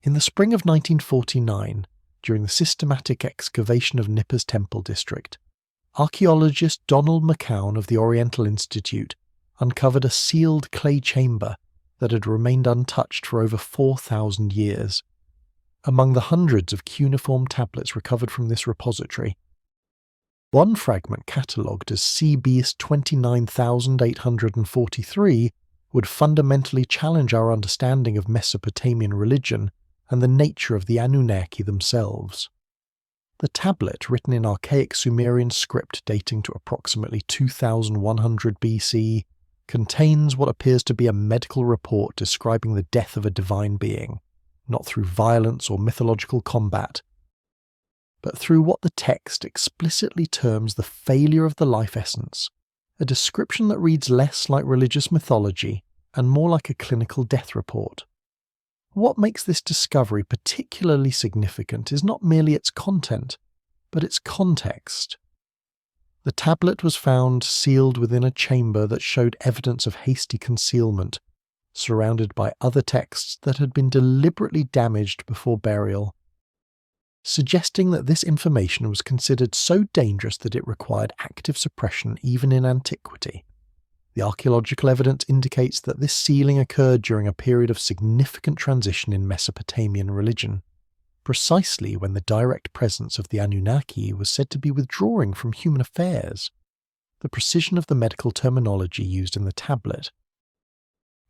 In the spring of 1949, during the systematic excavation of Nippur's temple district, archaeologist Donald McCown of the Oriental Institute uncovered a sealed clay chamber that had remained untouched for over 4,000 years. Among the hundreds of cuneiform tablets recovered from this repository, one fragment catalogued as C-Beast 29,843 would fundamentally challenge our understanding of Mesopotamian religion and the nature of the Anunnaki themselves. The tablet, written in archaic Sumerian script dating to approximately 2100 BC, contains what appears to be a medical report describing the death of a divine being, not through violence or mythological combat, but through what the text explicitly terms the failure of the life essence, a description that reads less like religious mythology and more like a clinical death report. What makes this discovery particularly significant is not merely its content, but its context. The tablet was found sealed within a chamber that showed evidence of hasty concealment, surrounded by other texts that had been deliberately damaged before burial, suggesting that this information was considered so dangerous that it required active suppression even in antiquity. The archaeological evidence indicates that this sealing occurred during a period of significant transition in Mesopotamian religion, precisely when the direct presence of the Anunnaki was said to be withdrawing from human affairs. The precision of the medical terminology used in the tablet,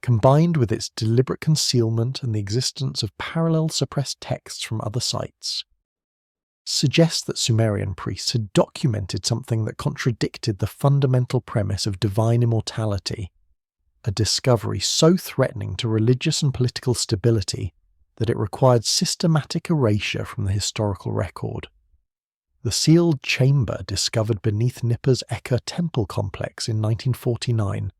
combined with its deliberate concealment and the existence of parallel suppressed texts from other sites, suggests that Sumerian priests had documented something that contradicted the fundamental premise of divine immortality, a discovery so threatening to religious and political stability that it required systematic erasure from the historical record. The sealed chamber discovered beneath Nippur's Eka temple complex in 1949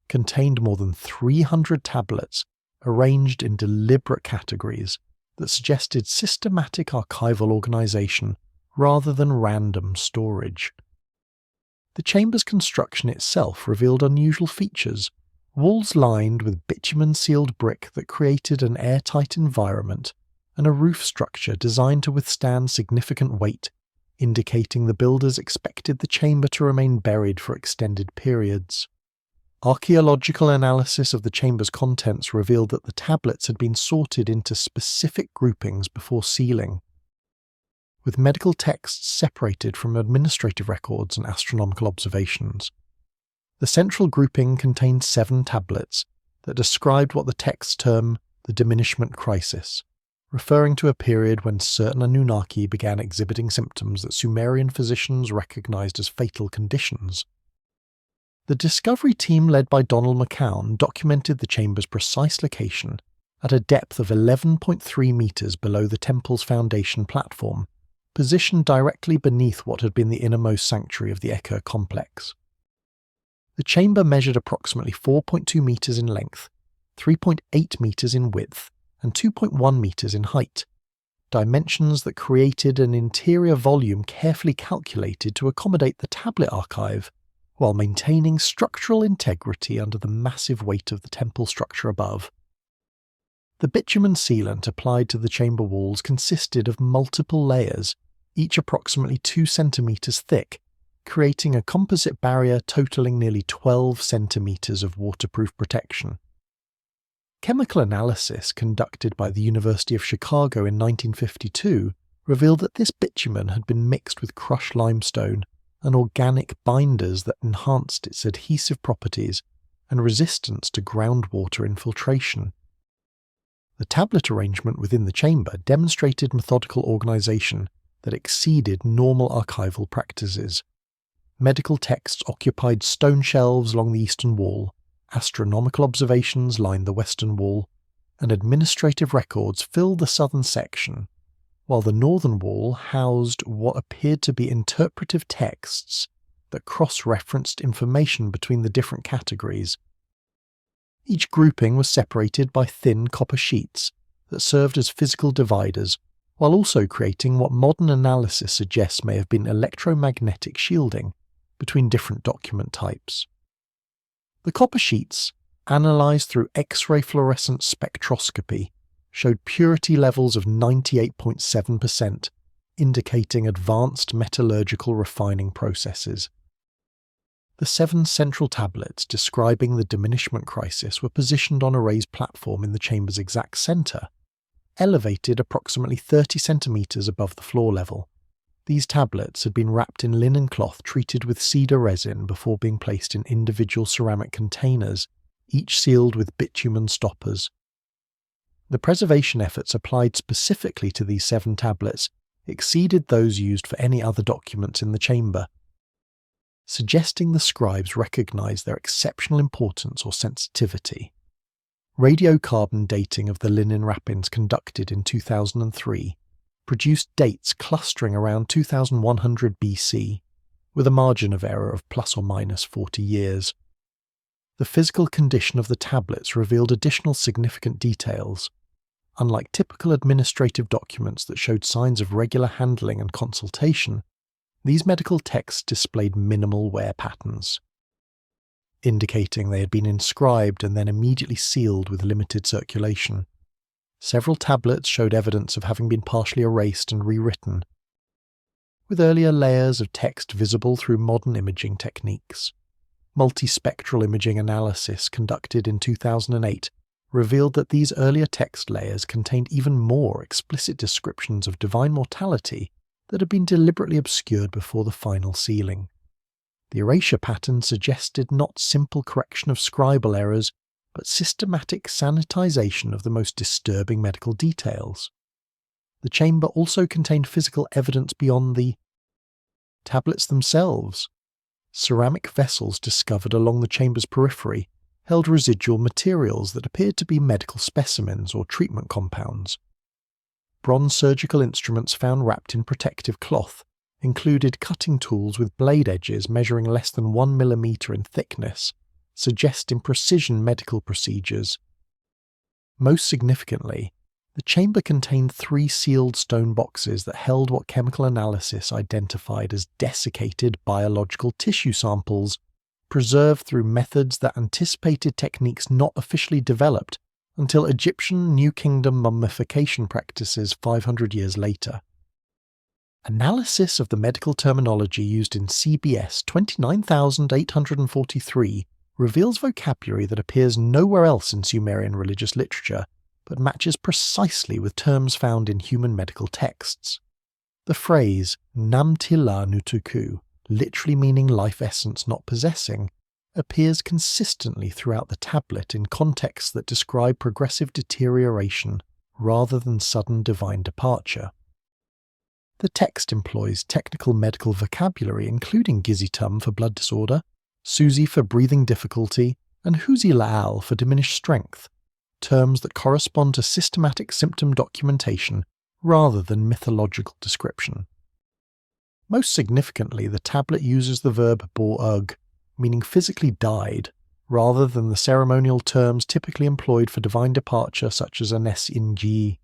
contained more than 300 tablets arranged in deliberate categories that suggested systematic archival organization rather than random storage. The chamber's construction itself revealed unusual features: walls lined with bitumen-sealed brick that created an airtight environment, and a roof structure designed to withstand significant weight, indicating the builders expected the chamber to remain buried for extended periods. Archaeological analysis of the chamber's contents revealed that the tablets had been sorted into specific groupings before sealing, with medical texts separated from administrative records and astronomical observations. The central grouping contained 7 tablets that described what the texts term the diminishment crisis, referring to a period when certain Anunnaki began exhibiting symptoms that Sumerian physicians recognized as fatal conditions. The discovery team led by Donald McCown documented the chamber's precise location at a depth of 11.3 meters below the temple's foundation platform, positioned directly beneath what had been the innermost sanctuary of the Eka complex. The chamber measured approximately 4.2 meters in length, 3.8 meters in width, and 2.1 meters in height, dimensions that created an interior volume carefully calculated to accommodate the tablet archive while maintaining structural integrity under the massive weight of the temple structure above. The bitumen sealant applied to the chamber walls consisted of multiple layers, each approximately 2 centimeters thick, creating a composite barrier totaling nearly 12 centimeters of waterproof protection. Chemical analysis conducted by the University of Chicago in 1952 revealed that this bitumen had been mixed with crushed limestone and organic binders that enhanced its adhesive properties and resistance to groundwater infiltration. The tablet arrangement within the chamber demonstrated methodical organization that exceeded normal archival practices. Medical texts occupied stone shelves along the eastern wall, astronomical observations lined the western wall, and administrative records filled the southern section, while the northern wall housed what appeared to be interpretive texts that cross-referenced information between the different categories. Each grouping was separated by thin copper sheets that served as physical dividers, while also creating what modern analysis suggests may have been electromagnetic shielding between different document types. The copper sheets, analysed through X-ray fluorescence spectroscopy, showed purity levels of 98.7%, indicating advanced metallurgical refining processes. The 7 central tablets describing the diminishment crisis were positioned on a raised platform in the chamber's exact centre, elevated approximately 30 centimetres above the floor level. These tablets had been wrapped in linen cloth treated with cedar resin before being placed in individual ceramic containers, each sealed with bitumen stoppers. The preservation efforts applied specifically to these 7 tablets exceeded those used for any other documents in the chamber, suggesting the scribes recognised their exceptional importance or sensitivity. Radiocarbon dating of the linen wrappings conducted in 2003 produced dates clustering around 2100 BC, with a margin of error of plus or minus 40 years. The physical condition of the tablets revealed additional significant details. Unlike typical administrative documents that showed signs of regular handling and consultation, these medical texts displayed minimal wear patterns, indicating they had been inscribed and then immediately sealed with limited circulation. Several tablets showed evidence of having been partially erased and rewritten, with earlier layers of text visible through modern imaging techniques. Multispectral imaging analysis conducted in 2008 revealed that these earlier text layers contained even more explicit descriptions of divine mortality that had been deliberately obscured before the final sealing. The erasure pattern suggested not simple correction of scribal errors, but systematic sanitization of the most disturbing medical details. The chamber also contained physical evidence beyond the tablets themselves. Ceramic vessels discovered along the chamber's periphery held residual materials that appeared to be medical specimens or treatment compounds. Bronze surgical instruments found wrapped in protective cloth included cutting tools with blade edges measuring less than 1 millimetre in thickness, suggesting precision medical procedures. Most significantly, the chamber contained 3 sealed stone boxes that held what chemical analysis identified as desiccated biological tissue samples, preserved through methods that anticipated techniques not officially developed until Egyptian New Kingdom mummification practices 500 years later. Analysis of the medical terminology used in CBS 29843 reveals vocabulary that appears nowhere else in Sumerian religious literature, but matches precisely with terms found in human medical texts. The phrase namtila nutuku, literally meaning life essence not possessing, appears consistently throughout the tablet in contexts that describe progressive deterioration rather than sudden divine departure. The text employs technical medical vocabulary including gizitum for blood disorder, Suzi for breathing difficulty, and Huzi La'al for diminished strength, terms that correspond to systematic symptom documentation rather than mythological description. Most significantly, the tablet uses the verb bo'ug, meaning physically died, rather than the ceremonial terms typically employed for divine departure such as anes inji,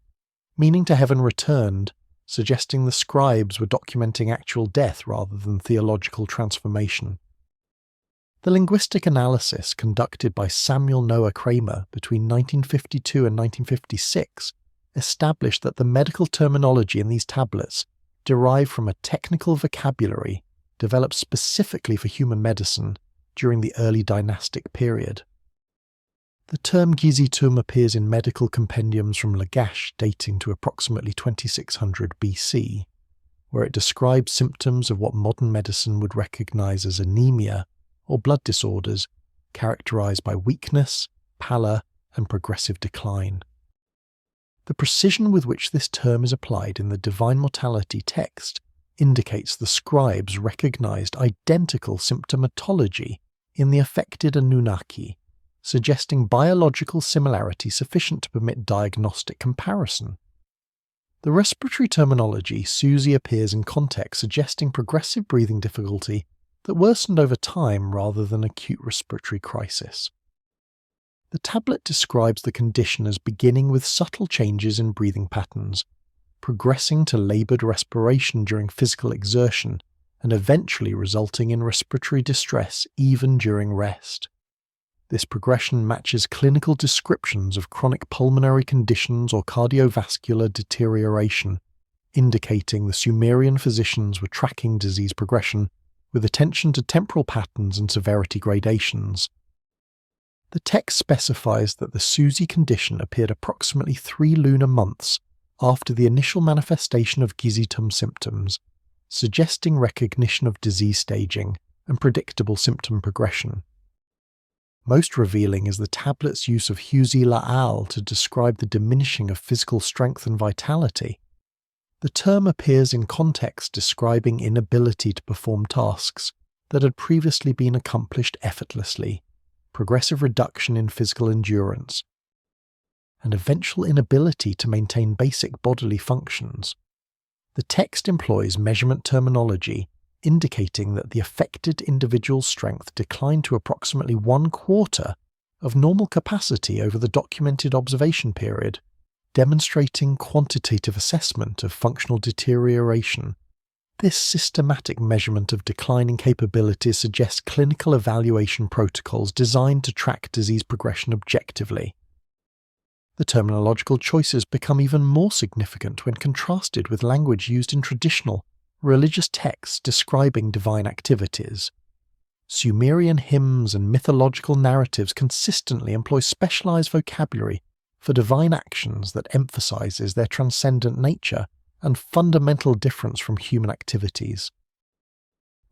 meaning to heaven returned, suggesting the scribes were documenting actual death rather than theological transformation. The linguistic analysis conducted by Samuel Noah Kramer between 1952 and 1956 established that the medical terminology in these tablets derived from a technical vocabulary developed specifically for human medicine during the early dynastic period. The term gizitum appears in medical compendiums from Lagash dating to approximately 2600 BC, where it describes symptoms of what modern medicine would recognize as anemia or blood disorders characterized by weakness, pallor, and progressive decline. The precision with which this term is applied in the divine mortality text indicates the scribes recognized identical symptomatology in the affected Anunnaki, suggesting biological similarity sufficient to permit diagnostic comparison. The respiratory terminology Suzi appears in context suggesting progressive breathing difficulty that worsened over time rather than acute respiratory crisis. The tablet describes the condition as beginning with subtle changes in breathing patterns, progressing to laboured respiration during physical exertion, and eventually resulting in respiratory distress even during rest. This progression matches clinical descriptions of chronic pulmonary conditions or cardiovascular deterioration, indicating the Sumerian physicians were tracking disease progression with attention to temporal patterns and severity gradations. The text specifies that the Susi condition appeared approximately 3 lunar months after the initial manifestation of Gizitum symptoms, suggesting recognition of disease staging and predictable symptom progression. Most revealing is the tablet's use of Husi La'al to describe the diminishing of physical strength and vitality. The term appears in context describing inability to perform tasks that had previously been accomplished effortlessly, progressive reduction in physical endurance, and eventual inability to maintain basic bodily functions. The text employs measurement terminology, indicating that the affected individual's strength declined to approximately 1/4 of normal capacity over the documented observation period, demonstrating quantitative assessment of functional deterioration. This systematic measurement of declining capabilities suggests clinical evaluation protocols designed to track disease progression objectively. The terminological choices become even more significant when contrasted with language used in traditional, religious texts describing divine activities. Sumerian hymns and mythological narratives consistently employ specialized vocabulary for divine actions that emphasizes their transcendent nature and fundamental difference from human activities.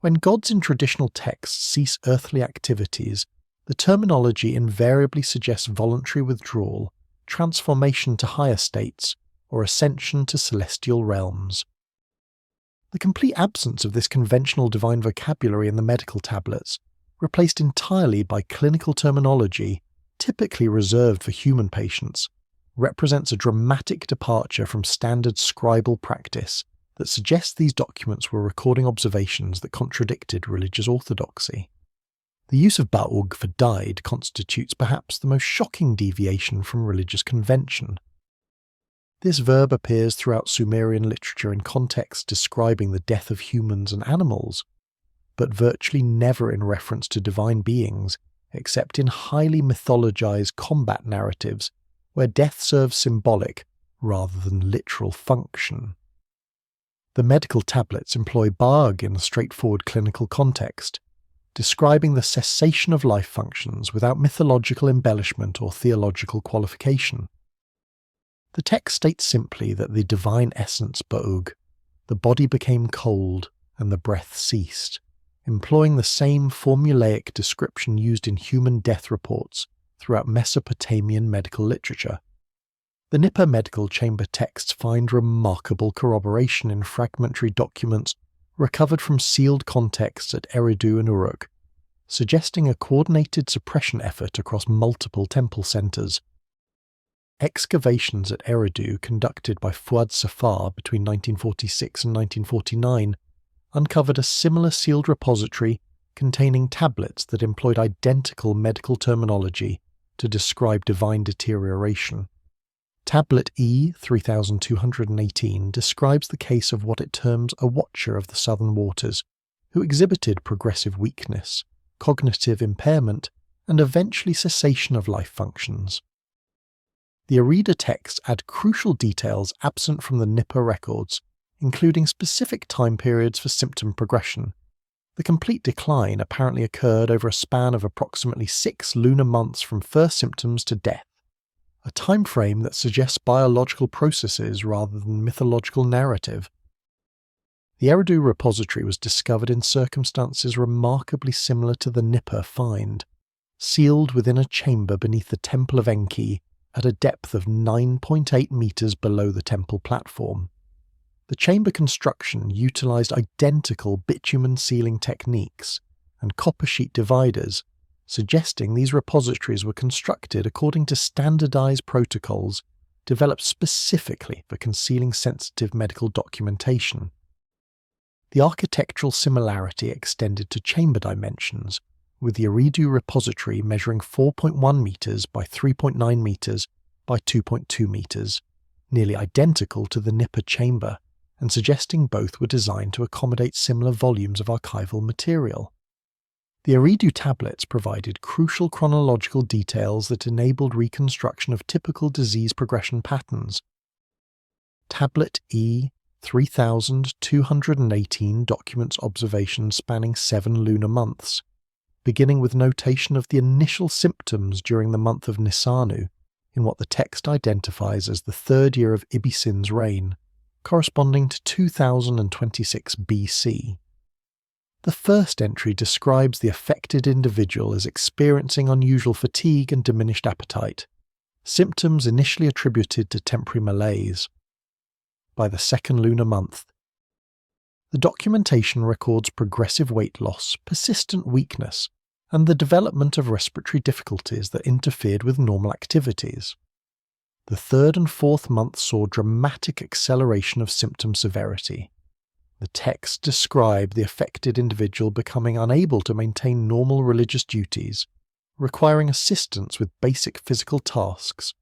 When gods in traditional texts cease earthly activities, the terminology invariably suggests voluntary withdrawal, transformation to higher states, or ascension to celestial realms. The complete absence of this conventional divine vocabulary in the medical tablets, replaced entirely by clinical terminology typically reserved for human patients, represents a dramatic departure from standard scribal practice that suggests these documents were recording observations that contradicted religious orthodoxy. The use of ba'ug for died constitutes perhaps the most shocking deviation from religious convention. This verb appears throughout Sumerian literature in contexts describing the death of humans and animals, but virtually never in reference to divine beings, except in highly mythologized combat narratives where death serves symbolic rather than literal function. The medical tablets employ ba'ug in a straightforward clinical context, describing the cessation of life functions without mythological embellishment or theological qualification. The text states simply that the divine essence ba'ug, the body became cold and the breath ceased, employing the same formulaic description used in human death reports throughout Mesopotamian medical literature. The Nippur medical chamber texts find remarkable corroboration in fragmentary documents recovered from sealed contexts at Eridu and Uruk, suggesting a coordinated suppression effort across multiple temple centers. Excavations at Eridu conducted by Fuad Safar between 1946 and 1949 uncovered a similar sealed repository containing tablets that employed identical medical terminology to describe divine deterioration. Tablet E 3218 describes the case of what it terms a watcher of the southern waters, who exhibited progressive weakness, cognitive impairment, and eventually cessation of life functions. The Eridu texts add crucial details absent from the Nippur records, including specific time periods for symptom progression. The complete decline apparently occurred over a span of approximately 6 lunar months from first symptoms to death, a time frame that suggests biological processes rather than mythological narrative. The Eridu repository was discovered in circumstances remarkably similar to the Nippur find, sealed within a chamber beneath the Temple of Enki at a depth of 9.8 meters below the temple platform. The chamber construction utilized identical bitumen sealing techniques and copper sheet dividers, suggesting these repositories were constructed according to standardized protocols developed specifically for concealing sensitive medical documentation. The architectural similarity extended to chamber dimensions, with the Eridu repository measuring 4.1 meters by 3.9 meters by 2.2 meters, nearly identical to the Nippur chamber, and suggesting both were designed to accommodate similar volumes of archival material. The Eridu tablets provided crucial chronological details that enabled reconstruction of typical disease progression patterns. Tablet E 3218 documents observations spanning 7 lunar months, beginning with notation of the initial symptoms during the month of Nisanu, in what the text identifies as the 3rd year of Ibisin's reign, corresponding to 2026 BC. The first entry describes the affected individual as experiencing unusual fatigue and diminished appetite, symptoms initially attributed to temporary malaise. By the 2nd lunar month, the documentation records progressive weight loss, persistent weakness, and the development of respiratory difficulties that interfered with normal activities. The 3rd and 4th months saw dramatic acceleration of symptom severity. The texts describe the affected individual becoming unable to maintain normal religious duties, requiring assistance with basic physical tasks,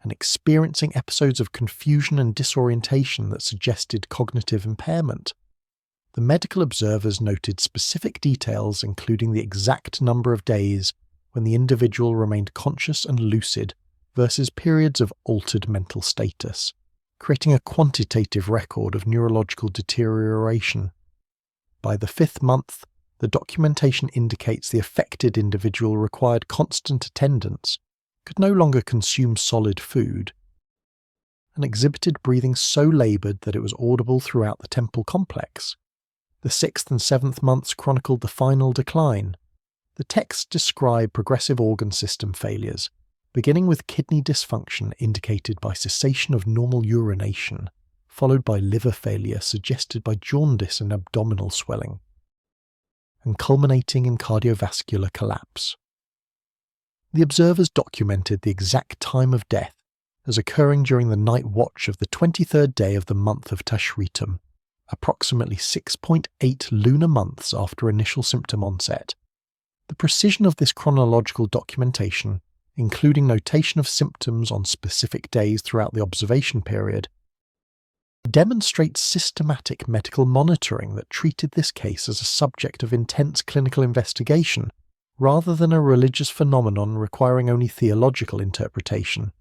and experiencing episodes of confusion and disorientation that suggested cognitive impairment. The medical observers noted specific details, including the exact number of days when the individual remained conscious and lucid versus periods of altered mental status, creating a quantitative record of neurological deterioration. By the 5th month, the documentation indicates the affected individual required constant attendance, could no longer consume solid food, and exhibited breathing so laboured that it was audible throughout the temple complex. The 6th and 7th months chronicled the final decline. The texts describe progressive organ system failures, beginning with kidney dysfunction indicated by cessation of normal urination, followed by liver failure suggested by jaundice and abdominal swelling, and culminating in cardiovascular collapse. The observers documented the exact time of death as occurring during the night watch of the 23rd day of the month of Tashritum, approximately 6.8 lunar months after initial symptom onset. The precision of this chronological documentation, including notation of symptoms on specific days throughout the observation period, demonstrates systematic medical monitoring that treated this case as a subject of intense clinical investigation, rather than a religious phenomenon requiring only theological interpretation.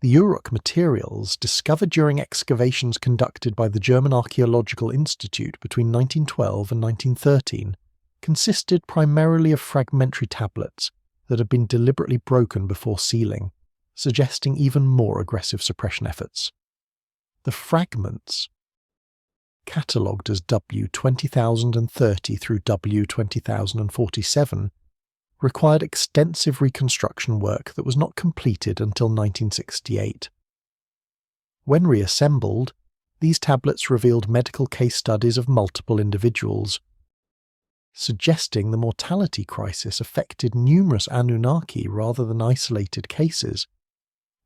The Uruk materials, discovered during excavations conducted by the German Archaeological Institute between 1912 and 1913, consisted primarily of fragmentary tablets that had been deliberately broken before sealing, suggesting even more aggressive suppression efforts. The fragments, catalogued as W20030 through W20047, required extensive reconstruction work that was not completed until 1968. When reassembled, these tablets revealed medical case studies of multiple individuals, suggesting the mortality crisis affected numerous Anunnaki rather than isolated cases.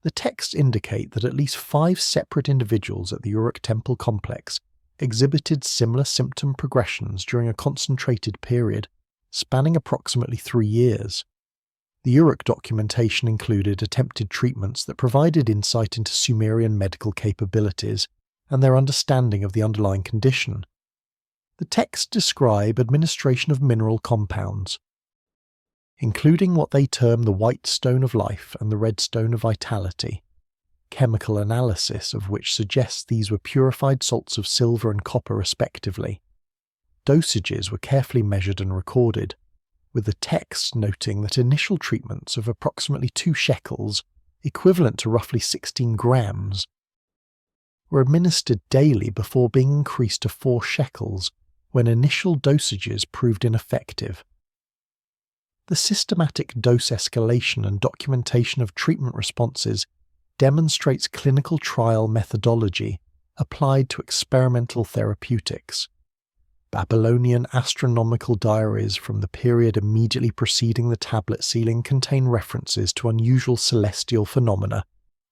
The texts indicate that at least 5 separate individuals at the Uruk temple complex exhibited similar symptom progressions during a concentrated period, spanning approximately 3 years. The Uruk documentation included attempted treatments that provided insight into Sumerian medical capabilities and their understanding of the underlying condition. The texts describe administration of mineral compounds, including what they term the white stone of life and the red stone of vitality, chemical analysis of which suggests these were purified salts of silver and copper respectively. Dosages were carefully measured and recorded, with the texts noting that initial treatments of approximately 2 shekels, equivalent to roughly 16 grams, were administered daily before being increased to 4 shekels when initial dosages proved ineffective. The systematic dose escalation and documentation of treatment responses demonstrates clinical trial methodology applied to experimental therapeutics. Babylonian astronomical diaries from the period immediately preceding the tablet sealing contain references to unusual celestial phenomena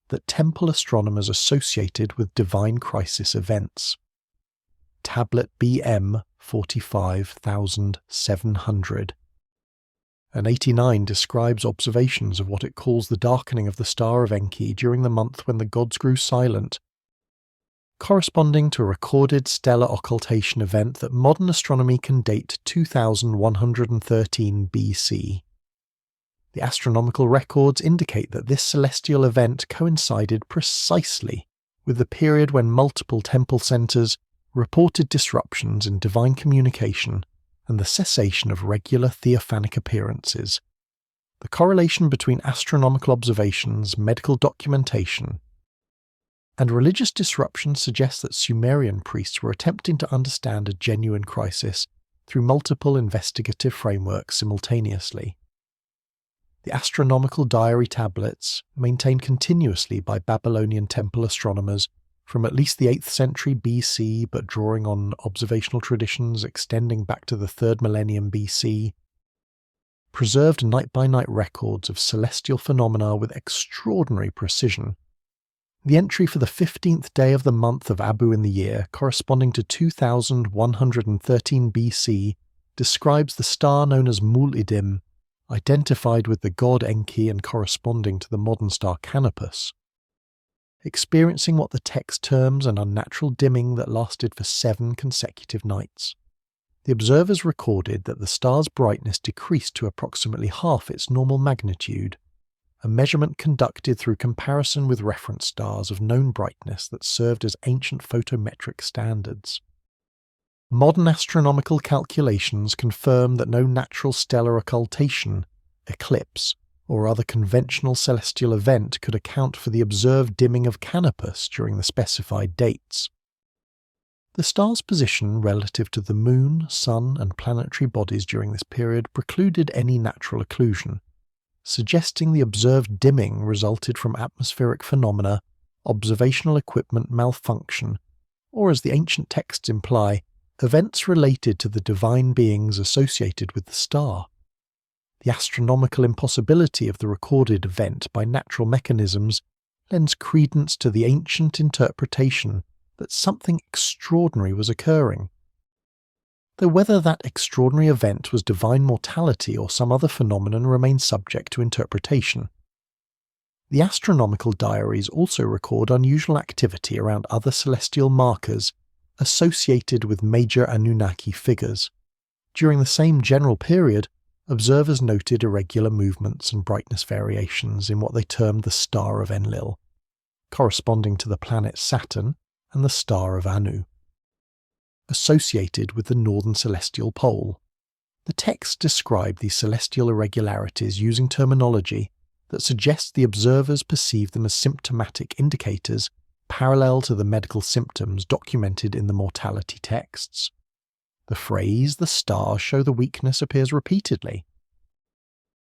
that temple astronomers associated with divine crisis events. Tablet BM 45,700. And 89 describes observations of what it calls the darkening of the star of Enki during the month when the gods grew silent. corresponding to a recorded stellar occultation event that modern astronomy can date to 2113 BC. The astronomical records indicate that this celestial event coincided precisely with the period when multiple temple centers reported disruptions in divine communication and the cessation of regular theophanic appearances. The correlation between astronomical observations, medical documentation, and religious disruption suggests that Sumerian priests were attempting to understand a genuine crisis through multiple investigative frameworks simultaneously. The astronomical diary tablets, maintained continuously by Babylonian temple astronomers from at least the 8th century BC but drawing on observational traditions extending back to the 3rd millennium BC, preserved night-by-night records of celestial phenomena with extraordinary precision. The entry for the 15th day of the month of Abu in the year, corresponding to 2113 BC, describes the star known as Mul-Idim, identified with the god Enki and corresponding to the modern star Canopus, experiencing what the text terms an unnatural dimming that lasted for 7 consecutive nights. The observers recorded that the star's brightness decreased to approximately half its normal magnitude, a measurement conducted through comparison with reference stars of known brightness that served as ancient photometric standards. Modern astronomical calculations confirm that no natural stellar occultation, eclipse, or other conventional celestial event could account for the observed dimming of Canopus during the specified dates. The star's position relative to the Moon, Sun, and planetary bodies during this period precluded any natural occlusion, suggesting the observed dimming resulted from atmospheric phenomena, observational equipment malfunction, or, as the ancient texts imply, events related to the divine beings associated with the star. The astronomical impossibility of the recorded event by natural mechanisms lends credence to the ancient interpretation that something extraordinary was occurring. Though whether that extraordinary event was divine mortality or some other phenomenon remains subject to interpretation. The astronomical diaries also record unusual activity around other celestial markers associated with major Anunnaki figures. During the same general period, observers noted irregular movements and brightness variations in what they termed the Star of Enlil, corresponding to the planet Saturn and the Star of Anu, associated with the northern celestial pole. The texts describe these celestial irregularities using terminology that suggests the observers perceive them as symptomatic indicators parallel to the medical symptoms documented in the mortality texts. The phrase, "the stars show the weakness," appears repeatedly,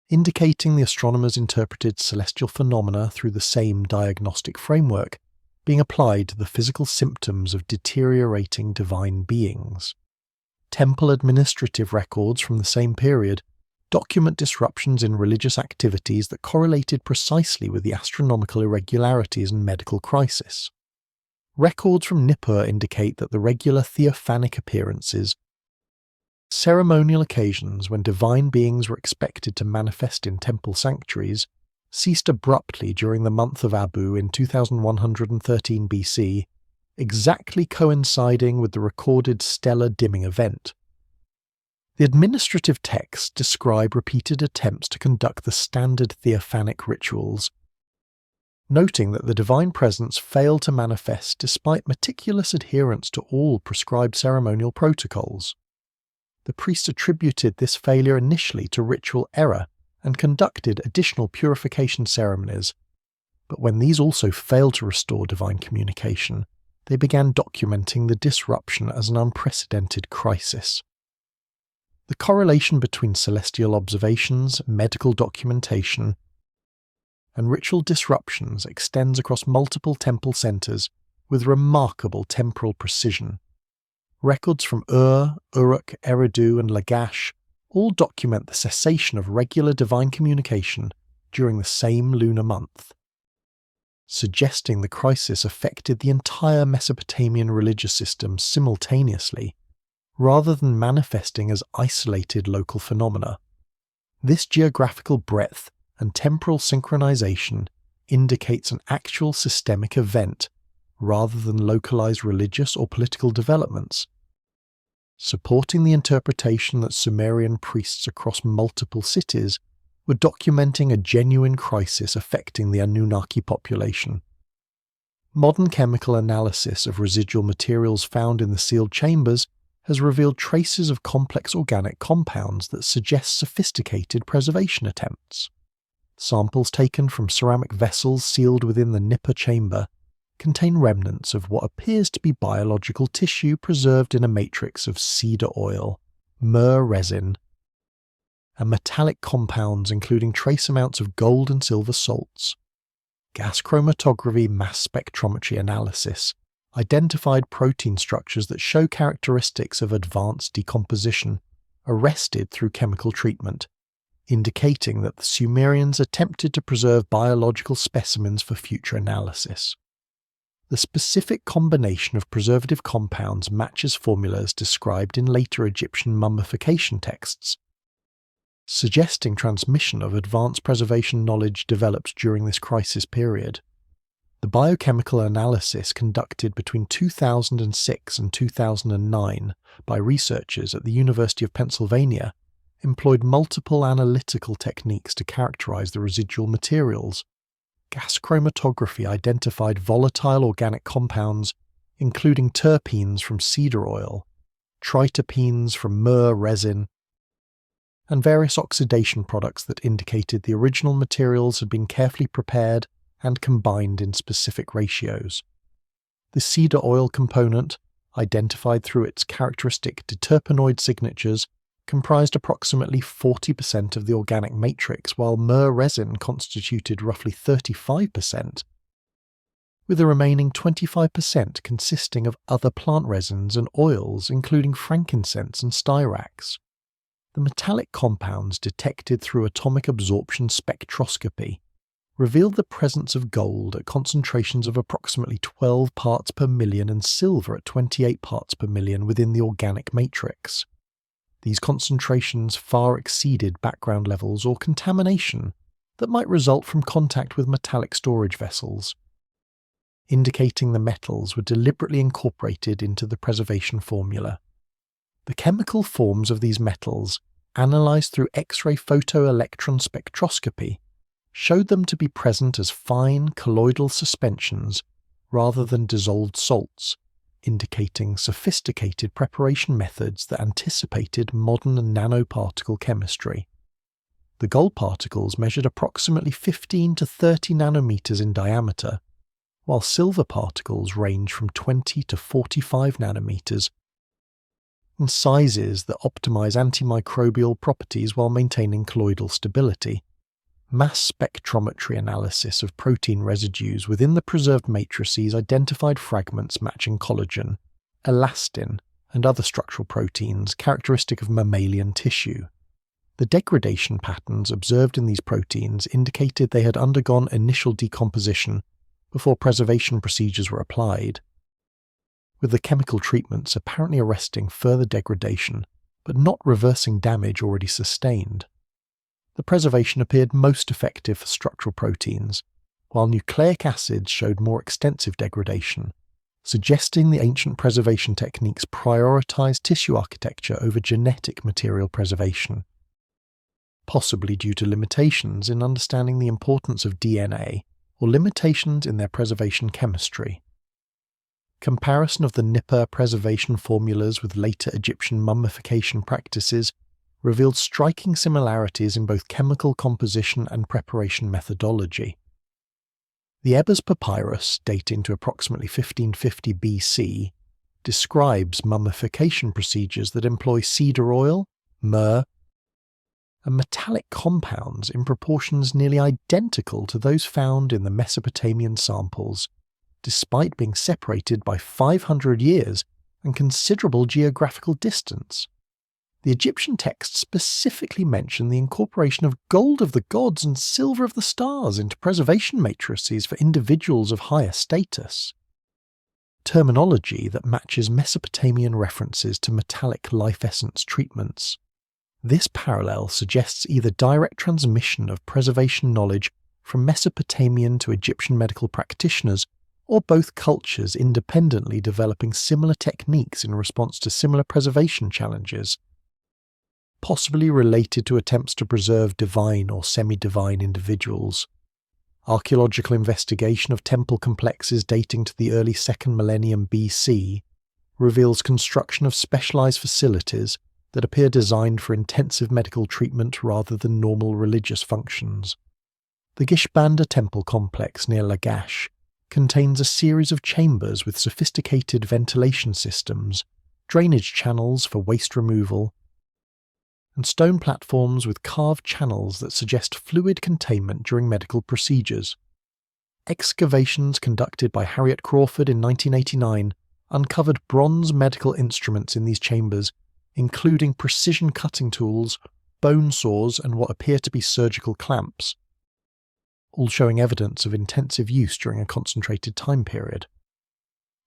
indicating the astronomers interpreted celestial phenomena through the same diagnostic framework being applied to the physical symptoms of deteriorating divine beings. Temple administrative records from the same period document disruptions in religious activities that correlated precisely with the astronomical irregularities and medical crisis. Records from Nippur indicate that the regular theophanic appearances, ceremonial occasions when divine beings were expected to manifest in temple sanctuaries, ceased abruptly during the month of Abu in 2113 BC, exactly coinciding with the recorded stellar dimming event. The administrative texts describe repeated attempts to conduct the standard theophanic rituals, noting that the divine presence failed to manifest despite meticulous adherence to all prescribed ceremonial protocols. The priests attributed this failure initially to ritual error and conducted additional purification ceremonies, but when these also failed to restore divine communication, they began documenting the disruption as an unprecedented crisis. The correlation between celestial observations, medical documentation, and ritual disruptions extends across multiple temple centers with remarkable temporal precision. Records from Uruk, Eridu, and Lagash all document the cessation of regular divine communication during the same lunar month, suggesting the crisis affected the entire Mesopotamian religious system simultaneously, rather than manifesting as isolated local phenomena. This geographical breadth and temporal synchronization indicates an actual systemic event rather than localized religious or political developments, supporting the interpretation that Sumerian priests across multiple cities were documenting a genuine crisis affecting the Anunnaki population. Modern chemical analysis of residual materials found in the sealed chambers has revealed traces of complex organic compounds that suggest sophisticated preservation attempts. Samples taken from ceramic vessels sealed within the Nippur chamber contain remnants of what appears to be biological tissue preserved in a matrix of cedar oil, myrrh resin, and metallic compounds including trace amounts of gold and silver salts. Gas chromatography mass spectrometry analysis identified protein structures that show characteristics of advanced decomposition arrested through chemical treatment, indicating that the Sumerians attempted to preserve biological specimens for future analysis. The specific combination of preservative compounds matches formulas described in later Egyptian mummification texts, suggesting transmission of advanced preservation knowledge developed during this crisis period. The biochemical analysis conducted between 2006 and 2009 by researchers at the University of Pennsylvania employed multiple analytical techniques to characterize the residual materials. Gas chromatography identified volatile organic compounds, including terpenes from cedar oil, triterpenes from myrrh resin, and various oxidation products that indicated the original materials had been carefully prepared and combined in specific ratios. The cedar oil component, identified through its characteristic diterpenoid signatures, comprised approximately 40% of the organic matrix, while myrrh resin constituted roughly 35%, with the remaining 25% consisting of other plant resins and oils, including frankincense and styrax. The metallic compounds detected through atomic absorption spectroscopy revealed the presence of gold at concentrations of approximately 12 parts per million and silver at 28 parts per million within the organic matrix. These concentrations far exceeded background levels or contamination that might result from contact with metallic storage vessels, indicating the metals were deliberately incorporated into the preservation formula. The chemical forms of these metals, analysed through X-ray photoelectron spectroscopy, showed them to be present as fine colloidal suspensions rather than dissolved salts, indicating sophisticated preparation methods that anticipated modern nanoparticle chemistry. The gold particles measured approximately 15 to 30 nanometers in diameter, while silver particles range from 20 to 45 nanometers in sizes that optimize antimicrobial properties while maintaining colloidal stability. Mass spectrometry analysis of protein residues within the preserved matrices identified fragments matching collagen, elastin, and other structural proteins characteristic of mammalian tissue. The degradation patterns observed in these proteins indicated they had undergone initial decomposition before preservation procedures were applied, with the chemical treatments apparently arresting further degradation but not reversing damage already sustained. The preservation appeared most effective for structural proteins, while nucleic acids showed more extensive degradation, suggesting the ancient preservation techniques prioritized tissue architecture over genetic material preservation, possibly due to limitations in understanding the importance of DNA or limitations in their preservation chemistry. Comparison of the Nippur preservation formulas with later Egyptian mummification practices revealed striking similarities in both chemical composition and preparation methodology. The Ebers Papyrus, dating to approximately 1550 BC, describes mummification procedures that employ cedar oil, myrrh, and metallic compounds in proportions nearly identical to those found in the Mesopotamian samples, despite being separated by 500 years and considerable geographical distance. The Egyptian texts specifically mention the incorporation of gold of the gods and silver of the stars into preservation matrices for individuals of higher status. Terminology that matches Mesopotamian references to metallic life essence treatments. This parallel suggests either direct transmission of preservation knowledge from Mesopotamian to Egyptian medical practitioners or both cultures independently developing similar techniques in response to similar preservation challenges, possibly related to attempts to preserve divine or semi-divine individuals. Archaeological investigation of temple complexes dating to the early 2nd millennium BC reveals construction of specialized facilities that appear designed for intensive medical treatment rather than normal religious functions. The Gishbanda temple complex near Lagash contains a series of chambers with sophisticated ventilation systems, drainage channels for waste removal, and stone platforms with carved channels that suggest fluid containment during medical procedures. Excavations conducted by Harriet Crawford in 1989 uncovered bronze medical instruments in these chambers, including precision cutting tools, bone saws, and what appear to be surgical clamps, all showing evidence of intensive use during a concentrated time period.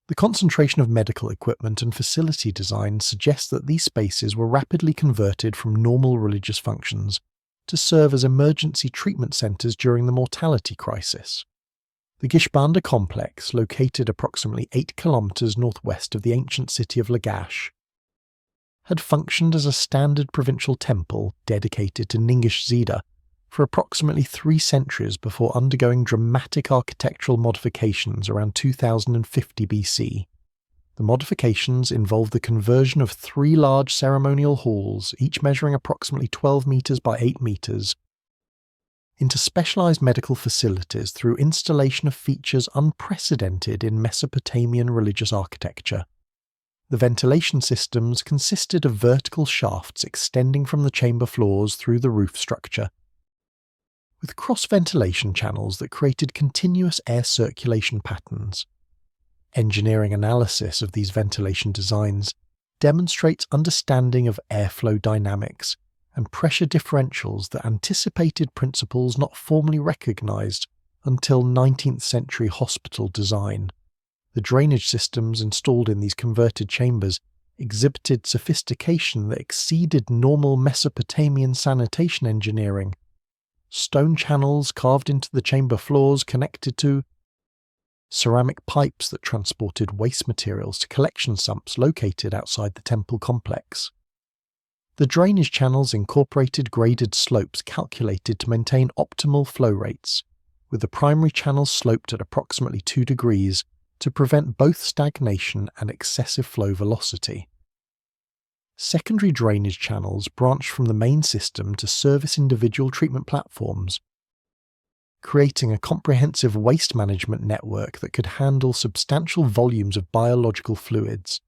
The concentration of medical equipment and facility design suggests that these spaces were rapidly converted from normal religious functions to serve as emergency treatment centers during the mortality crisis. The Gishbanda complex, located approximately 8 kilometers northwest of the ancient city of Lagash, had functioned as a standard provincial temple dedicated to Ningish Zida for approximately 3 centuries before undergoing dramatic architectural modifications around 2050 BC. The modifications involved the conversion of 3 large ceremonial halls, each measuring approximately 12 meters by 8 meters, into specialized medical facilities through installation of features unprecedented in Mesopotamian religious architecture. The ventilation systems consisted of vertical shafts extending from the chamber floors through the roof structure, with cross-ventilation channels that created continuous air circulation patterns. Engineering analysis of these ventilation designs demonstrates understanding of airflow dynamics and pressure differentials that anticipated principles not formally recognized until 19th century hospital design. The drainage systems installed in these converted chambers exhibited sophistication that exceeded normal Mesopotamian sanitation engineering. Stone channels carved into the chamber floors connected to ceramic pipes that transported waste materials to collection sumps located outside the temple complex. The drainage channels incorporated graded slopes calculated to maintain optimal flow rates, with the primary channels sloped at approximately 2 degrees to prevent both stagnation and excessive flow velocity. Secondary drainage channels branched from the main system to service individual treatment platforms, creating a comprehensive waste management network that could handle substantial volumes of biological fluids.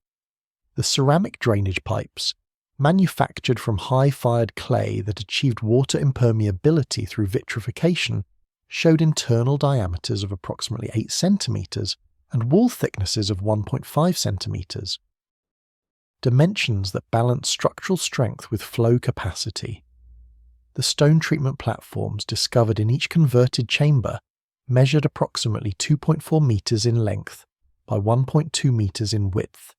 The ceramic drainage pipes, manufactured from high-fired clay that achieved water impermeability through vitrification, showed internal diameters of approximately 8 centimeters and wall thicknesses of 1.5 centimeters. Dimensions that balance structural strength with flow capacity. The stone treatment platforms discovered in each converted chamber measured approximately 2.4 meters in length by 1.2 meters in width.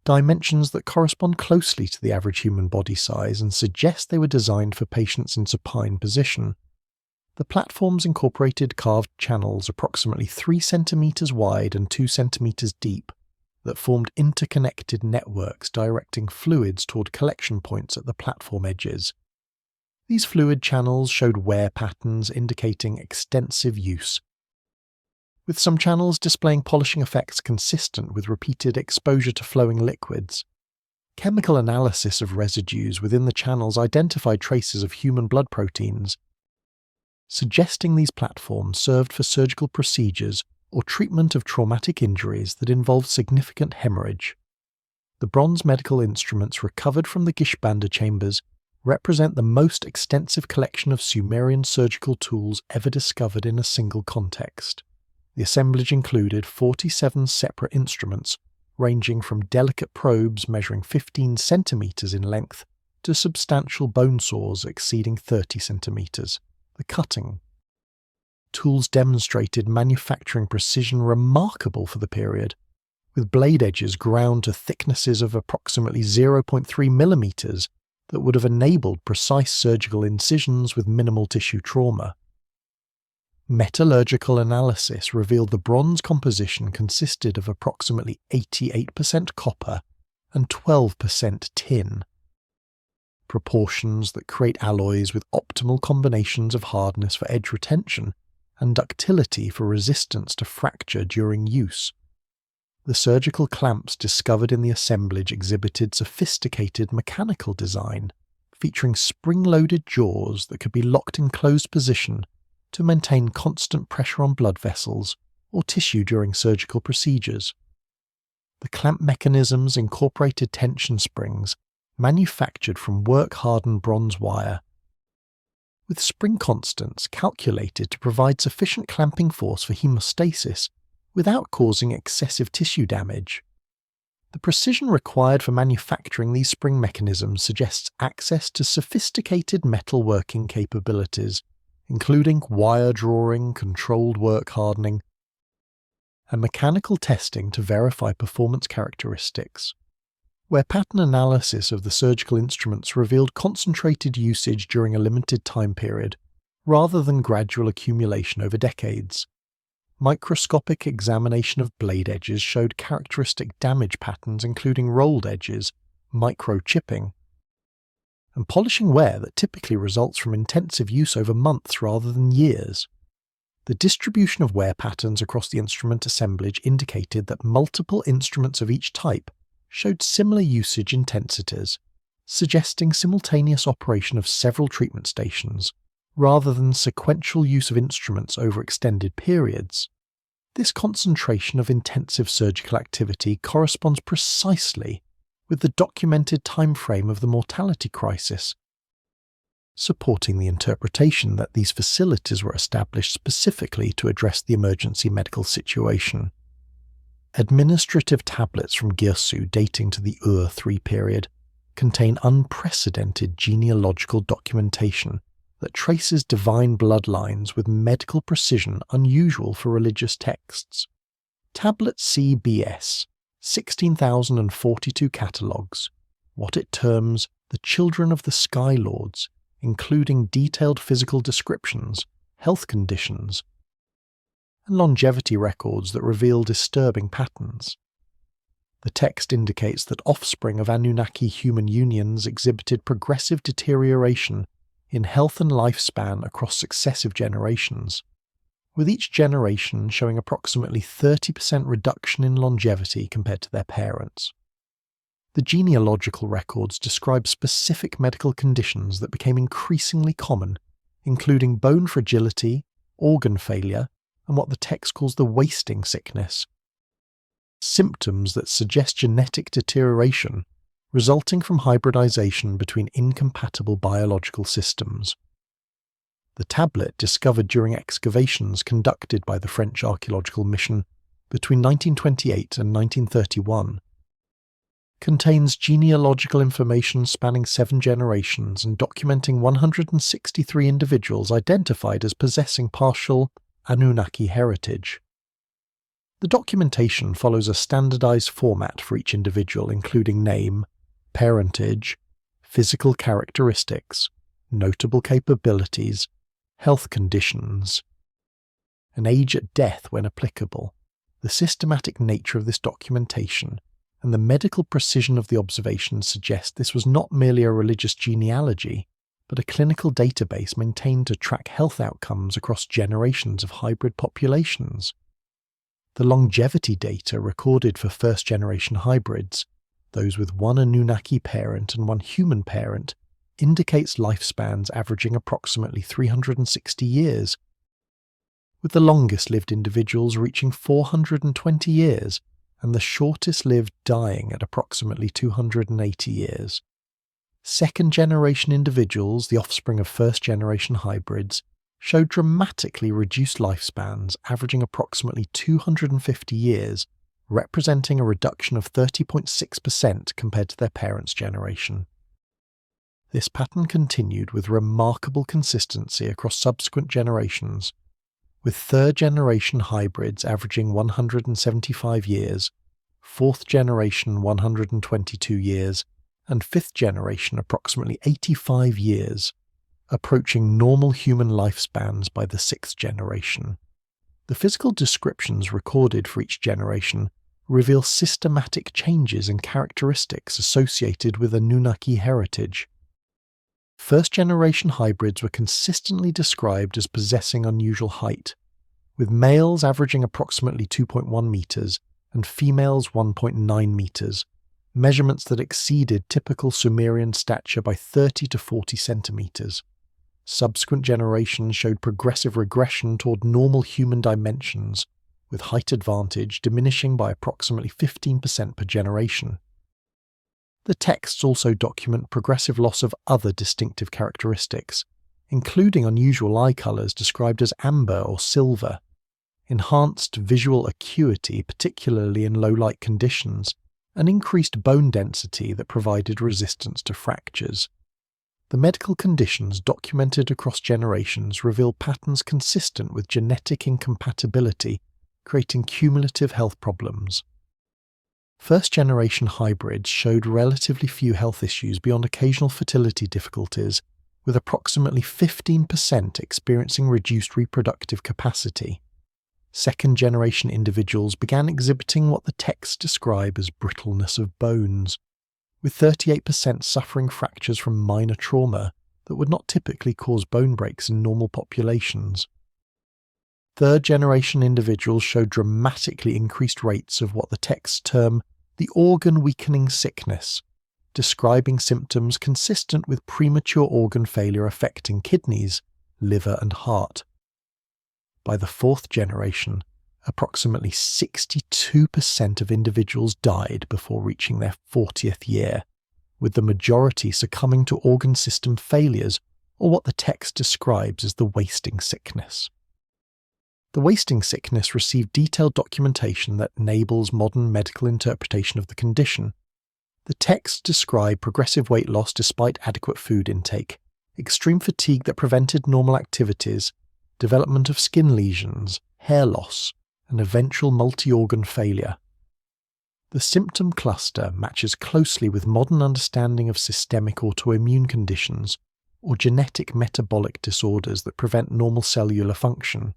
Dimensions that correspond closely to the average human body size and suggest they were designed for patients in supine position. The platforms incorporated carved channels approximately 3 centimeters wide and 2 centimeters deep that formed interconnected networks directing fluids toward collection points at the platform edges. These fluid channels showed wear patterns indicating extensive use, with some channels displaying polishing effects consistent with repeated exposure to flowing liquids. Chemical analysis of residues within the channels identified traces of human blood proteins, suggesting these platforms served for surgical procedures or treatment of traumatic injuries that involved significant hemorrhage. The bronze medical instruments recovered from the Gishbanda chambers represent the most extensive collection of Sumerian surgical tools ever discovered in a single context. The assemblage included 47 separate instruments, ranging from delicate probes measuring 15 centimeters in length to substantial bone saws exceeding 30 centimeters. The cutting tools demonstrated manufacturing precision remarkable for the period, with blade edges ground to thicknesses of approximately 0.3 millimeters that would have enabled precise surgical incisions with minimal tissue trauma. Metallurgical analysis revealed the bronze composition consisted of approximately 88% copper and 12% tin, proportions that create alloys with optimal combinations of hardness for edge retention and ductility for resistance to fracture during use. The surgical clamps discovered in the assemblage exhibited sophisticated mechanical design, featuring spring-loaded jaws that could be locked in closed position to maintain constant pressure on blood vessels or tissue during surgical procedures. The clamp mechanisms incorporated tension springs manufactured from work-hardened bronze wire, with spring constants calculated to provide sufficient clamping force for hemostasis without causing excessive tissue damage. The precision required for manufacturing these spring mechanisms suggests access to sophisticated metalworking capabilities, including wire drawing, controlled work hardening, and mechanical testing to verify performance characteristics. Where pattern analysis of the surgical instruments revealed concentrated usage during a limited time period, rather than gradual accumulation over decades. Microscopic examination of blade edges showed characteristic damage patterns including rolled edges, microchipping, and polishing wear that typically results from intensive use over months rather than years. The distribution of wear patterns across the instrument assemblage indicated that multiple instruments of each type showed similar usage intensities, suggesting simultaneous operation of several treatment stations, rather than sequential use of instruments over extended periods. This concentration of intensive surgical activity corresponds precisely with the documented time frame of the mortality crisis, supporting the interpretation that these facilities were established specifically to address the emergency medical situation. Administrative tablets from Girsu dating to the Ur-III period contain unprecedented genealogical documentation that traces divine bloodlines with medical precision unusual for religious texts. Tablet CBS 16,042 catalogues what it terms the children of the Sky Lords, including detailed physical descriptions, health conditions, and longevity records that reveal disturbing patterns. The text indicates that offspring of Anunnaki human unions exhibited progressive deterioration in health and lifespan across successive generations, with each generation showing approximately 30% reduction in longevity compared to their parents. The genealogical records describe specific medical conditions that became increasingly common, including bone fragility, organ failure, and what the text calls the wasting sickness, symptoms that suggest genetic deterioration resulting from hybridization between incompatible biological systems. The tablet, discovered during excavations conducted by the French archaeological mission between 1928 and 1931, contains genealogical information spanning 7 generations and documenting 163 individuals identified as possessing partial Anunnaki heritage. The documentation follows a standardized format for each individual, including name, parentage, physical characteristics, notable capabilities, health conditions, and age at death when applicable. The systematic nature of this documentation and the medical precision of the observations suggest this was not merely a religious genealogy, but a clinical database maintained to track health outcomes across generations of hybrid populations. The longevity data recorded for first-generation hybrids, those with one Anunnaki parent and one human parent, indicates lifespans averaging approximately 360 years, with the longest-lived individuals reaching 420 years and the shortest-lived dying at approximately 280 years. Second-generation individuals, the offspring of first-generation hybrids, showed dramatically reduced lifespans averaging approximately 250 years, representing a reduction of 30.6% compared to their parents' generation. This pattern continued with remarkable consistency across subsequent generations, with third-generation hybrids averaging 175 years, fourth-generation 122 years, and fifth-generation approximately 85 years, approaching normal human lifespans by the 6th generation. The physical descriptions recorded for each generation reveal systematic changes in characteristics associated with Anunnaki heritage. First-generation hybrids were consistently described as possessing unusual height, with males averaging approximately 2.1 meters and females 1.9 meters, measurements that exceeded typical Sumerian stature by 30 to 40 centimeters. Subsequent generations showed progressive regression toward normal human dimensions, with height advantage diminishing by approximately 15% per generation. The texts also document progressive loss of other distinctive characteristics, including unusual eye colors described as amber or silver, enhanced visual acuity, particularly in low-light conditions, and increased bone density that provided resistance to fractures. The medical conditions documented across generations reveal patterns consistent with genetic incompatibility, creating cumulative health problems. First-generation hybrids showed relatively few health issues beyond occasional fertility difficulties, with approximately 15% experiencing reduced reproductive capacity. Second-generation individuals began exhibiting what the texts describe as brittleness of bones, with 38% suffering fractures from minor trauma that would not typically cause bone breaks in normal populations. Third-generation individuals showed dramatically increased rates of what the texts term the organ-weakening sickness, describing symptoms consistent with premature organ failure affecting kidneys, liver and heart. By the 4th generation, approximately 62% of individuals died before reaching their 40th year, with the majority succumbing to organ system failures or what the text describes as the wasting sickness. The wasting sickness received detailed documentation that enables modern medical interpretation of the condition. The texts describe progressive weight loss despite adequate food intake, extreme fatigue that prevented normal activities, development of skin lesions, hair loss, and eventual multi-organ failure. The symptom cluster matches closely with modern understanding of systemic autoimmune conditions or genetic metabolic disorders that prevent normal cellular function.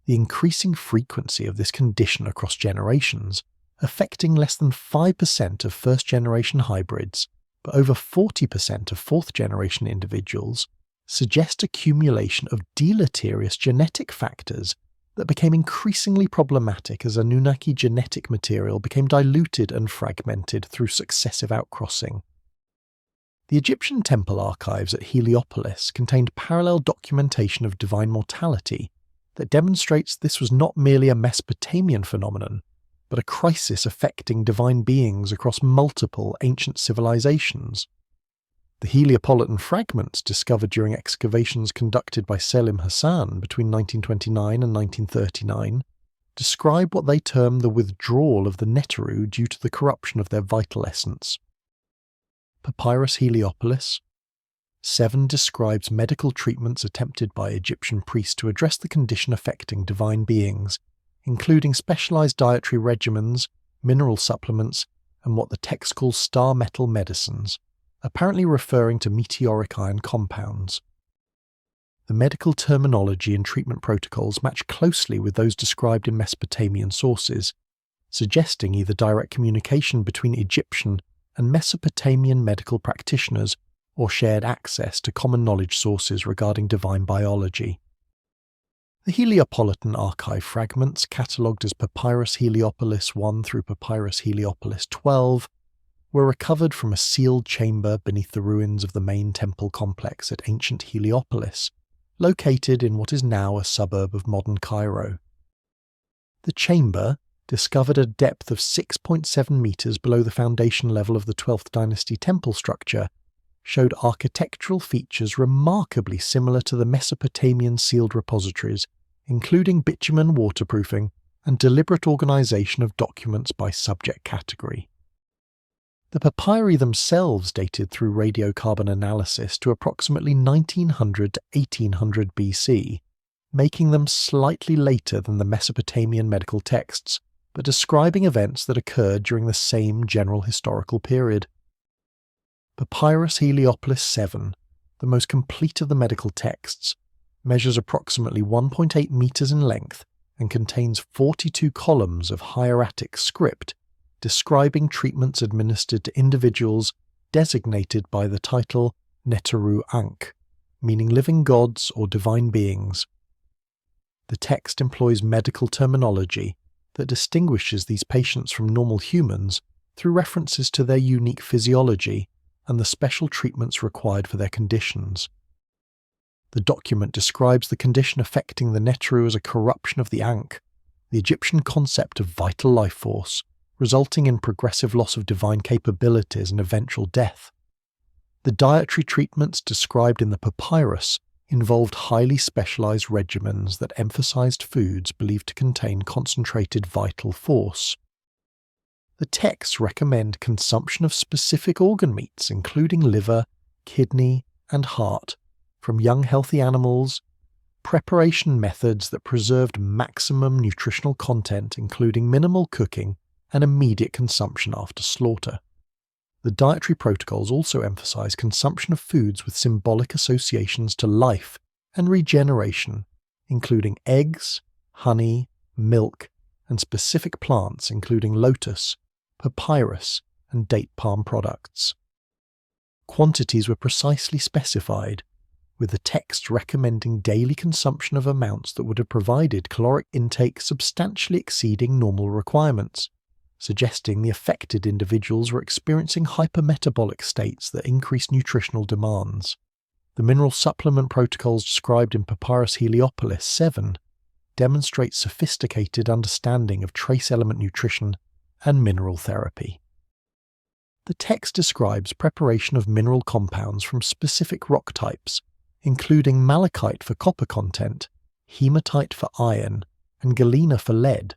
The increasing frequency of this condition across generations, affecting less than 5% of first-generation hybrids, but over 40% of fourth-generation individuals, suggest accumulation of deleterious genetic factors that became increasingly problematic as Anunnaki genetic material became diluted and fragmented through successive outcrossing. The Egyptian temple archives at Heliopolis contained parallel documentation of divine mortality that demonstrates this was not merely a Mesopotamian phenomenon, but a crisis affecting divine beings across multiple ancient civilizations. The Heliopolitan fragments discovered during excavations conducted by Selim Hassan between 1929 and 1939 describe what they term the withdrawal of the Neteru due to the corruption of their vital essence. Papyrus Heliopolis 7 describes medical treatments attempted by Egyptian priests to address the condition affecting divine beings, including specialized dietary regimens, mineral supplements, and what the text calls star metal medicines, apparently referring to meteoric iron compounds. The medical terminology and treatment protocols match closely with those described in Mesopotamian sources, suggesting either direct communication between Egyptian and Mesopotamian medical practitioners or shared access to common knowledge sources regarding divine biology. The Heliopolitan archive fragments, catalogued as Papyrus Heliopolis 1 through Papyrus Heliopolis 12, were recovered from a sealed chamber beneath the ruins of the main temple complex at ancient Heliopolis, located in what is now a suburb of modern Cairo. The chamber, discovered at a depth of 6.7 meters below the foundation level of the 12th dynasty temple structure, showed architectural features remarkably similar to the Mesopotamian sealed repositories, including bitumen waterproofing and deliberate organization of documents by subject category. The papyri themselves dated through radiocarbon analysis to approximately 1900 to 1800 BC, making them slightly later than the Mesopotamian medical texts, but describing events that occurred during the same general historical period. Papyrus Heliopolis 7 the most complete of the medical texts, measures approximately 1.8 meters in length and contains 42 columns of hieratic script describing treatments administered to individuals designated by the title Neteru Ankh, meaning living gods or divine beings. The text employs medical terminology that distinguishes these patients from normal humans through references to their unique physiology and the special treatments required for their conditions. The document describes the condition affecting the Neteru as a corruption of the Ankh, the Egyptian concept of vital life force, resulting in progressive loss of divine capabilities and eventual death. The dietary treatments described in the papyrus involved highly specialized regimens that emphasized foods believed to contain concentrated vital force. The texts recommend consumption of specific organ meats, including liver, kidney, and heart, from young healthy animals, preparation methods that preserved maximum nutritional content, including minimal cooking and immediate consumption after slaughter. The dietary protocols also emphasize consumption of foods with symbolic associations to life and regeneration, including eggs, honey, milk, and specific plants including lotus, papyrus, and date palm products. Quantities were precisely specified, with the text recommending daily consumption of amounts that would have provided caloric intake substantially exceeding normal requirements, suggesting the affected individuals were experiencing hypermetabolic states that increased nutritional demands. The mineral supplement protocols described in Papyrus Heliopolis 7 demonstrate sophisticated understanding of trace element nutrition and mineral therapy. The text describes preparation of mineral compounds from specific rock types, including malachite for copper content, hematite for iron, and galena for lead,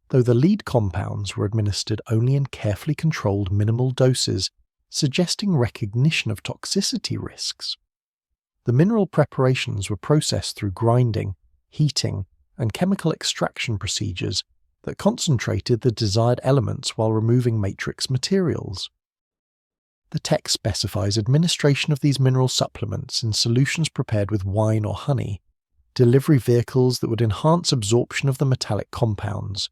though the lead compounds were administered only in carefully controlled minimal doses, suggesting recognition of toxicity risks. The mineral preparations were processed through grinding, heating, and chemical extraction procedures that concentrated the desired elements while removing matrix materials. The text specifies administration of these mineral supplements in solutions prepared with wine or honey, delivery vehicles that would enhance absorption of the metallic compounds.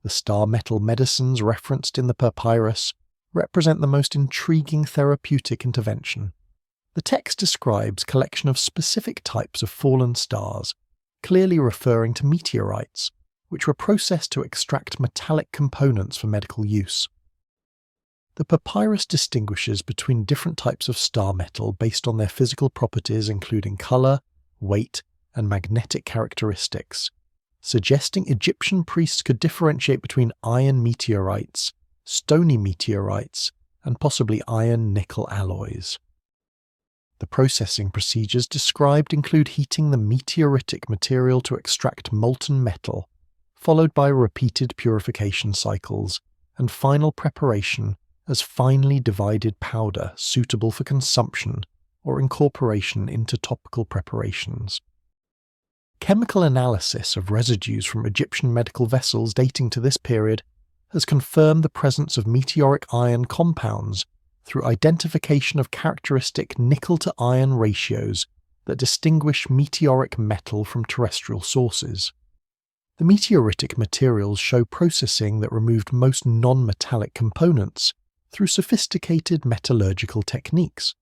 The star metal medicines referenced in the papyrus represent the most intriguing therapeutic intervention. The text describes collection of specific types of fallen stars, clearly referring to meteorites, which were processed to extract metallic components for medical use. The papyrus distinguishes between different types of star metal based on their physical properties including color, weight, and magnetic characteristics, suggesting Egyptian priests could differentiate between iron meteorites, stony meteorites, and possibly iron-nickel alloys. The processing procedures described include heating the meteoritic material to extract molten metal, followed by repeated purification cycles, and final preparation as finely divided powder suitable for consumption or incorporation into topical preparations. Chemical analysis of residues from Egyptian medical vessels dating to this period has confirmed the presence of meteoric iron compounds through identification of characteristic nickel-to-iron ratios that distinguish meteoric metal from terrestrial sources. The meteoritic materials show processing that removed most non-metallic components through sophisticated metallurgical techniques,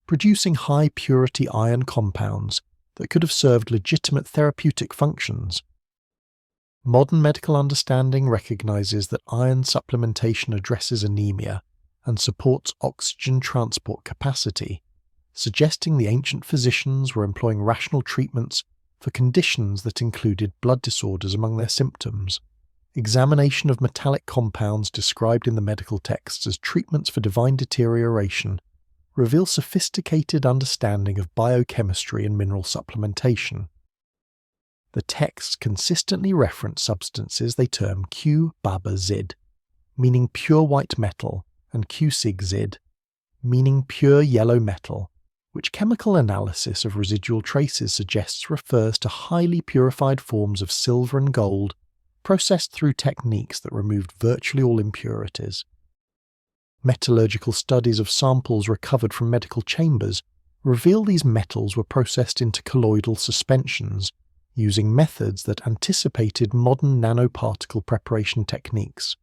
producing high-purity iron compounds that could have served legitimate therapeutic functions. Modern medical understanding recognizes that iron supplementation addresses anemia and supports oxygen transport capacity, suggesting the ancient physicians were employing rational treatments for conditions that included blood disorders among their symptoms. Examination of metallic compounds described in the medical texts as treatments for divine deterioration reveal sophisticated understanding of biochemistry and mineral supplementation. The texts consistently reference substances they term Q-Baba Zid, meaning pure white metal, and Q-Sig Zid, meaning pure yellow metal, which chemical analysis of residual traces suggests refers to highly purified forms of silver and gold processed through techniques that removed virtually all impurities. Metallurgical studies of samples recovered from medical chambers reveal these metals were processed into colloidal suspensions using methods that anticipated modern nanoparticle preparation techniques.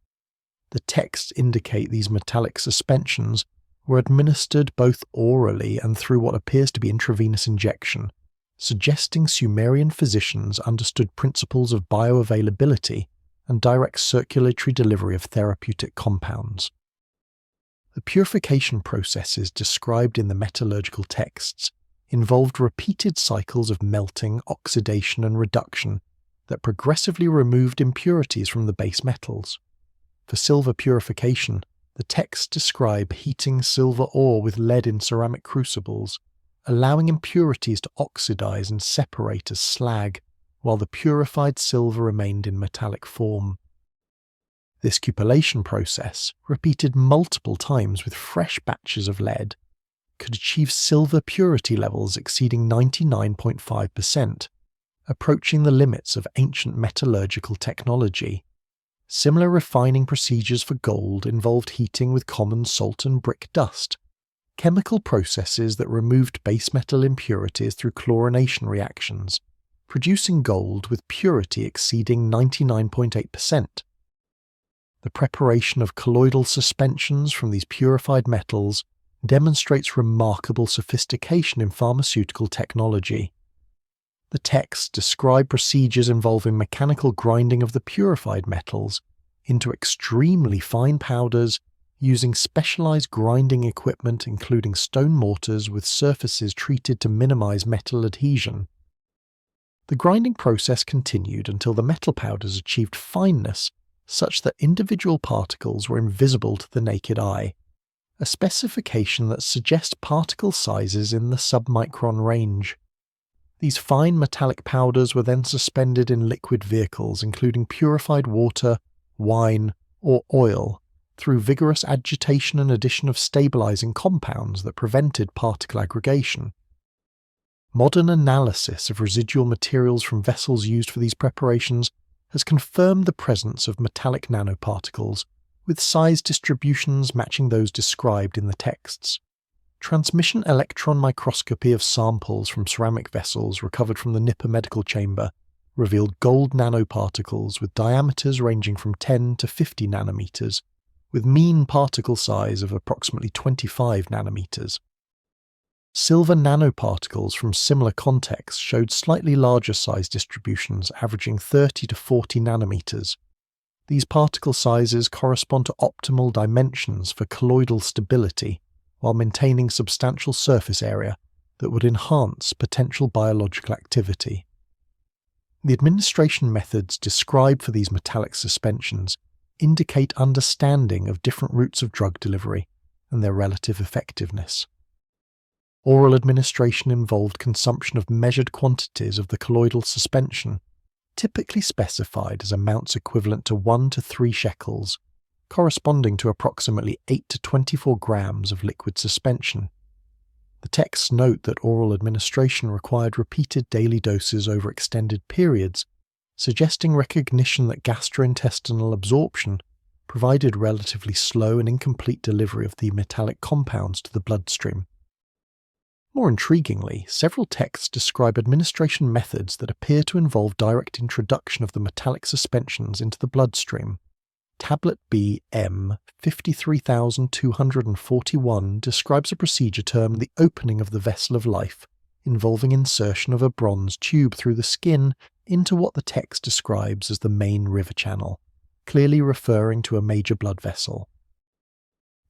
The texts indicate these metallic suspensions were administered both orally and through what appears to be intravenous injection, suggesting Sumerian physicians understood principles of bioavailability and direct circulatory delivery of therapeutic compounds. The purification processes described in the metallurgical texts involved repeated cycles of melting, oxidation, and reduction that progressively removed impurities from the base metals. For silver purification, the texts describe heating silver ore with lead in ceramic crucibles, allowing impurities to oxidize and separate as slag, while the purified silver remained in metallic form. This cupellation process, repeated multiple times with fresh batches of lead, could achieve silver purity levels exceeding 99.5%, approaching the limits of ancient metallurgical technology. Similar refining procedures for gold involved heating with common salt and brick dust, chemical processes that removed base metal impurities through chlorination reactions, producing gold with purity exceeding 99.8%. The preparation of colloidal suspensions from these purified metals demonstrates remarkable sophistication in pharmaceutical technology. The texts describe procedures involving mechanical grinding of the purified metals into extremely fine powders using specialized grinding equipment including stone mortars with surfaces treated to minimize metal adhesion. The grinding process continued until the metal powders achieved fineness such that individual particles were invisible to the naked eye, a specification that suggests particle sizes in the submicron range. These fine metallic powders were then suspended in liquid vehicles including purified water, wine, or oil through vigorous agitation and addition of stabilizing compounds that prevented particle aggregation. Modern analysis of residual materials from vessels used for these preparations has confirmed the presence of metallic nanoparticles, with size distributions matching those described in the texts. Transmission electron microscopy of samples from ceramic vessels recovered from the Nippur medical chamber revealed gold nanoparticles with diameters ranging from 10 to 50 nanometers, with mean particle size of approximately 25 nanometers. Silver nanoparticles from similar contexts showed slightly larger size distributions averaging 30 to 40 nanometers. These particle sizes correspond to optimal dimensions for colloidal stability while maintaining substantial surface area that would enhance potential biological activity. The administration methods described for these metallic suspensions indicate understanding of different routes of drug delivery and their relative effectiveness. Oral administration involved consumption of measured quantities of the colloidal suspension, typically specified as amounts equivalent to 1 to 3 shekels, corresponding to approximately 8 to 24 grams of liquid suspension. The texts note that oral administration required repeated daily doses over extended periods, suggesting recognition that gastrointestinal absorption provided relatively slow and incomplete delivery of the metallic compounds to the bloodstream. More intriguingly, several texts describe administration methods that appear to involve direct introduction of the metallic suspensions into the bloodstream. Tablet B M 53241 describes a procedure termed the opening of the vessel of life, involving insertion of a bronze tube through the skin into what the text describes as the main river channel, clearly referring to a major blood vessel.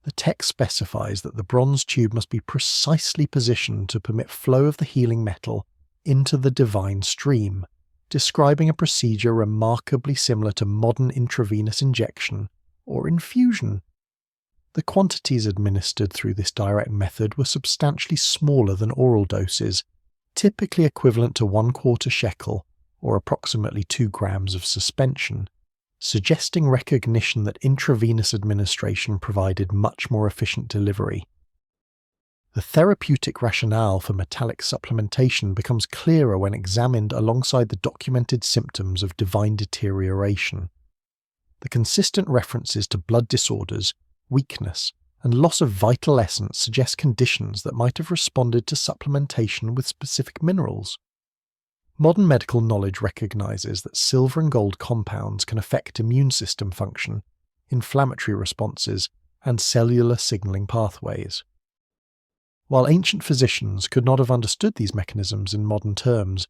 The text specifies that the bronze tube must be precisely positioned to permit flow of the healing metal into the divine stream, describing a procedure remarkably similar to modern intravenous injection or infusion. The quantities administered through this direct method were substantially smaller than oral doses, typically equivalent to 1/4 shekel or approximately 2 grams of suspension, suggesting recognition that intravenous administration provided much more efficient delivery. The therapeutic rationale for metallic supplementation becomes clearer when examined alongside the documented symptoms of divine deterioration. The consistent references to blood disorders, weakness, and loss of vital essence suggest conditions that might have responded to supplementation with specific minerals. Modern medical knowledge recognizes that silver and gold compounds can affect immune system function, inflammatory responses, and cellular signaling pathways. While ancient physicians could not have understood these mechanisms in modern terms,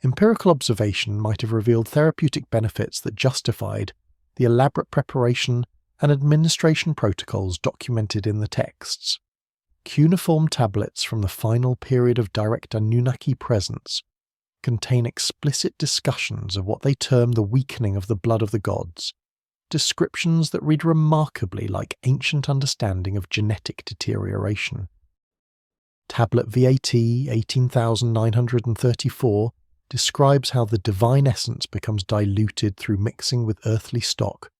empirical observation might have revealed therapeutic benefits that justified the elaborate preparation and administration protocols documented in the texts. Cuneiform tablets from the final period of direct Anunnaki presence contain explicit discussions of what they term the weakening of the blood of the gods, descriptions that read remarkably like ancient understanding of genetic deterioration. Tablet VAT 18,934 describes how the divine essence becomes diluted through mixing with earthly stock,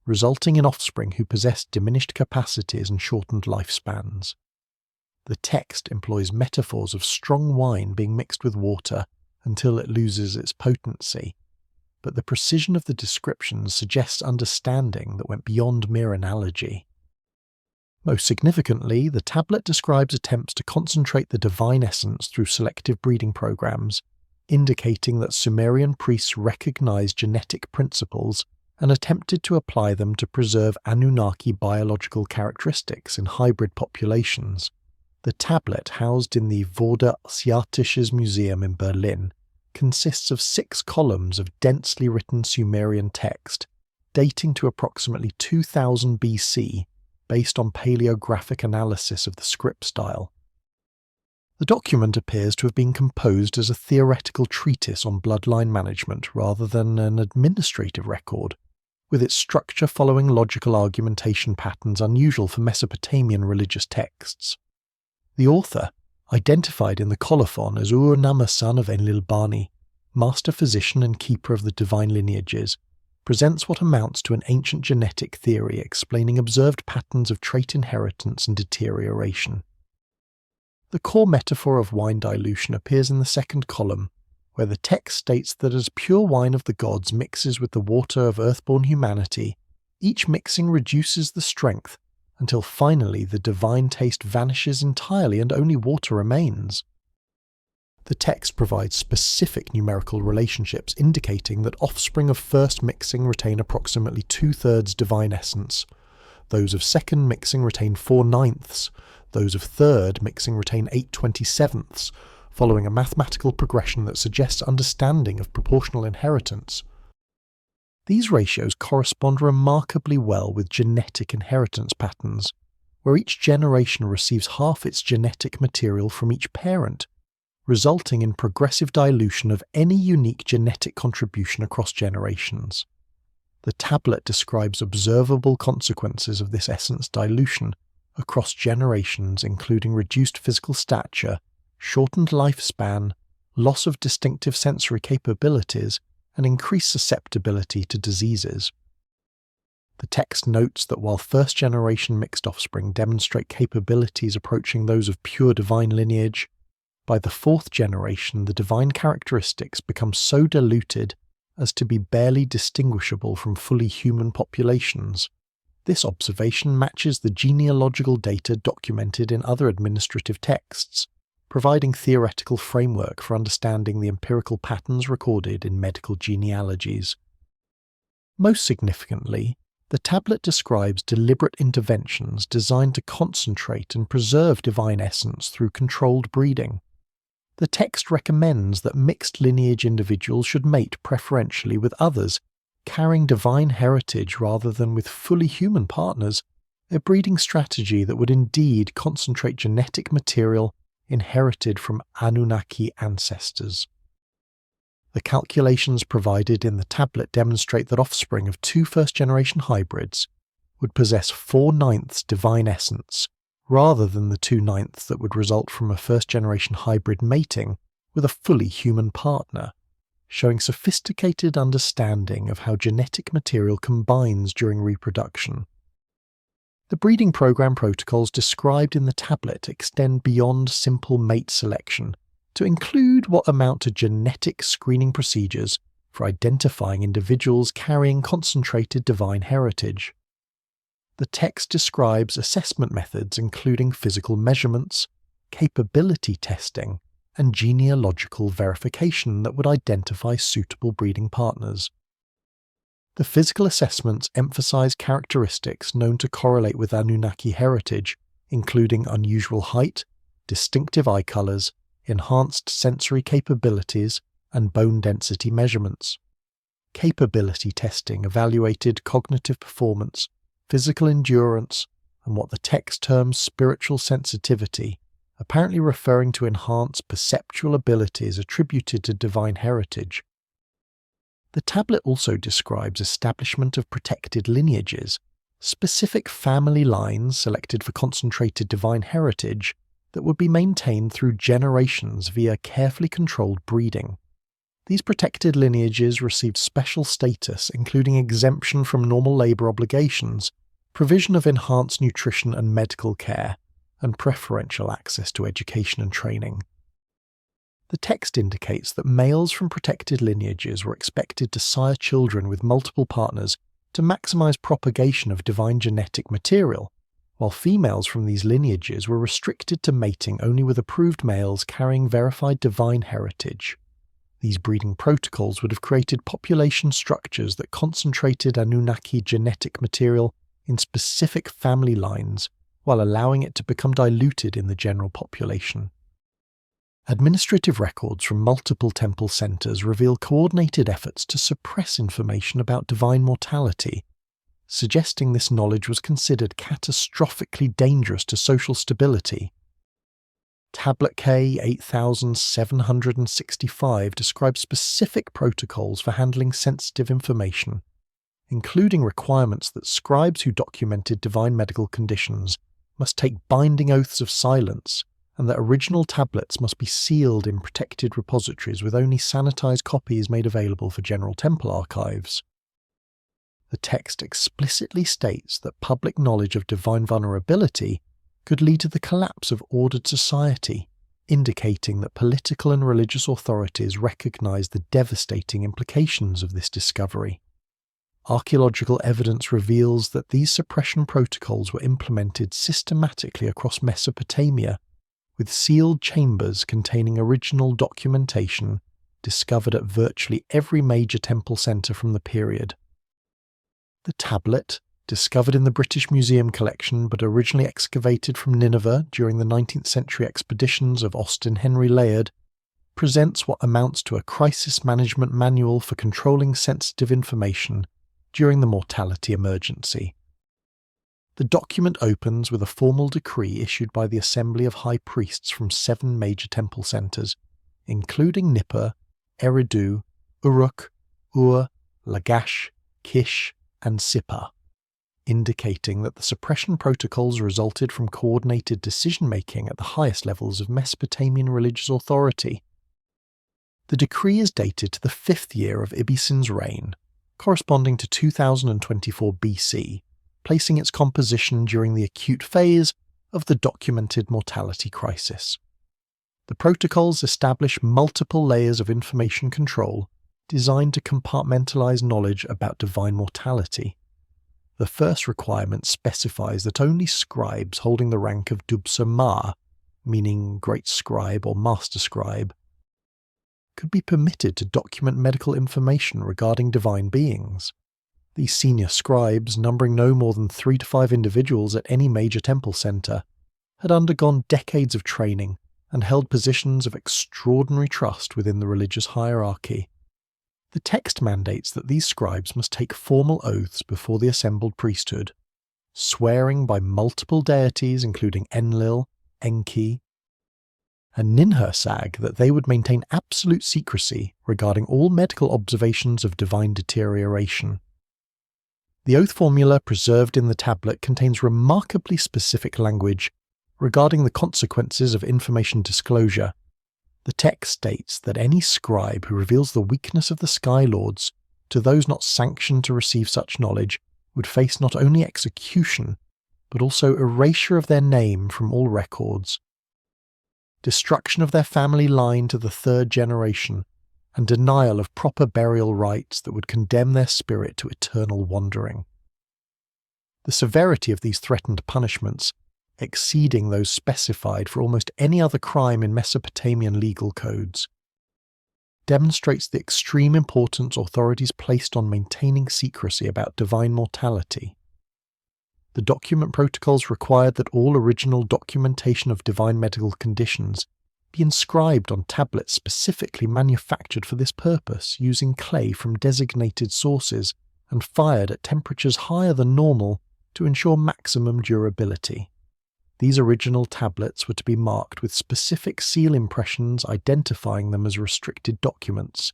resulting in offspring who possess diminished capacities and shortened lifespans. The text employs metaphors of strong wine being mixed with water until it loses its potency, but the precision of the descriptions suggests understanding that went beyond mere analogy. Most significantly, the tablet describes attempts to concentrate the divine essence through selective breeding programs, indicating that Sumerian priests recognized genetic principles and attempted to apply them to preserve Anunnaki biological characteristics in hybrid populations. The tablet, housed in the Vorderasiatisches Museum in Berlin, consists of 6 columns of densely written Sumerian text, dating to approximately 2000 BC, based on paleographic analysis of the script style. The document appears to have been composed as a theoretical treatise on bloodline management rather than an administrative record, with its structure following logical argumentation patterns unusual for Mesopotamian religious texts. The author, identified in the colophon as Ur-Nama son of Enlil-Bani, master physician and keeper of the divine lineages, presents what amounts to an ancient genetic theory explaining observed patterns of trait inheritance and deterioration. The core metaphor of wine dilution appears in the second column, where the text states that as pure wine of the gods mixes with the water of earthborn humanity, each mixing reduces the strength, until finally the divine taste vanishes entirely and only water remains. The text provides specific numerical relationships indicating that offspring of first mixing retain approximately 2/3 divine essence, those of second mixing retain 4/9, those of third mixing retain 8/27, following a mathematical progression that suggests understanding of proportional inheritance. These ratios correspond remarkably well with genetic inheritance patterns, where each generation receives half its genetic material from each parent, resulting in progressive dilution of any unique genetic contribution across generations. The tablet describes observable consequences of this essence dilution across generations, including reduced physical stature, shortened lifespan, loss of distinctive sensory capabilities, and increased susceptibility to diseases. The text notes that while first-generation mixed offspring demonstrate capabilities approaching those of pure divine lineage, by the 4th generation the divine characteristics become so diluted as to be barely distinguishable from fully human populations. This observation matches the genealogical data documented in other administrative texts, providing theoretical framework for understanding the empirical patterns recorded in medical genealogies. Most significantly, the tablet describes deliberate interventions designed to concentrate and preserve divine essence through controlled breeding. The text recommends that mixed lineage individuals should mate preferentially with others, carrying divine heritage rather than with fully human partners, a breeding strategy that would indeed concentrate genetic material inherited from Anunnaki ancestors. The calculations provided in the tablet demonstrate that offspring of 2 first-generation hybrids would possess 4/9 divine essence, rather than the 2/9 that would result from a first-generation hybrid mating with a fully human partner, showing sophisticated understanding of how genetic material combines during reproduction. The breeding program protocols described in the tablet extend beyond simple mate selection to include what amount to genetic screening procedures for identifying individuals carrying concentrated divine heritage. The text describes assessment methods including physical measurements, capability testing, and genealogical verification that would identify suitable breeding partners. The physical assessments emphasize characteristics known to correlate with Anunnaki heritage, including unusual height, distinctive eye colors, enhanced sensory capabilities, and bone density measurements. Capability testing evaluated cognitive performance, physical endurance, and what the text terms spiritual sensitivity, apparently referring to enhanced perceptual abilities attributed to divine heritage. The tablet also describes establishment of protected lineages, specific family lines selected for concentrated divine heritage that would be maintained through generations via carefully controlled breeding. These protected lineages received special status, including exemption from normal labour obligations, provision of enhanced nutrition and medical care, and preferential access to education and training. The text indicates that males from protected lineages were expected to sire children with multiple partners to maximize propagation of divine genetic material, while females from these lineages were restricted to mating only with approved males carrying verified divine heritage. These breeding protocols would have created population structures that concentrated Anunnaki genetic material in specific family lines, while allowing it to become diluted in the general population. Administrative records from multiple temple centers reveal coordinated efforts to suppress information about divine mortality, suggesting this knowledge was considered catastrophically dangerous to social stability. Tablet K 8765 describes specific protocols for handling sensitive information, including requirements that scribes who documented divine medical conditions must take binding oaths of silence, and that original tablets must be sealed in protected repositories with only sanitized copies made available for general temple archives. The text explicitly states that public knowledge of divine vulnerability could lead to the collapse of ordered society, indicating that political and religious authorities recognize the devastating implications of this discovery. Archaeological evidence reveals that these suppression protocols were implemented systematically across Mesopotamia, with sealed chambers containing original documentation discovered at virtually every major temple centre from the period. The tablet, discovered in the British Museum collection but originally excavated from Nineveh during the 19th century expeditions of Austin Henry Layard, presents what amounts to a crisis management manual for controlling sensitive information during the mortality emergency. The document opens with a formal decree issued by the Assembly of High Priests from 7 major temple centres, including Nippur, Eridu, Uruk, Ur, Lagash, Kish, and Sippar, indicating that the suppression protocols resulted from coordinated decision-making at the highest levels of Mesopotamian religious authority. The decree is dated to the 5th year of Ibisin's reign, corresponding to 2024 BC, placing its composition during the acute phase of the documented mortality crisis. The protocols establish multiple layers of information control designed to compartmentalize knowledge about divine mortality. The first requirement specifies that only scribes holding the rank of Dubsa Ma, meaning great scribe or master scribe, could be permitted to document medical information regarding divine beings. These senior scribes, numbering no more than 3 to 5 individuals at any major temple centre, had undergone decades of training and held positions of extraordinary trust within the religious hierarchy. The text mandates that these scribes must take formal oaths before the assembled priesthood, swearing by multiple deities including Enlil, Enki, and Ninhursag that they would maintain absolute secrecy regarding all medical observations of divine deterioration. The oath formula preserved in the tablet contains remarkably specific language regarding the consequences of information disclosure. The text states that any scribe who reveals the weakness of the Sky Lords to those not sanctioned to receive such knowledge would face not only execution, but also erasure of their name from all records, destruction of their family line to the 3rd generation, and denial of proper burial rites that would condemn their spirit to eternal wandering. the severity of these threatened punishments, exceeding those specified for almost any other crime in Mesopotamian legal codes, demonstrates the extreme importance authorities placed on maintaining secrecy about divine mortality. The document protocols required that all original documentation of divine medical conditions be inscribed on tablets specifically manufactured for this purpose using clay from designated sources and fired at temperatures higher than normal to ensure maximum durability. These original tablets were to be marked with specific seal impressions identifying them as restricted documents,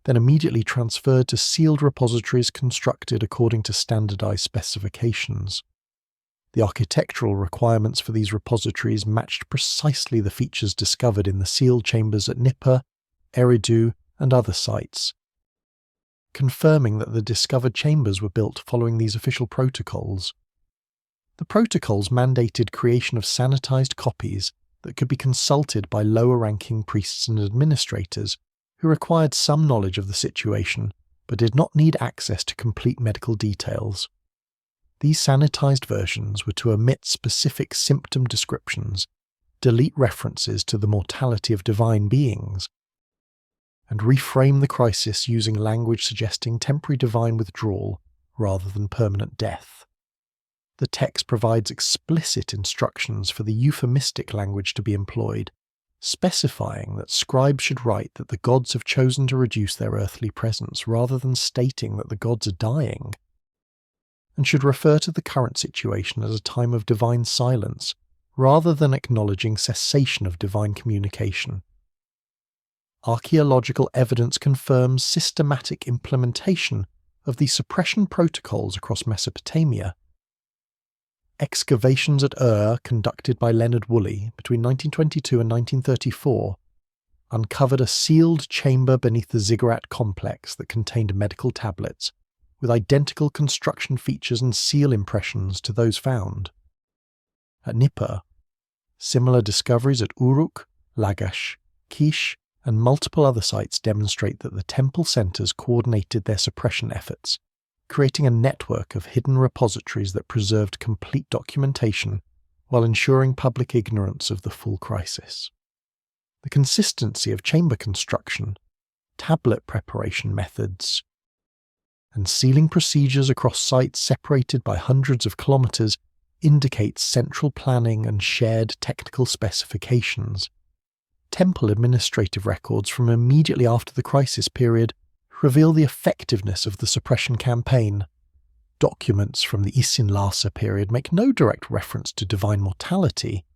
then immediately transferred to sealed repositories constructed according to standardized specifications. The architectural requirements for these repositories matched precisely the features discovered in the sealed chambers at Nippur, Eridu, and other sites, confirming that the discovered chambers were built following these official protocols. The protocols mandated creation of sanitized copies that could be consulted by lower-ranking priests and administrators who required some knowledge of the situation but did not need access to complete medical details. These sanitized versions were to omit specific symptom descriptions, delete references to the mortality of divine beings, and reframe the crisis using language suggesting temporary divine withdrawal rather than permanent death. The text provides explicit instructions for the euphemistic language to be employed, specifying that scribes should write that the gods have chosen to reduce their earthly presence rather than stating that the gods are dying, and should refer to the current situation as a time of divine silence rather than acknowledging cessation of divine communication. Archaeological evidence confirms systematic implementation of the suppression protocols across Mesopotamia. Excavations at conducted by Leonard Woolley between 1922 and 1934 uncovered a sealed chamber beneath the ziggurat complex that contained medical tablets, with identical construction features and seal impressions to those found at Nippur. Similar discoveries at Uruk, Lagash, Kish, and multiple other sites demonstrate that the temple centers coordinated their suppression efforts, creating a network of hidden repositories that preserved complete documentation while ensuring public ignorance of the full crisis. The consistency of chamber construction, tablet preparation methods, and sealing procedures across sites separated by hundreds of kilometers indicates central planning and shared technical specifications. Temple administrative records from immediately after the crisis period reveal the effectiveness of the suppression campaign. Documents from the Isin-Lhasa period make no direct reference to divine mortality,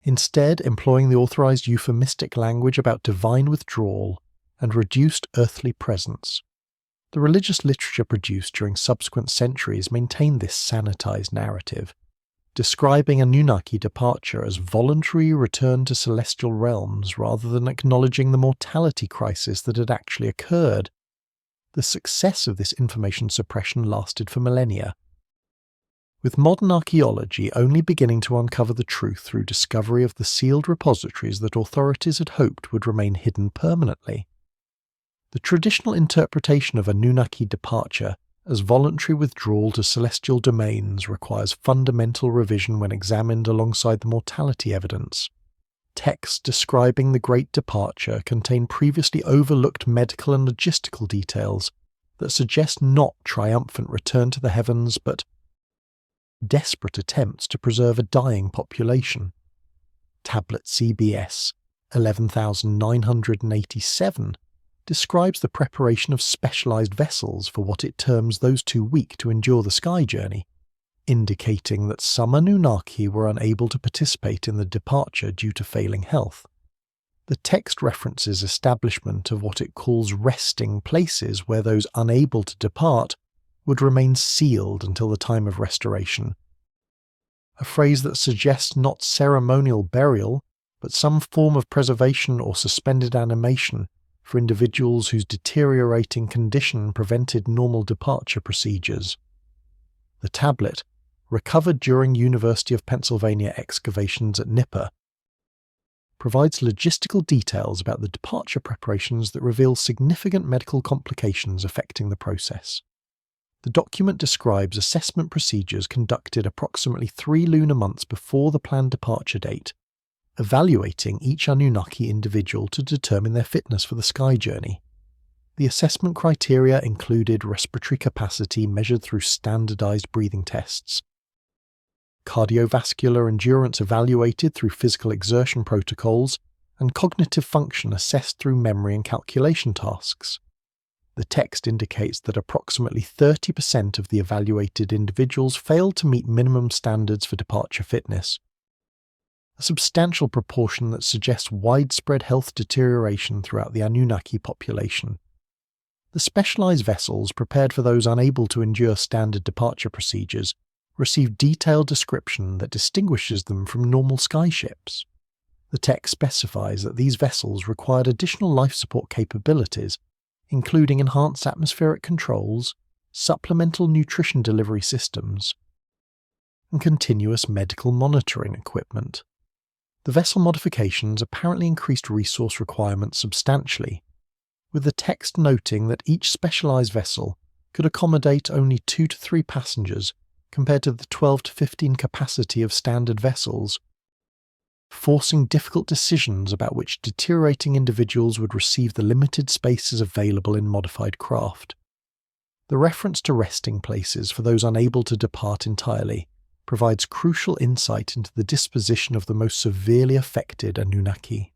instead employing the authorized euphemistic language about divine withdrawal and reduced earthly presence. The religious literature produced during subsequent centuries maintained this sanitized narrative, describing Anunnaki departure as voluntary return to celestial realms rather than acknowledging the mortality crisis that had actually occurred. The success of this information suppression lasted for millennia, with modern archaeology only beginning to uncover the truth through discovery of the sealed repositories that authorities had hoped would remain hidden permanently. The traditional interpretation of Anunnaki departure as voluntary withdrawal to celestial domains requires fundamental revision when examined alongside the mortality evidence. Texts describing the Great Departure contain previously overlooked medical and logistical details that suggest not triumphant return to the heavens but desperate attempts to preserve a dying population. Tablet CBS 11,987 describes the preparation of specialized vessels for what it terms those too weak to endure the sky journey, indicating that some Anunnaki were unable to participate in the departure due to failing health. The text references establishment of what it calls resting places where those unable to depart would remain sealed until the time of restoration, a phrase that suggests not ceremonial burial, but some form of preservation or suspended animation for individuals whose deteriorating condition prevented normal departure procedures. The tablet, recovered during University of Pennsylvania excavations at Nippur, provides logistical details about the departure preparations that reveal significant medical complications affecting the process. The document describes assessment procedures conducted approximately 3 lunar months before the planned departure date, evaluating each Anunnaki individual to determine their fitness for the sky journey. The assessment criteria included respiratory capacity measured through standardized breathing tests, cardiovascular endurance evaluated through physical exertion protocols, and cognitive function assessed through memory and calculation tasks. The text indicates that approximately 30% of the evaluated individuals failed to meet minimum standards for departure fitness, a substantial proportion that suggests widespread health deterioration throughout the Anunnaki population. The specialized vessels prepared for those unable to endure standard departure procedures receive detailed description that distinguishes them from normal sky ships. The text specifies that these vessels required additional life support capabilities, including enhanced atmospheric controls, supplemental nutrition delivery systems, and continuous medical monitoring equipment. The vessel modifications apparently increased resource requirements substantially, with the text noting that each specialized vessel could accommodate only 2 to 3 passengers compared to the 12 to 15 capacity of standard vessels, forcing difficult decisions about which deteriorating individuals would receive the limited spaces available in modified craft. The reference to resting places for those unable to depart entirely provides crucial insight into the disposition of the most severely affected Anunnaki.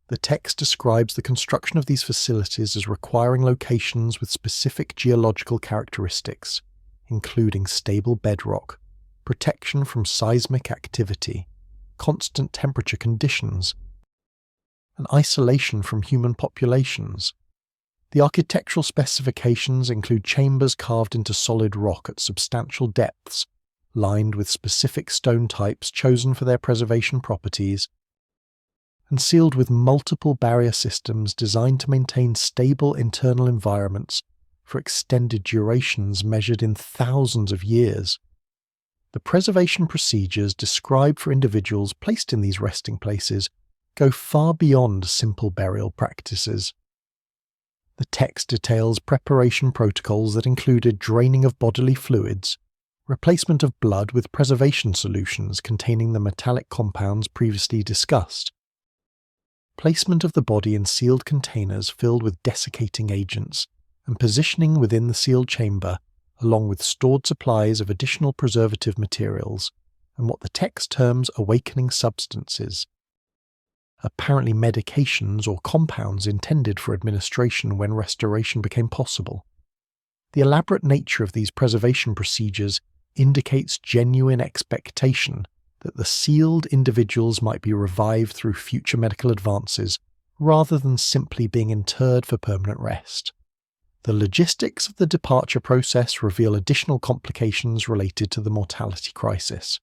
The text describes the construction of these facilities as requiring locations with specific geological characteristics, including stable bedrock, protection from seismic activity, constant temperature conditions, and isolation from human populations. The architectural specifications include chambers carved into solid rock at substantial depths, lined with specific stone types chosen for their preservation properties, and sealed with multiple barrier systems designed to maintain stable internal environments for extended durations measured in thousands of years. The preservation procedures described for individuals placed in these resting places go far beyond simple burial practices. The text details preparation protocols that included draining of bodily fluids, replacement of blood with preservation solutions containing the metallic compounds previously discussed, placement of the body in sealed containers filled with desiccating agents, and positioning within the sealed chamber, along with stored supplies of additional preservative materials, and what the text terms awakening substances, apparently medications or compounds intended for administration when restoration became possible. The elaborate nature of these preservation procedures indicates genuine expectation that the sealed individuals might be revived through future medical advances rather than simply being interred for permanent rest. The logistics of the departure process reveal additional complications related to the mortality crisis.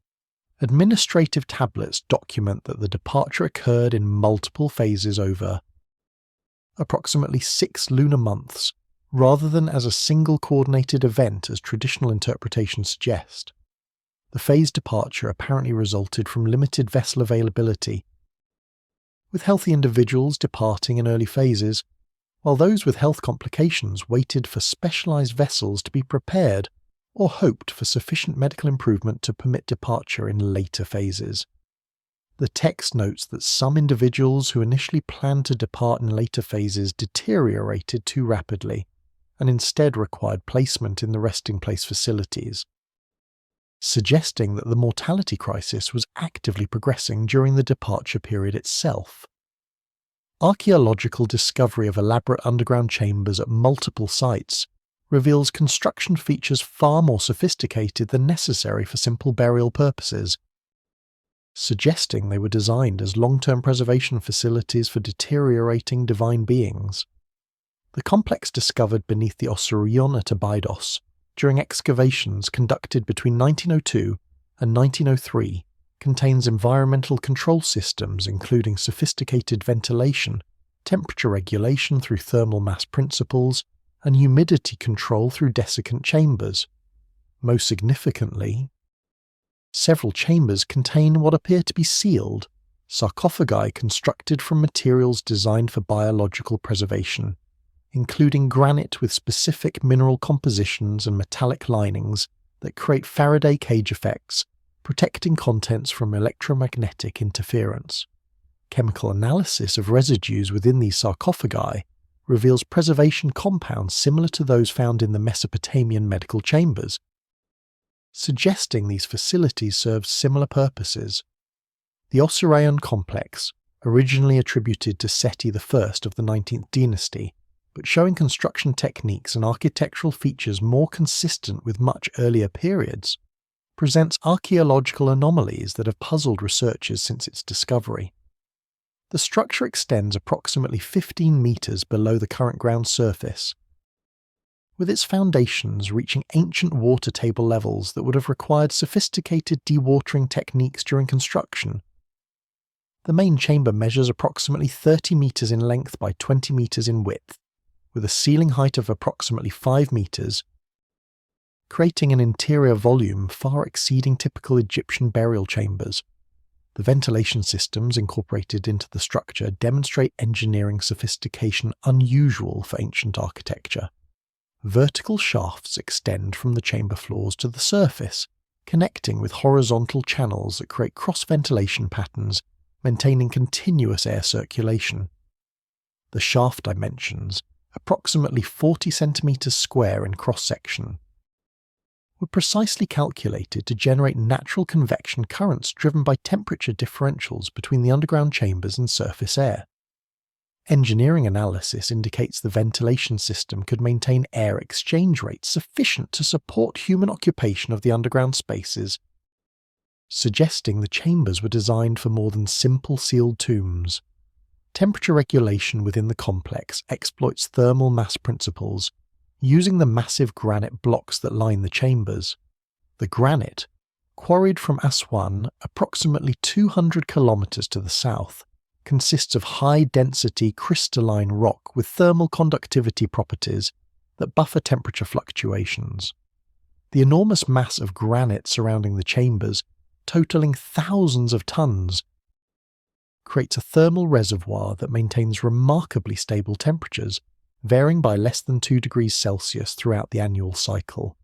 Administrative tablets document that the departure occurred in multiple phases over approximately 6 lunar months, rather than as a single coordinated event as traditional interpretations suggest. The phased departure apparently resulted from limited vessel availability, with healthy individuals departing in early phases, while those with health complications waited for specialized vessels to be prepared or hoped for sufficient medical improvement to permit departure in later phases. The text notes that some individuals who initially planned to depart in later phases deteriorated too rapidly and instead required placement in the resting place facilities, suggesting that the mortality crisis was actively progressing during the departure period itself. Archaeological discovery of elaborate underground chambers at multiple sites reveals construction features far more sophisticated than necessary for simple burial purposes, suggesting they were designed as long-term preservation facilities for deteriorating divine beings. The complex discovered beneath the Osirion at Abydos during excavations conducted between 1902 and 1903 contains environmental control systems including sophisticated ventilation, temperature regulation through thermal mass principles, and humidity control through desiccant chambers. Most significantly, several chambers contain what appear to be sealed sarcophagi constructed from materials designed for biological preservation, including granite with specific mineral compositions and metallic linings that create Faraday cage effects, protecting contents from electromagnetic interference. Chemical analysis of residues within these sarcophagi reveals preservation compounds similar to those found in the Mesopotamian medical chambers, suggesting these facilities served similar purposes. The Osirian complex, originally attributed to Seti I of the 19th dynasty, but showing construction techniques and architectural features more consistent with much earlier periods, presents archaeological anomalies that have puzzled researchers since its discovery. The structure extends approximately 15 meters below the current ground surface, with its foundations reaching ancient water table levels that would have required sophisticated dewatering techniques during construction. The main chamber measures approximately 30 meters in length by 20 meters in width, with a ceiling height of approximately 5 meters, creating an interior volume far exceeding typical Egyptian burial chambers. The ventilation systems incorporated into the structure demonstrate engineering sophistication unusual for ancient architecture. Vertical shafts extend from the chamber floors to the surface, connecting with horizontal channels that create cross-ventilation patterns, maintaining continuous air circulation. The shaft dimensions, approximately 40 centimeters square in cross-section, were precisely calculated to generate natural convection currents driven by temperature differentials between the underground chambers and surface air. Engineering analysis indicates the ventilation system could maintain air exchange rates sufficient to support human occupation of the underground spaces, suggesting the chambers were designed for more than simple sealed tombs. Temperature regulation within the complex exploits thermal mass principles, using the massive granite blocks that line the chambers. The granite, quarried from Aswan approximately 200 kilometers to the south, consists of high-density crystalline rock with thermal conductivity properties that buffer temperature fluctuations. The enormous mass of granite surrounding the chambers, totaling thousands of tons, creates a thermal reservoir that maintains remarkably stable temperatures, varying by less than 2 degrees Celsius throughout the annual cycle.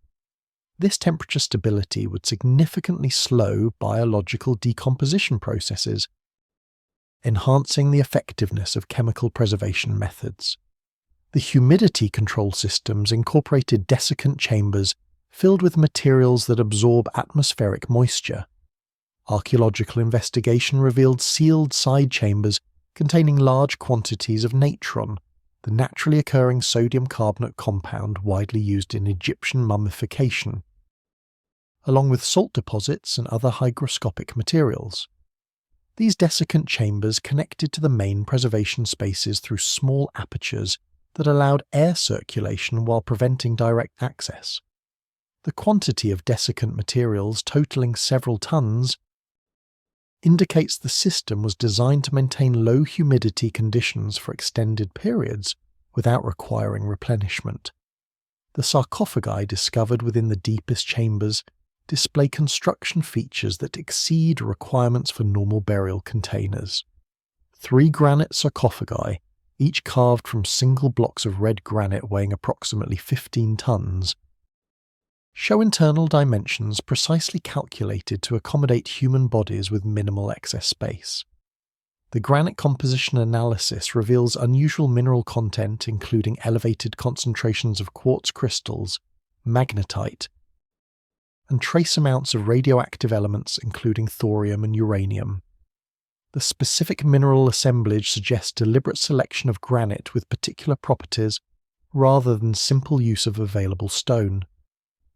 This temperature stability would significantly slow biological decomposition processes, enhancing the effectiveness of chemical preservation methods. The humidity control systems incorporated desiccant chambers filled with materials that absorb atmospheric moisture. Archaeological investigation revealed sealed side chambers containing large quantities of natron, the naturally occurring sodium carbonate compound widely used in Egyptian mummification, along with salt deposits and other hygroscopic materials. These desiccant chambers connected to the main preservation spaces through small apertures that allowed air circulation while preventing direct access. The quantity of desiccant materials, totaling several tons, indicates the system was designed to maintain low humidity conditions for extended periods without requiring replenishment. The sarcophagi discovered within the deepest chambers display construction features that exceed requirements for normal burial containers. 3 granite sarcophagi, each carved from single blocks of red granite weighing approximately 15 tons, show internal dimensions precisely calculated to accommodate human bodies with minimal excess space. The granite composition analysis reveals unusual mineral content including elevated concentrations of quartz crystals, magnetite, and trace amounts of radioactive elements including thorium and uranium. The specific mineral assemblage suggests deliberate selection of granite with particular properties rather than simple use of available stone.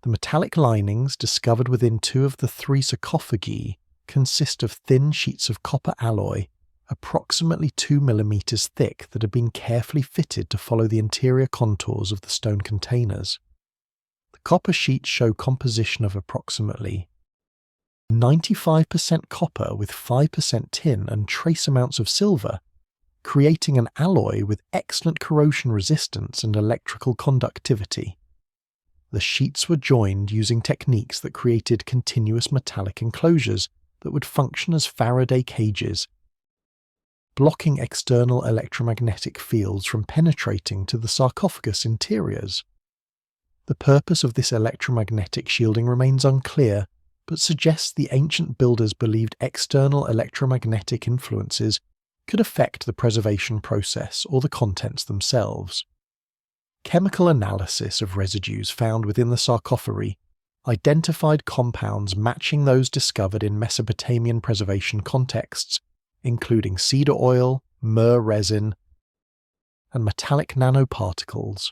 The metallic linings discovered within 2 of the 3 sarcophagi consist of thin sheets of copper alloy, approximately 2 millimeters thick, that have been carefully fitted to follow the interior contours of the stone containers. The copper sheets show composition of approximately 95% copper with 5% tin and trace amounts of silver, creating an alloy with excellent corrosion resistance and electrical conductivity. The sheets were joined using techniques that created continuous metallic enclosures that would function as Faraday cages, blocking external electromagnetic fields from penetrating to the sarcophagus interiors. The purpose of this electromagnetic shielding remains unclear, but suggests the ancient builders believed external electromagnetic influences could affect the preservation process or the contents themselves. Chemical analysis of residues found within the sarcophagi identified compounds matching those discovered in Mesopotamian preservation contexts, including cedar oil, myrrh resin, and metallic nanoparticles.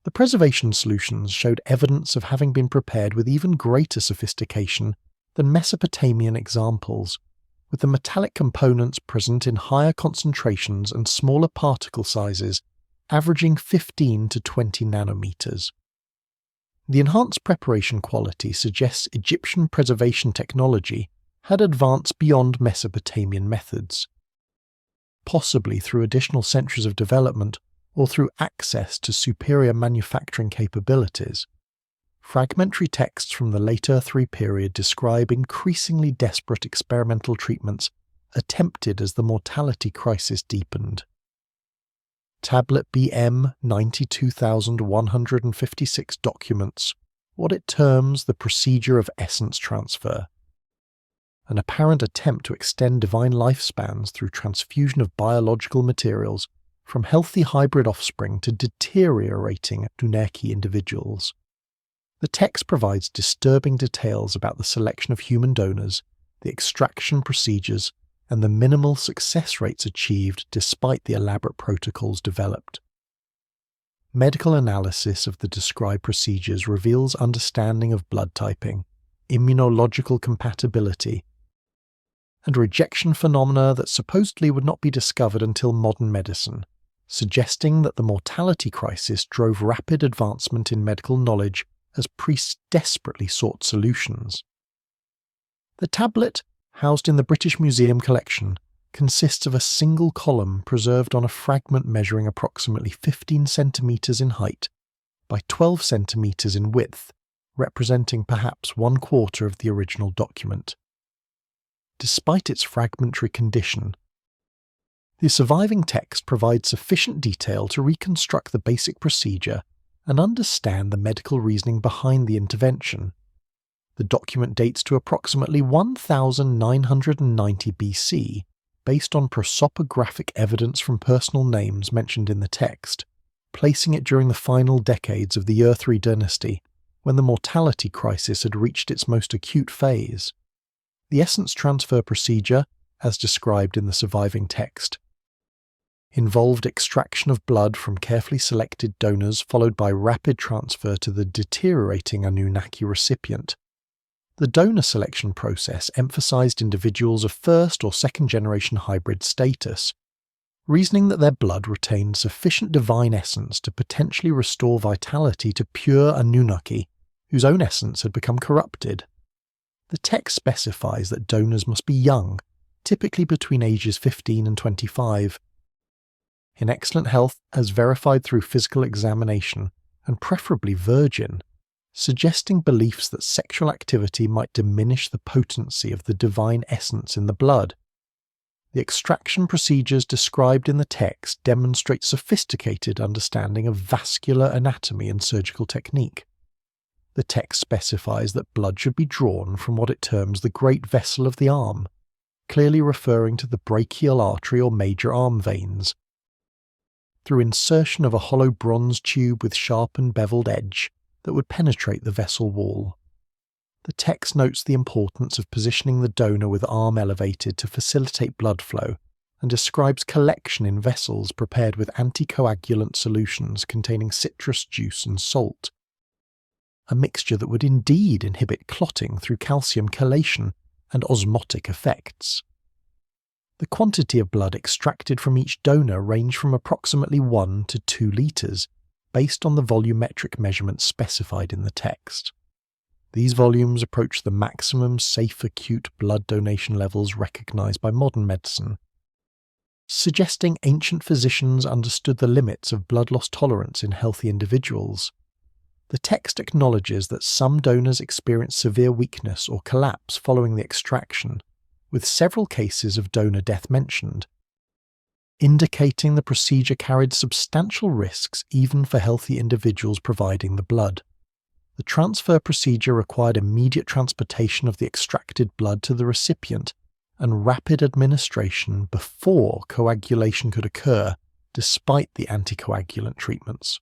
The preservation solutions showed evidence of having been prepared with even greater sophistication than Mesopotamian examples, with the metallic components present in higher concentrations and smaller particle sizes, averaging 15 to 20 nanometers. The enhanced preparation quality suggests Egyptian preservation technology had advanced beyond Mesopotamian methods, possibly through additional centuries of development or through access to superior manufacturing capabilities. Fragmentary texts from the late Earthly period describe increasingly desperate experimental treatments attempted as the mortality crisis deepened. Tablet BM 92156 documents what it terms the procedure of essence transfer, an apparent attempt to extend divine lifespans through transfusion of biological materials from healthy hybrid offspring to deteriorating Anunnaki individuals. The text provides disturbing details about the selection of human donors, the extraction procedures, and the minimal success rates achieved despite the elaborate protocols developed. Medical analysis of the described procedures reveals understanding of blood typing, immunological compatibility, and rejection phenomena that supposedly would not be discovered until modern medicine, suggesting that the mortality crisis drove rapid advancement in medical knowledge as priests desperately sought solutions. The tablet, housed in the British Museum collection, consists of a single column preserved on a fragment measuring approximately 15 centimeters in height by 12 centimeters in width, representing perhaps 1/4 of the original document. Despite its fragmentary condition, the surviving text provides sufficient detail to reconstruct the basic procedure and understand the medical reasoning behind the intervention. The document dates to approximately 1990 BC, based on prosopographic evidence from personal names mentioned in the text, placing it during the final decades of the Earthly dynasty, when the mortality crisis had reached its most acute phase. The essence transfer procedure, as described in the surviving text, involved extraction of blood from carefully selected donors followed by rapid transfer to the deteriorating Anunnaki recipient. The donor selection process emphasized individuals of first or second generation hybrid status, reasoning that their blood retained sufficient divine essence to potentially restore vitality to pure Anunnaki, whose own essence had become corrupted. The text specifies that donors must be young, typically between ages 15 and 25, in excellent health as verified through physical examination, and preferably virgin, suggesting beliefs that sexual activity might diminish the potency of the divine essence in the blood. The extraction procedures described in the text demonstrate sophisticated understanding of vascular anatomy and surgical technique. The text specifies that blood should be drawn from what it terms the great vessel of the arm, clearly referring to the brachial artery or major arm veins, through insertion of a hollow bronze tube with sharpened beveled edge that would penetrate the vessel wall. The text notes the importance of positioning the donor with arm elevated to facilitate blood flow, and describes collection in vessels prepared with anticoagulant solutions containing citrus juice and salt, a mixture that would indeed inhibit clotting through calcium chelation and osmotic effects. The quantity of blood extracted from each donor ranged from approximately 1 to 2 litres, based on the volumetric measurements specified in the text. These volumes approach the maximum safe acute blood donation levels recognised by modern medicine, suggesting ancient physicians understood the limits of blood loss tolerance in healthy individuals. The text acknowledges that some donors experience severe weakness or collapse following the extraction, with several cases of donor death mentioned, indicating the procedure carried substantial risks even for healthy individuals providing the blood. The transfer procedure required immediate transportation of the extracted blood to the recipient and rapid administration before coagulation could occur, despite the anticoagulant treatments.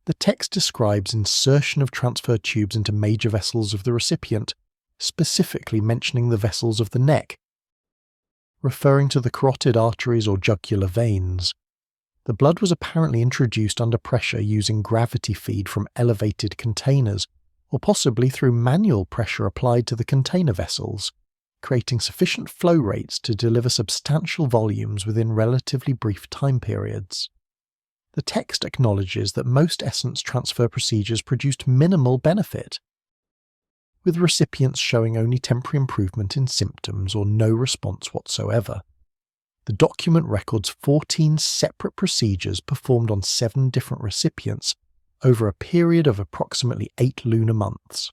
The text describes insertion of transfer tubes into major vessels of the recipient, specifically mentioning the vessels of the neck, referring to the carotid arteries or jugular veins. The blood was apparently introduced under pressure using gravity feed from elevated containers, or possibly through manual pressure applied to the container vessels, creating sufficient flow rates to deliver substantial volumes within relatively brief time periods. The text acknowledges that most essence transfer procedures produced minimal benefit, with recipients showing only temporary improvement in symptoms or no response whatsoever. The document records 14 separate procedures performed on 7 different recipients over a period of approximately 8 lunar months.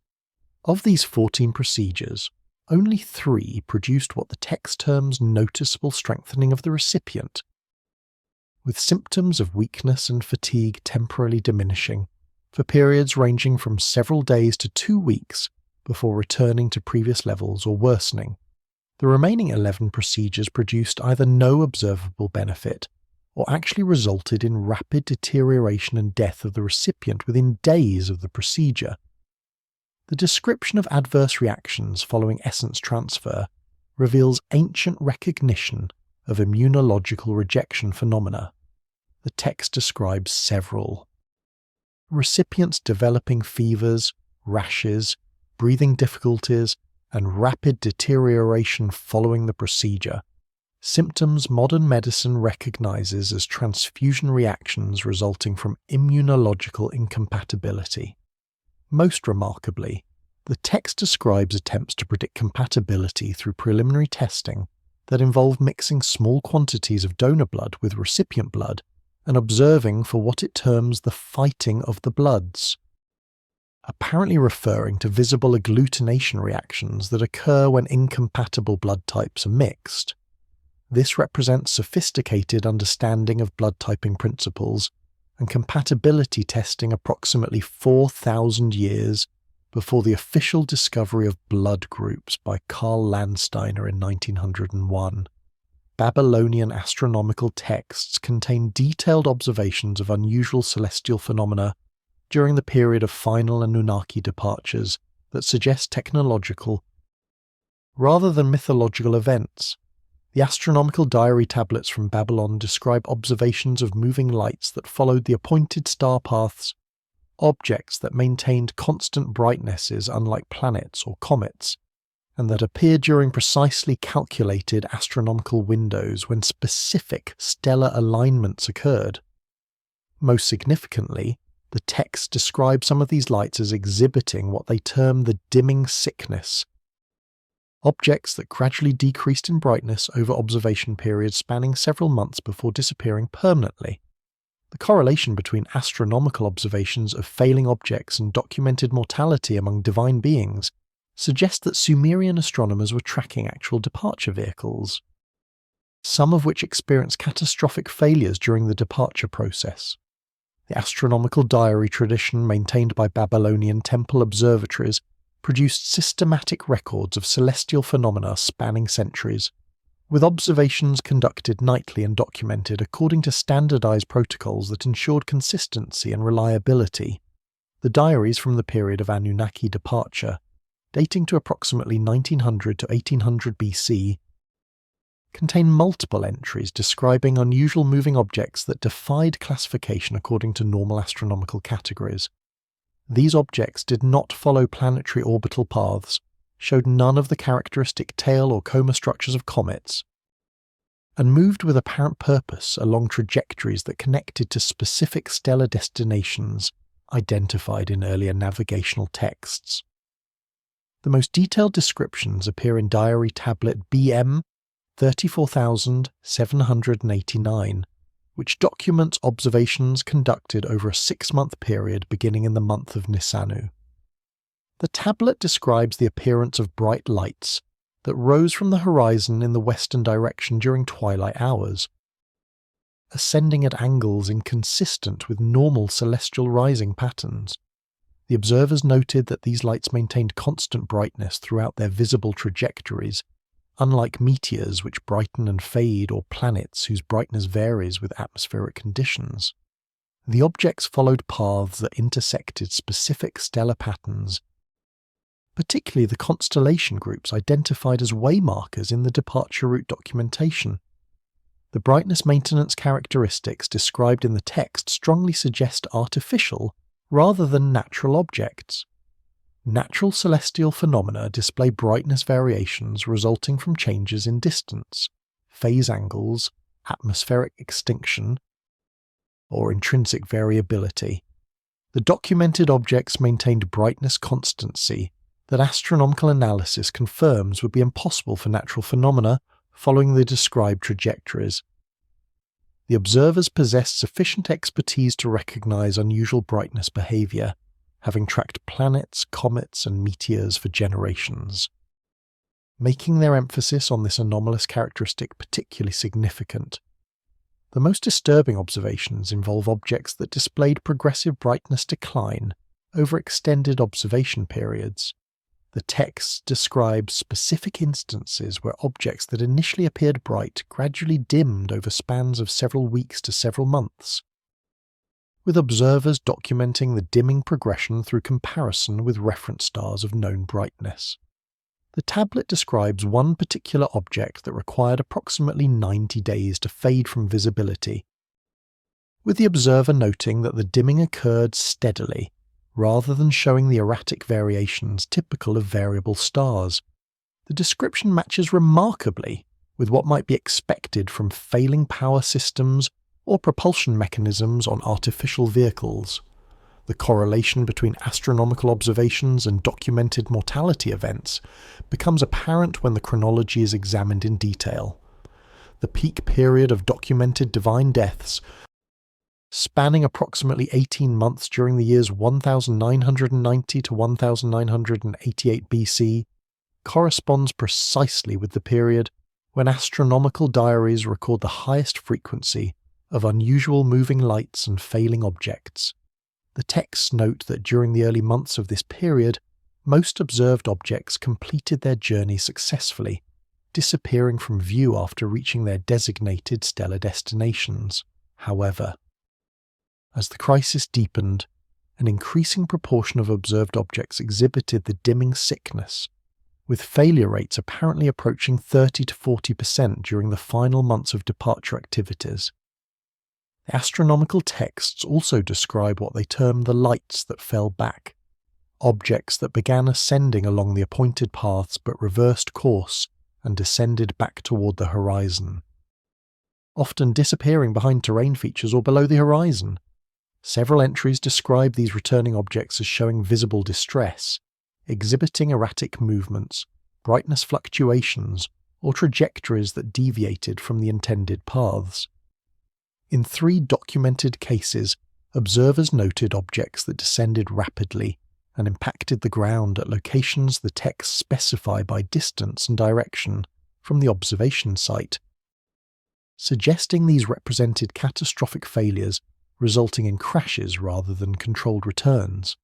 Of these 14 procedures, only 3 produced what the text terms noticeable strengthening of the recipient, with symptoms of weakness and fatigue temporarily diminishing for periods ranging from several days to 2 weeks before returning to previous levels or worsening. The remaining 11 procedures produced either no observable benefit or actually resulted in rapid deterioration and death of the recipient within days of the procedure. The description of adverse reactions following essence transfer reveals ancient recognition of immunological rejection phenomena. The text describes several. Recipients developing fevers, rashes, breathing difficulties, and rapid deterioration following the procedure, symptoms modern medicine recognizes as transfusion reactions resulting from immunological incompatibility. Most remarkably, the text describes attempts to predict compatibility through preliminary testing that involve mixing small quantities of donor blood with recipient blood and observing for what it terms the fighting of the bloods, apparently referring to visible agglutination reactions that occur when incompatible blood types are mixed. This represents sophisticated understanding of blood typing principles and compatibility testing approximately 4,000 years before the official discovery of blood groups by Carl Landsteiner in 1901. Babylonian astronomical texts contain detailed observations of unusual celestial phenomena during the period of final Anunnaki departures that suggest technological rather than mythological events. The astronomical diary tablets from Babylon describe observations of moving lights that followed the appointed star paths, objects that maintained constant brightnesses unlike planets or comets, and that appeared during precisely calculated astronomical windows when specific stellar alignments occurred. Most significantly, the text describes some of these lights as exhibiting what they term the dimming sickness, objects that gradually decreased in brightness over observation periods spanning several months before disappearing permanently. The correlation between astronomical observations of failing objects and documented mortality among divine beings suggests that Sumerian astronomers were tracking actual departure vehicles, some of which experienced catastrophic failures during the departure process. The astronomical diary tradition maintained by Babylonian temple observatories produced systematic records of celestial phenomena spanning centuries, with observations conducted nightly and documented according to standardized protocols that ensured consistency and reliability. The diaries from the period of Anunnaki departure, dating to approximately 1900 to 1800 BC, contain multiple entries describing unusual moving objects that defied classification according to normal astronomical categories. These objects did not follow planetary orbital paths, showed none of the characteristic tail or coma structures of comets, and moved with apparent purpose along trajectories that connected to specific stellar destinations identified in earlier navigational texts. The most detailed descriptions appear in Diary Tablet BM 34,789, which documents observations conducted over a 6-month period beginning in the month of Nisanu. The tablet describes the appearance of bright lights that rose from the horizon in the western direction during twilight hours, ascending at angles inconsistent with normal celestial rising patterns. The observers noted that these lights maintained constant brightness throughout their visible trajectories, unlike meteors which brighten and fade or planets whose brightness varies with atmospheric conditions. The objects followed paths that intersected specific stellar patterns, particularly the constellation groups identified as waymarkers in the departure route documentation. The brightness maintenance characteristics described in the text strongly suggest artificial rather than natural objects. Natural celestial phenomena display brightness variations resulting from changes in distance, phase angles, atmospheric extinction, or intrinsic variability. The documented objects maintained brightness constancy that astronomical analysis confirms would be impossible for natural phenomena following the described trajectories. The observers possessed sufficient expertise to recognize unusual brightness behavior, having tracked planets, comets, and meteors for generations, making their emphasis on this anomalous characteristic particularly significant. The most disturbing observations involve objects that displayed progressive brightness decline over extended observation periods. The text describes specific instances where objects that initially appeared bright gradually dimmed over spans of several weeks to several months, with observers documenting the dimming progression through comparison with reference stars of known brightness. The tablet describes one particular object that required approximately 90 days to fade from visibility, with the observer noting that the dimming occurred steadily, rather than showing the erratic variations typical of variable stars. The description matches remarkably with what might be expected from failing power systems or propulsion mechanisms on artificial vehicles. The correlation between astronomical observations and documented mortality events becomes apparent when the chronology is examined in detail. The peak period of documented divine deaths, spanning approximately 18 months during the years 1990 to 1988 BC, corresponds precisely with the period when astronomical diaries record the highest frequency of unusual moving lights and failing objects. The texts note that during the early months of this period, most observed objects completed their journey successfully, disappearing from view after reaching their designated stellar destinations. However, as the crisis deepened, an increasing proportion of observed objects exhibited the dimming sickness, with failure rates apparently approaching 30 to 40% during the final months of departure activities. The astronomical texts also describe what they term the lights that fell back, objects that began ascending along the appointed paths but reversed course and descended back toward the horizon, often disappearing behind terrain features or below the horizon. Several entries describe these returning objects as showing visible distress, exhibiting erratic movements, brightness fluctuations, or trajectories that deviated from the intended paths. In 3 documented cases, observers noted objects that descended rapidly and impacted the ground at locations the texts specify by distance and direction from the observation site, suggesting these represented catastrophic failures resulting in crashes rather than controlled returns.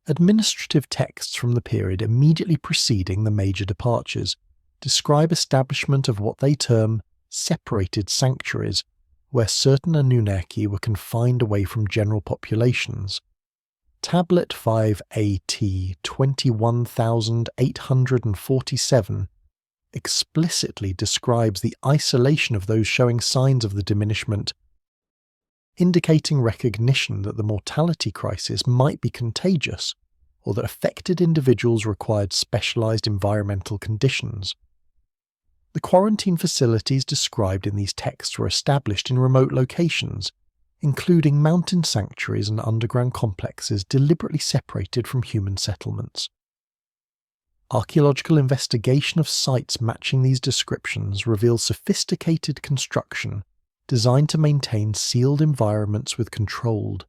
Administrative texts from the period immediately preceding the major departures describe establishment of what they term separated sanctuaries, where certain Anunnaki were confined away from general populations. Tablet 5AT 21847 explicitly describes the isolation of those showing signs of the diminishment, indicating recognition that the mortality crisis might be contagious or that affected individuals required specialized environmental conditions. The quarantine facilities described in these texts were established in remote locations, including mountain sanctuaries and underground complexes deliberately separated from human settlements. Archaeological investigation of sites matching these descriptions reveals sophisticated construction designed to maintain sealed environments with controlled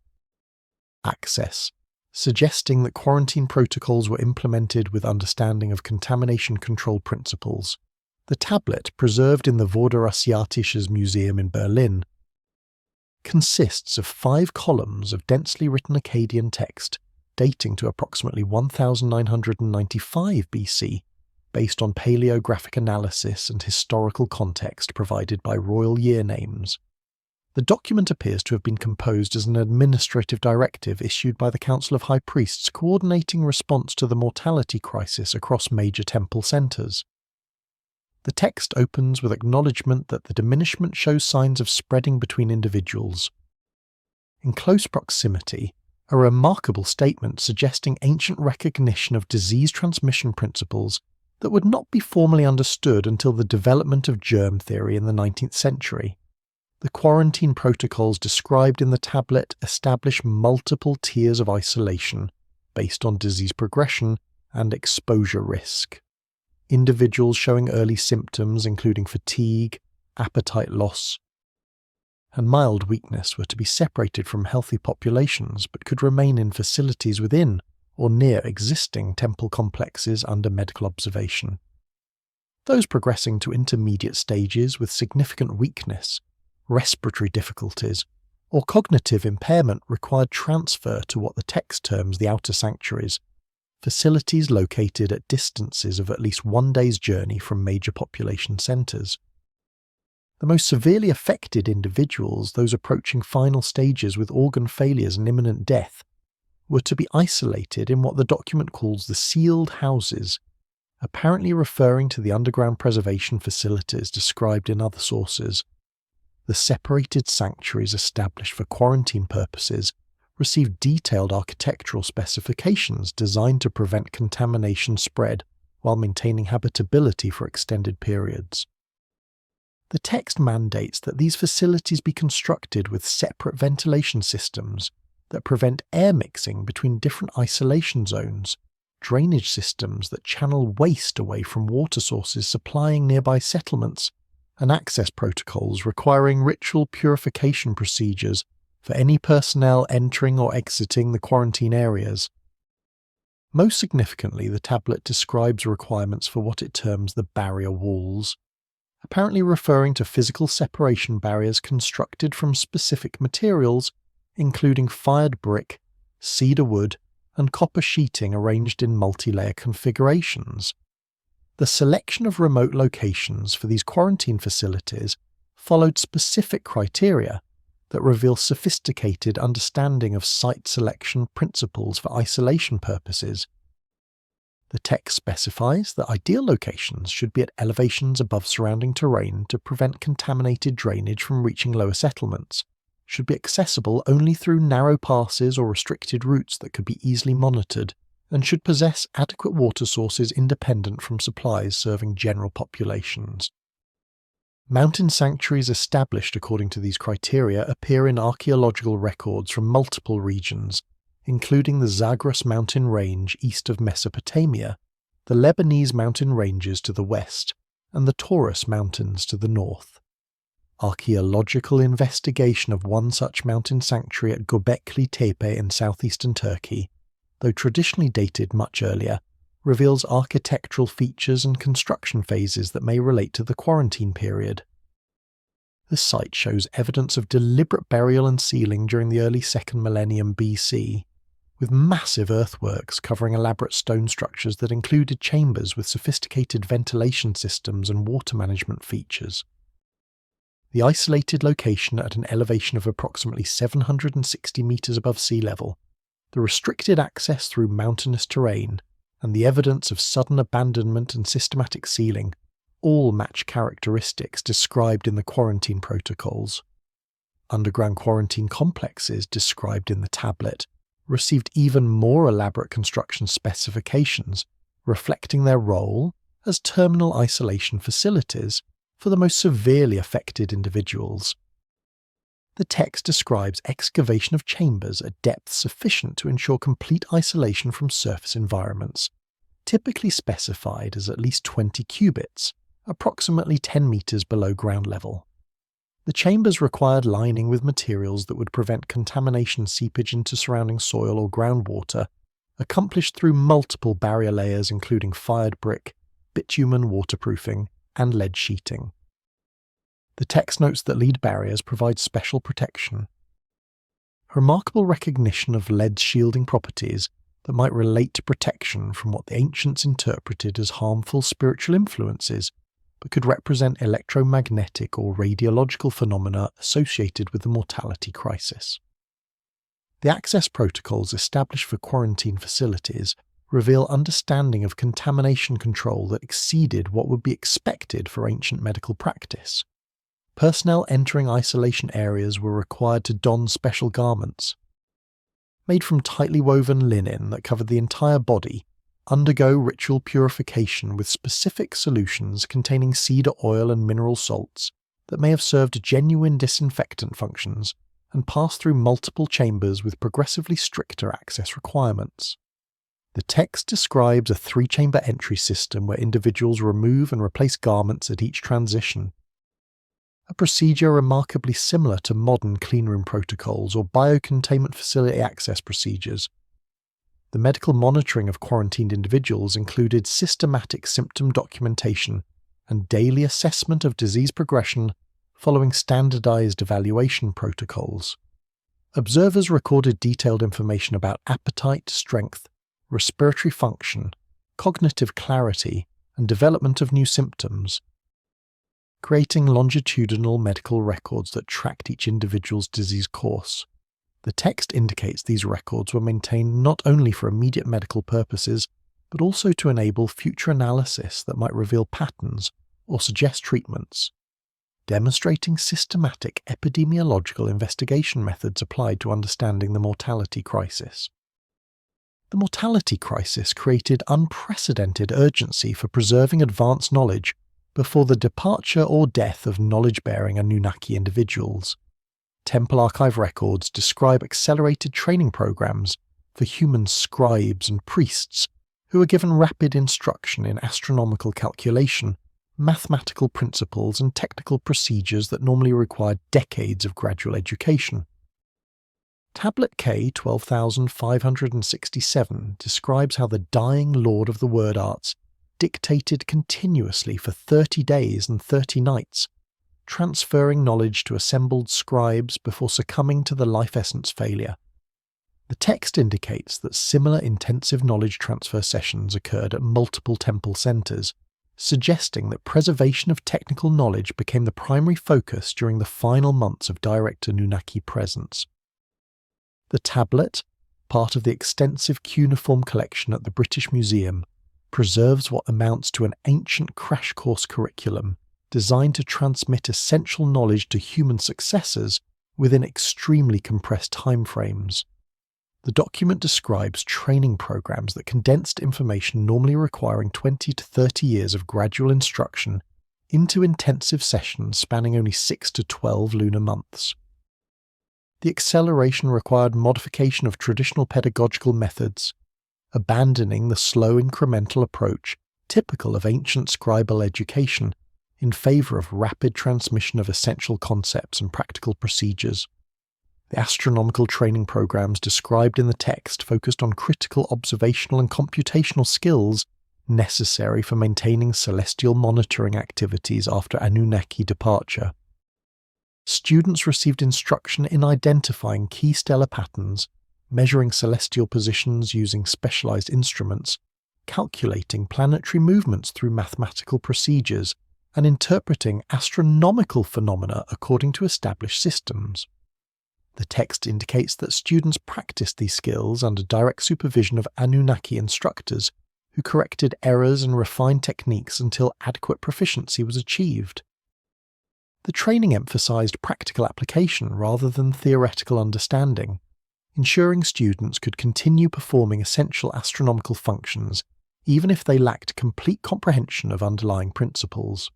access, suggesting that quarantine protocols were implemented with understanding of contamination control principles. The tablet, preserved in the Vorderasiatisches Museum in Berlin, consists of 5 columns of densely written Akkadian text dating to approximately 1995 BC, based on paleographic analysis and historical context provided by royal year names. The document appears to have been composed as an administrative directive issued by the Council of High Priests coordinating response to the mortality crisis across major temple centres. The text opens with acknowledgement that the diminishment shows signs of spreading between individuals. In close proximity, a remarkable statement suggesting ancient recognition of disease transmission principles that would not be formally understood until the development of germ theory in the 19th century. The quarantine protocols described in the tablet establish multiple tiers of isolation based on disease progression and exposure risk. Individuals showing early symptoms including fatigue, appetite loss, and mild weakness were to be separated from healthy populations but could remain in facilities within or near existing temple complexes under medical observation. Those progressing to intermediate stages with significant weakness, respiratory difficulties, or cognitive impairment required transfer to what the text terms the outer sanctuaries, facilities located at distances of at least 1 day's journey from major population centres. The most severely affected individuals, those approaching final stages with organ failures and imminent death, were to be isolated in what the document calls the sealed houses, apparently referring to the underground preservation facilities described in other sources. The separated sanctuaries established for quarantine purposes received detailed architectural specifications designed to prevent contamination spread while maintaining habitability for extended periods. The text mandates that these facilities be constructed with separate ventilation systems that prevent air mixing between different isolation zones, drainage systems that channel waste away from water sources supplying nearby settlements, and access protocols requiring ritual purification procedures for any personnel entering or exiting the quarantine areas. Most significantly, the tablet describes requirements for what it terms the barrier walls, apparently referring to physical separation barriers constructed from specific materials, including fired brick, cedar wood, and copper sheeting arranged in multi-layer configurations. The selection of remote locations for these quarantine facilities followed specific criteria that reveal sophisticated understanding of site selection principles for isolation purposes. The text specifies that ideal locations should be at elevations above surrounding terrain to prevent contaminated drainage from reaching lower settlements, should be accessible only through narrow passes or restricted routes that could be easily monitored, and should possess adequate water sources independent from supplies serving general populations. Mountain sanctuaries established according to these criteria appear in archaeological records from multiple regions, including the Zagros mountain range east of Mesopotamia, the Lebanese mountain ranges to the west, and the Taurus mountains to the north. Archaeological investigation of one such mountain sanctuary at Göbekli Tepe in southeastern Turkey, though traditionally dated much earlier, reveals architectural features and construction phases that may relate to the quarantine period. The site shows evidence of deliberate burial and sealing during the early 2nd millennium BC, with massive earthworks covering elaborate stone structures that included chambers with sophisticated ventilation systems and water management features. The isolated location at an elevation of approximately 760 metres above sea level, the restricted access through mountainous terrain, and the evidence of sudden abandonment and systematic sealing all match characteristics described in the quarantine protocols. Underground quarantine complexes described in the tablet received even more elaborate construction specifications, reflecting their role as terminal isolation facilities for the most severely affected individuals. The text describes excavation of chambers at depths sufficient to ensure complete isolation from surface environments, typically specified as at least 20 cubits, approximately 10 metres below ground level. The chambers required lining with materials that would prevent contamination seepage into surrounding soil or groundwater, accomplished through multiple barrier layers including fired brick, bitumen waterproofing, and lead sheeting. The text notes that lead barriers provide special protection. A remarkable recognition of lead's shielding properties that might relate to protection from what the ancients interpreted as harmful spiritual influences, but could represent electromagnetic or radiological phenomena associated with the mortality crisis. The access protocols established for quarantine facilities reveal understanding of contamination control that exceeded what would be expected for ancient medical practice. Personnel entering isolation areas were required to don special garments, made from tightly woven linen that covered the entire body, undergo ritual purification with specific solutions containing cedar oil and mineral salts that may have served genuine disinfectant functions, and pass through multiple chambers with progressively stricter access requirements. The text describes a 3-chamber entry system where individuals remove and replace garments at each transition, a procedure remarkably similar to modern cleanroom protocols or biocontainment facility access procedures. The medical monitoring of quarantined individuals included systematic symptom documentation and daily assessment of disease progression following standardized evaluation protocols. Observers recorded detailed information about appetite, strength, respiratory function, cognitive clarity, and development of new symptoms, creating longitudinal medical records that tracked each individual's disease course. The text indicates these records were maintained not only for immediate medical purposes, but also to enable future analysis that might reveal patterns or suggest treatments, demonstrating systematic epidemiological investigation methods applied to understanding the mortality crisis. The mortality crisis created unprecedented urgency for preserving advanced knowledge before the departure or death of knowledge-bearing Anunnaki individuals. Temple archive records describe accelerated training programs for human scribes and priests who were given rapid instruction in astronomical calculation, mathematical principles, and technical procedures that normally required decades of gradual education. Tablet K 12,567 describes how the dying lord of the word arts dictated continuously for 30 days and 30 nights, transferring knowledge to assembled scribes before succumbing to the life essence failure. The text indicates that similar intensive knowledge transfer sessions occurred at multiple temple centers, suggesting that preservation of technical knowledge became the primary focus during the final months of direct Anunnaki presence. The tablet, part of the extensive cuneiform collection at the British Museum, preserves what amounts to an ancient crash course curriculum designed to transmit essential knowledge to human successors within extremely compressed timeframes. The document describes training programs that condensed information normally requiring 20 to 30 years of gradual instruction into intensive sessions spanning only 6 to 12 lunar months. The acceleration required modification of traditional pedagogical methods, abandoning the slow incremental approach typical of ancient scribal education in favour of rapid transmission of essential concepts and practical procedures. The astronomical training programs described in the text focused on critical observational and computational skills necessary for maintaining celestial monitoring activities after Anunnaki departure. Students received instruction in identifying key stellar patterns, measuring celestial positions using specialized instruments, calculating planetary movements through mathematical procedures, and interpreting astronomical phenomena according to established systems. The text indicates that students practiced these skills under direct supervision of Anunnaki instructors who corrected errors and refined techniques until adequate proficiency was achieved. The training emphasized practical application rather than theoretical understanding, ensuring students could continue performing essential astronomical functions even if they lacked complete comprehension of underlying principles.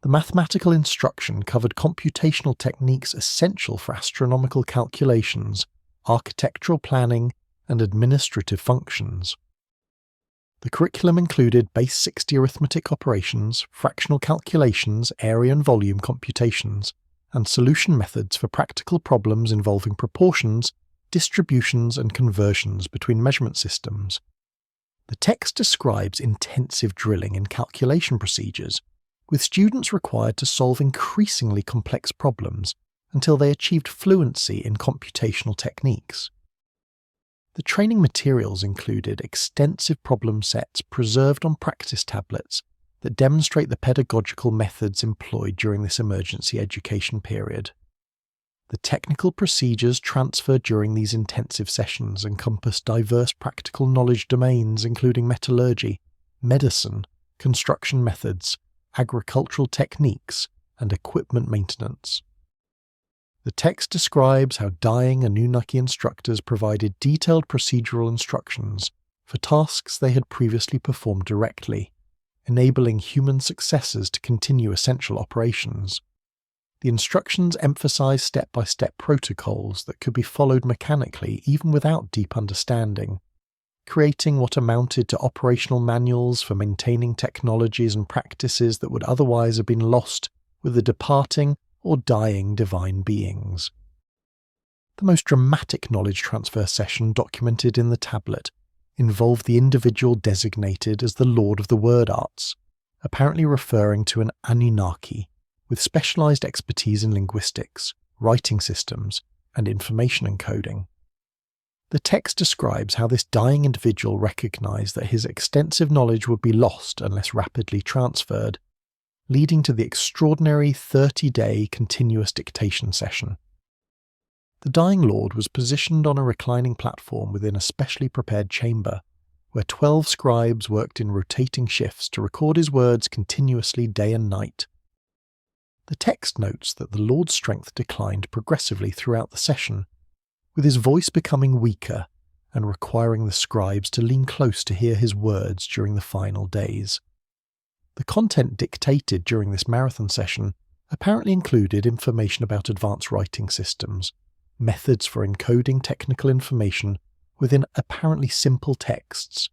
The mathematical instruction covered computational techniques essential for astronomical calculations, architectural planning, and administrative functions. The curriculum included base 60 arithmetic operations, fractional calculations, area and volume computations, and solution methods for practical problems involving proportions, distributions, and conversions between measurement systems. The text describes intensive drilling in calculation procedures, with students required to solve increasingly complex problems until they achieved fluency in computational techniques. The training materials included extensive problem sets preserved on practice tablets that demonstrate the pedagogical methods employed during this emergency education period. The technical procedures transferred during these intensive sessions encompass diverse practical knowledge domains including metallurgy, medicine, construction methods, agricultural techniques, and equipment maintenance. The text describes how dying Anunnaki instructors provided detailed procedural instructions for tasks they had previously performed directly, enabling human successors to continue essential operations. The instructions emphasize step-by-step protocols that could be followed mechanically even without deep understanding, creating what amounted to operational manuals for maintaining technologies and practices that would otherwise have been lost with the departing or dying divine beings. The most dramatic knowledge transfer session documented in the tablet involved the individual designated as the Lord of the Word Arts, apparently referring to an Anunnaki with specialized expertise in linguistics, writing systems, and information encoding. The text describes how this dying individual recognized that his extensive knowledge would be lost unless rapidly transferred, leading to the extraordinary 30-day continuous dictation session. The dying lord was positioned on a reclining platform within a specially prepared chamber, where 12 scribes worked in rotating shifts to record his words continuously day and night. The text notes that the lord's strength declined progressively throughout the session, with his voice becoming weaker and requiring the scribes to lean close to hear his words during the final days. The content dictated during this marathon session apparently included information about advanced writing systems, methods for encoding technical information within apparently simple texts,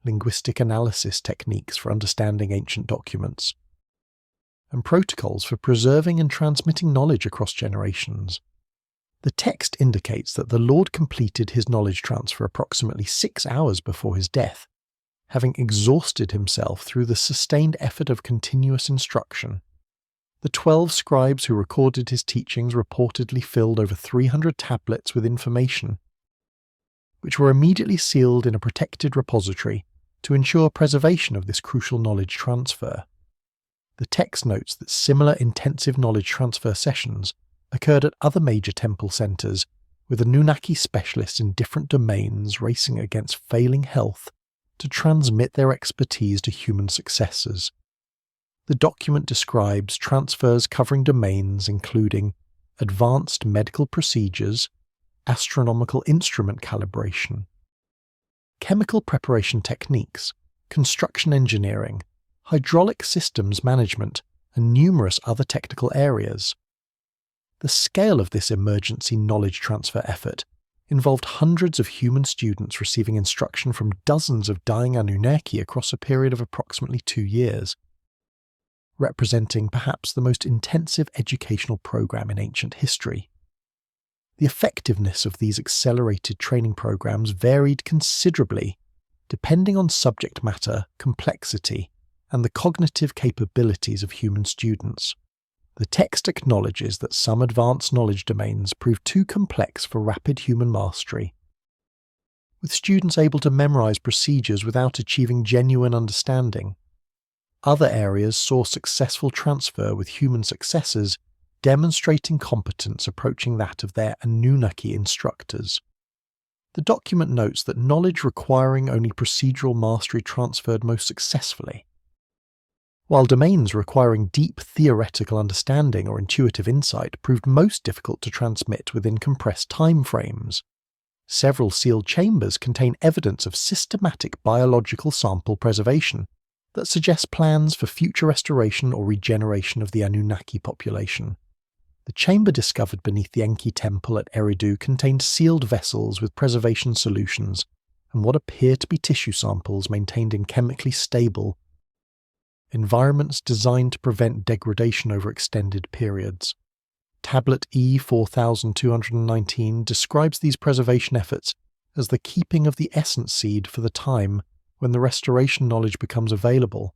linguistic analysis techniques for understanding ancient documents, and protocols for preserving and transmitting knowledge across generations. The text indicates that the Lord completed his knowledge transfer approximately 6 hours before his death, having exhausted himself through the sustained effort of continuous instruction. The 12 scribes who recorded his teachings reportedly filled over 300 tablets with information, which were immediately sealed in a protected repository to ensure preservation of this crucial knowledge transfer. The text notes that similar intensive knowledge transfer sessions occurred at other major temple centers, with Anunnaki specialists in different domains racing against failing health to transmit their expertise to human successors. The document describes transfers covering domains including advanced medical procedures, astronomical instrument calibration, chemical preparation techniques, construction engineering, hydraulic systems management, and numerous other technical areas. The scale of this emergency knowledge transfer effort involved hundreds of human students receiving instruction from dozens of dying Anunnaki across a period of approximately 2 years, representing perhaps the most intensive educational program in ancient history. The effectiveness of these accelerated training programs varied considerably, depending on subject matter, complexity, and the cognitive capabilities of human students. The text acknowledges that some advanced knowledge domains proved too complex for rapid human mastery, with students able to memorize procedures without achieving genuine understanding. Other areas saw successful transfer with human successors demonstrating competence approaching that of their Anunnaki instructors. The document notes that knowledge requiring only procedural mastery transferred most successfully, while domains requiring deep theoretical understanding or intuitive insight proved most difficult to transmit within compressed time frames. Several sealed chambers contain evidence of systematic biological sample preservation that suggests plans for future restoration or regeneration of the Anunnaki population. The chamber discovered beneath the Enki temple at Eridu contained sealed vessels with preservation solutions and what appear to be tissue samples maintained in chemically stable environments designed to prevent degradation over extended periods. Tablet E4219 describes these preservation efforts as the keeping of the essence seed for the time when the restoration knowledge becomes available.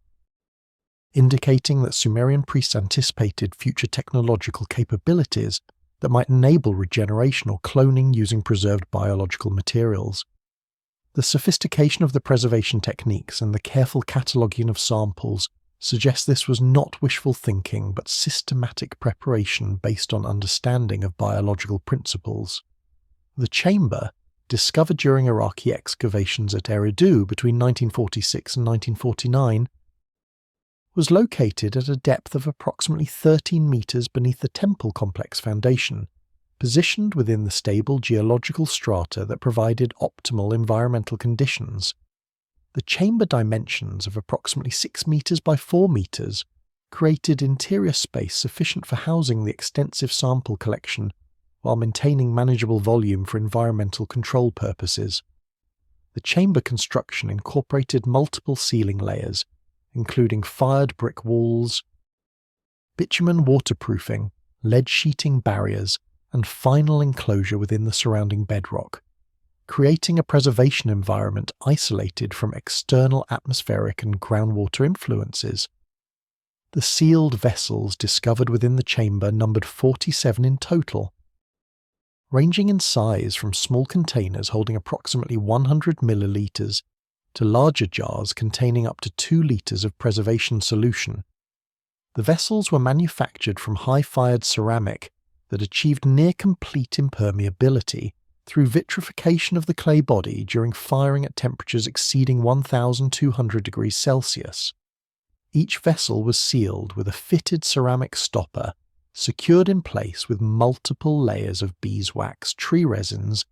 indicating that Sumerian priests anticipated future technological capabilities that might enable regeneration or cloning using preserved biological materials. The sophistication of the preservation techniques and the careful cataloguing of samples suggests this was not wishful thinking but systematic preparation based on understanding of biological principles. The chamber, discovered during Iraqi excavations at Eridu between 1946 and 1949, was located at a depth of approximately 13 meters beneath the temple complex foundation, positioned within the stable geological strata that provided optimal environmental conditions. The chamber dimensions of approximately 6 meters by 4 meters created interior space sufficient for housing the extensive sample collection while maintaining manageable volume for environmental control purposes. The chamber construction incorporated multiple ceiling layers, including fired brick walls, bitumen waterproofing, lead sheeting barriers, and final enclosure within the surrounding bedrock, creating a preservation environment isolated from external atmospheric and groundwater influences. The sealed vessels discovered within the chamber numbered 47 in total, ranging in size from small containers holding approximately 100 milliliters to larger jars containing up to 2 liters of preservation solution. The vessels were manufactured from high-fired ceramic that achieved near-complete impermeability through vitrification of the clay body during firing at temperatures exceeding 1,200 degrees Celsius. Each vessel was sealed with a fitted ceramic stopper, secured in place with multiple layers of beeswax, tree resins,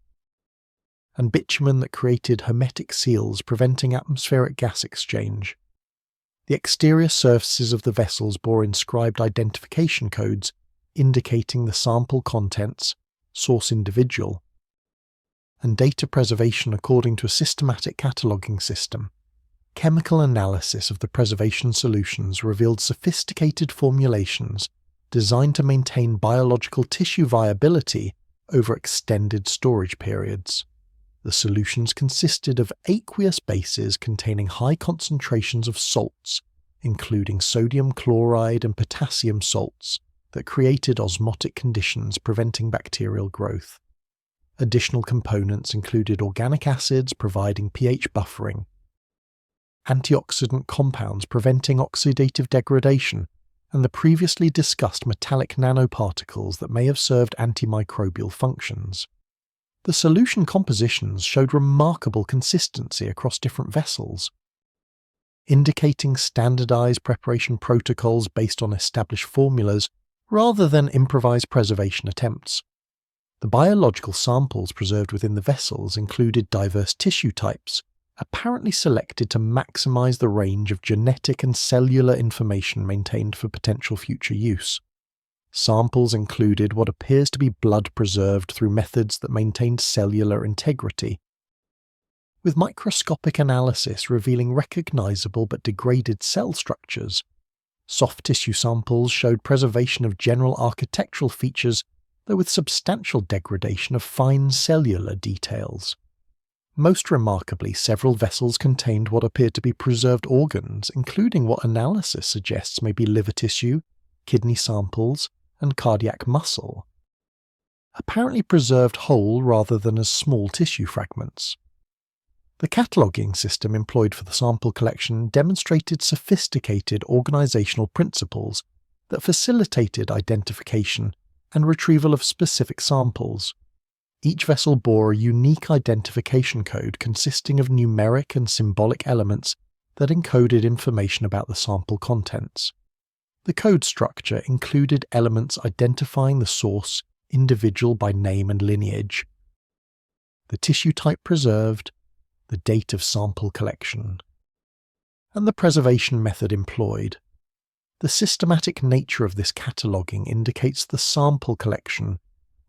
and bitumen that created hermetic seals preventing atmospheric gas exchange. The exterior surfaces of the vessels bore inscribed identification codes indicating the sample contents, source individual, and data preservation according to a systematic cataloguing system. Chemical analysis of the preservation solutions revealed sophisticated formulations designed to maintain biological tissue viability over extended storage periods. The solutions consisted of aqueous bases containing high concentrations of salts, including sodium chloride and potassium salts, that created osmotic conditions preventing bacterial growth. Additional components included organic acids providing pH buffering, antioxidant compounds preventing oxidative degradation, and the previously discussed metallic nanoparticles that may have served antimicrobial functions. The solution compositions showed remarkable consistency across different vessels, indicating standardized preparation protocols based on established formulas rather than improvised preservation attempts. The biological samples preserved within the vessels included diverse tissue types, apparently selected to maximize the range of genetic and cellular information maintained for potential future use. Samples included what appears to be blood preserved through methods that maintained cellular integrity, with microscopic analysis revealing recognizable but degraded cell structures. Soft tissue samples showed preservation of general architectural features, though with substantial degradation of fine cellular details. Most remarkably, several vessels contained what appeared to be preserved organs, including what analysis suggests may be liver tissue, kidney samples, and cardiac muscle, apparently preserved whole rather than as small tissue fragments. The cataloguing system employed for the sample collection demonstrated sophisticated organizational principles that facilitated identification and retrieval of specific samples. Each vessel bore a unique identification code consisting of numeric and symbolic elements that encoded information about the sample contents. The code structure included elements identifying the source, individual by name and lineage, the tissue type preserved, the date of sample collection, and the preservation method employed. The systematic nature of this cataloguing indicates the sample collection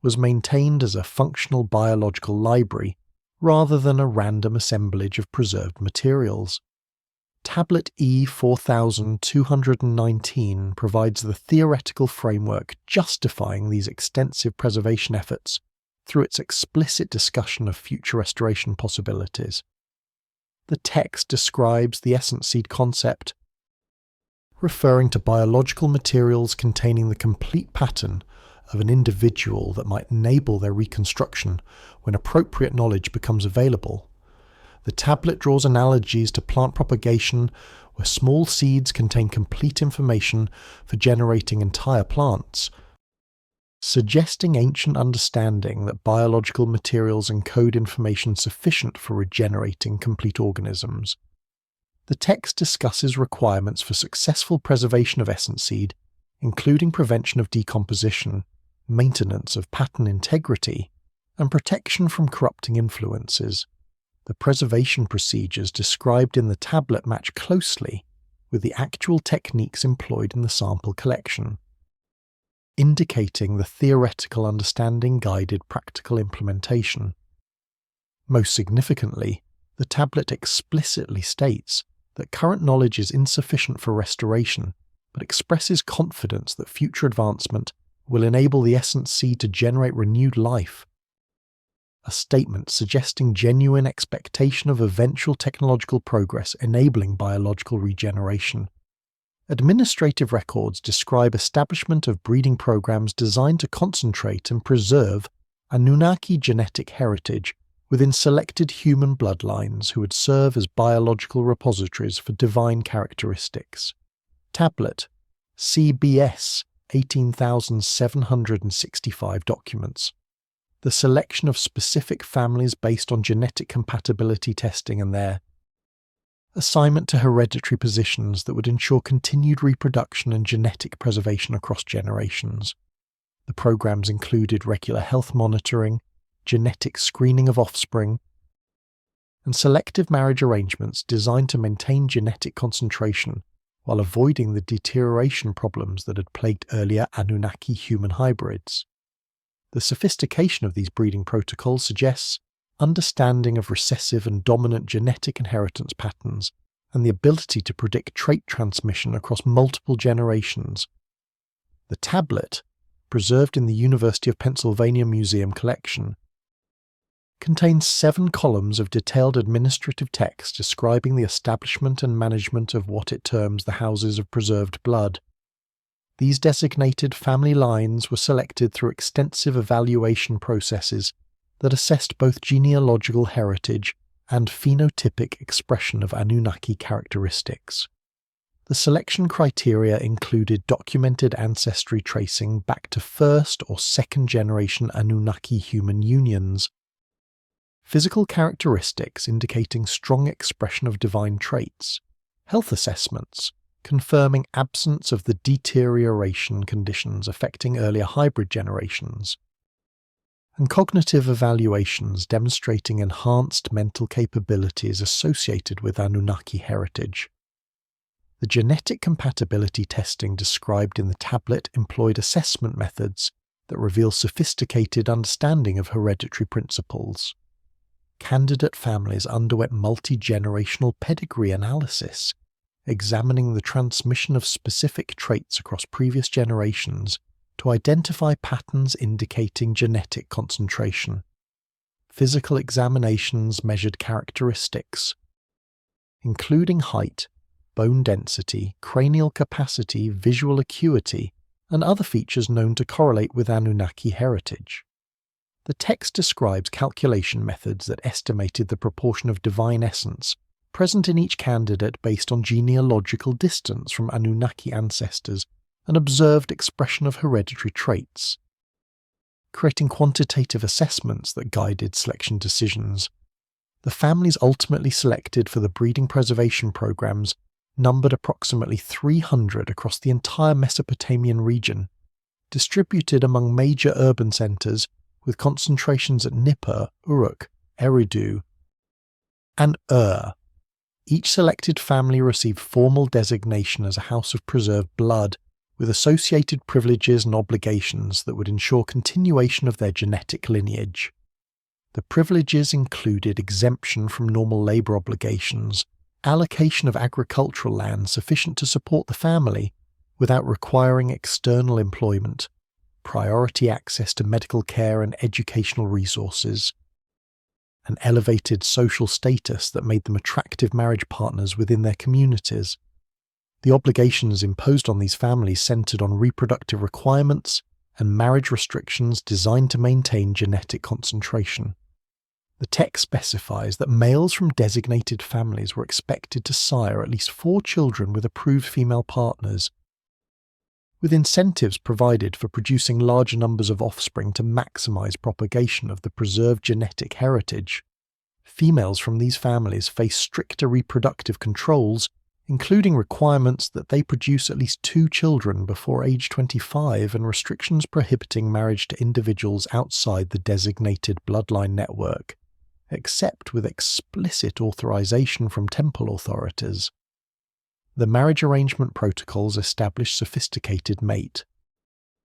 was maintained as a functional biological library rather than a random assemblage of preserved materials. Tablet E4219 provides the theoretical framework justifying these extensive preservation efforts through its explicit discussion of future restoration possibilities. The text describes the essence seed concept, referring to biological materials containing the complete pattern of an individual that might enable their reconstruction when appropriate knowledge becomes available. The tablet draws analogies to plant propagation, where small seeds contain complete information for generating entire plants, suggesting ancient understanding that biological materials encode information sufficient for regenerating complete organisms. The text discusses requirements for successful preservation of essence seed, including prevention of decomposition, maintenance of pattern integrity, and protection from corrupting influences. The preservation procedures described in the tablet match closely with the actual techniques employed in the sample collection, indicating the theoretical understanding guided practical implementation. Most significantly, the tablet explicitly states that current knowledge is insufficient for restoration, but expresses confidence that future advancement will enable the essence seed to generate renewed life, a statement suggesting genuine expectation of eventual technological progress enabling biological regeneration. Administrative records describe establishment of breeding programs designed to concentrate and preserve Anunnaki genetic heritage within selected human bloodlines who would serve as biological repositories for divine characteristics. Tablet CBS 18,765 documents. The selection of specific families based on genetic compatibility testing and their assignment to hereditary positions that would ensure continued reproduction and genetic preservation across generations. The programs included regular health monitoring, genetic screening of offspring, and selective marriage arrangements designed to maintain genetic concentration while avoiding the deterioration problems that had plagued earlier Anunnaki human hybrids. The sophistication of these breeding protocols suggests understanding of recessive and dominant genetic inheritance patterns and the ability to predict trait transmission across multiple generations. The tablet, preserved in the University of Pennsylvania Museum collection, contains 7 columns of detailed administrative text describing the establishment and management of what it terms the houses of preserved blood. These designated family lines were selected through extensive evaluation processes that assessed both genealogical heritage and phenotypic expression of Anunnaki characteristics. The selection criteria included documented ancestry tracing back to first or second generation Anunnaki human unions, physical characteristics indicating strong expression of divine traits, health assessments confirming absence of the deterioration conditions affecting earlier hybrid generations, and cognitive evaluations demonstrating enhanced mental capabilities associated with Anunnaki heritage. The genetic compatibility testing described in the tablet employed assessment methods that reveal sophisticated understanding of hereditary principles. Candidate families underwent multi-generational pedigree analysis, examining the transmission of specific traits across previous generations to identify patterns indicating genetic concentration. Physical examinations measured characteristics, including height, bone density, cranial capacity, visual acuity, and other features known to correlate with Anunnaki heritage. The text describes calculation methods that estimated the proportion of divine essence present in each candidate based on genealogical distance from Anunnaki ancestors and observed expression of hereditary traits, creating quantitative assessments that guided selection decisions. The families ultimately selected for the breeding preservation programs numbered approximately 300 across the entire Mesopotamian region, distributed among major urban centers with concentrations at Nippur, Uruk, Eridu, and Each selected family received formal designation as a house of preserved blood, with associated privileges and obligations that would ensure continuation of their genetic lineage. The privileges included exemption from normal labor obligations, allocation of agricultural land sufficient to support the family without requiring external employment, priority access to medical care and educational resources, an elevated social status that made them attractive marriage partners within their communities. The obligations imposed on these families centered on reproductive requirements and marriage restrictions designed to maintain genetic concentration. The text specifies that males from designated families were expected to sire at least 4 children with approved female partners, with incentives provided for producing larger numbers of offspring to maximize propagation of the preserved genetic heritage. Females from these families face stricter reproductive controls, including requirements that they produce at least 2 children before age 25 and restrictions prohibiting marriage to individuals outside the designated bloodline network, except with explicit authorization from temple authorities. The marriage arrangement protocols establish sophisticated mate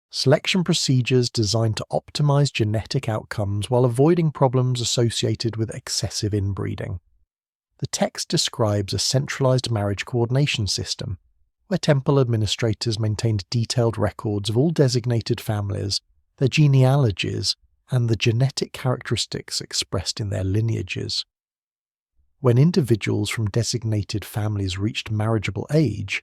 selection procedures designed to optimize genetic outcomes while avoiding problems associated with excessive inbreeding. The text describes a centralized marriage coordination system, where temple administrators maintained detailed records of all designated families, their genealogies, and the genetic characteristics expressed in their lineages. When individuals from designated families reached marriageable age,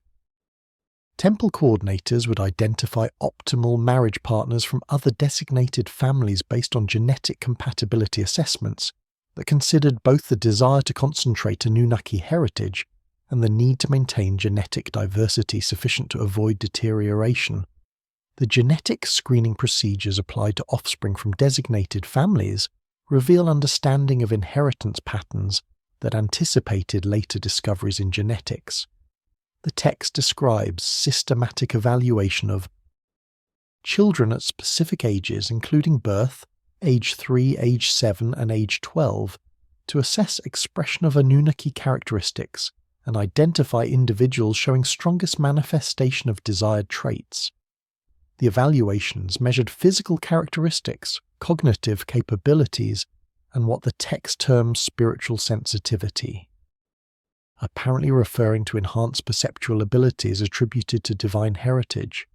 temple coordinators would identify optimal marriage partners from other designated families based on genetic compatibility assessments that considered both the desire to concentrate Anunnaki heritage and the need to maintain genetic diversity sufficient to avoid deterioration. The genetic screening procedures applied to offspring from designated families reveal understanding of inheritance patterns that anticipated later discoveries in genetics. The text describes systematic evaluation of children at specific ages, including birth, age 3, age 7, and age 12, to assess expression of Anunnaki characteristics and identify individuals showing strongest manifestation of desired traits. The evaluations measured physical characteristics, cognitive capabilities, and what the text terms spiritual sensitivity, apparently referring to enhanced perceptual abilities attributed to divine heritage.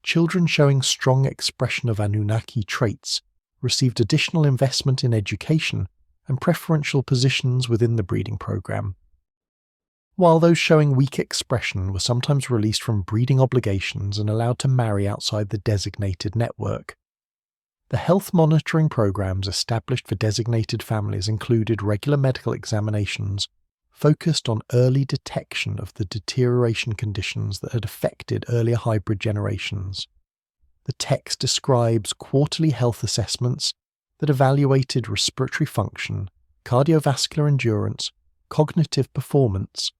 Children showing strong expression of Anunnaki traits received additional investment in education and preferential positions within the breeding program, while those showing weak expression were sometimes released from breeding obligations and allowed to marry outside the designated network. The health monitoring programs established for designated families included regular medical examinations focused on early detection of the deterioration conditions that had affected earlier hybrid generations. The text describes quarterly health assessments that evaluated respiratory function, cardiovascular endurance, cognitive performance,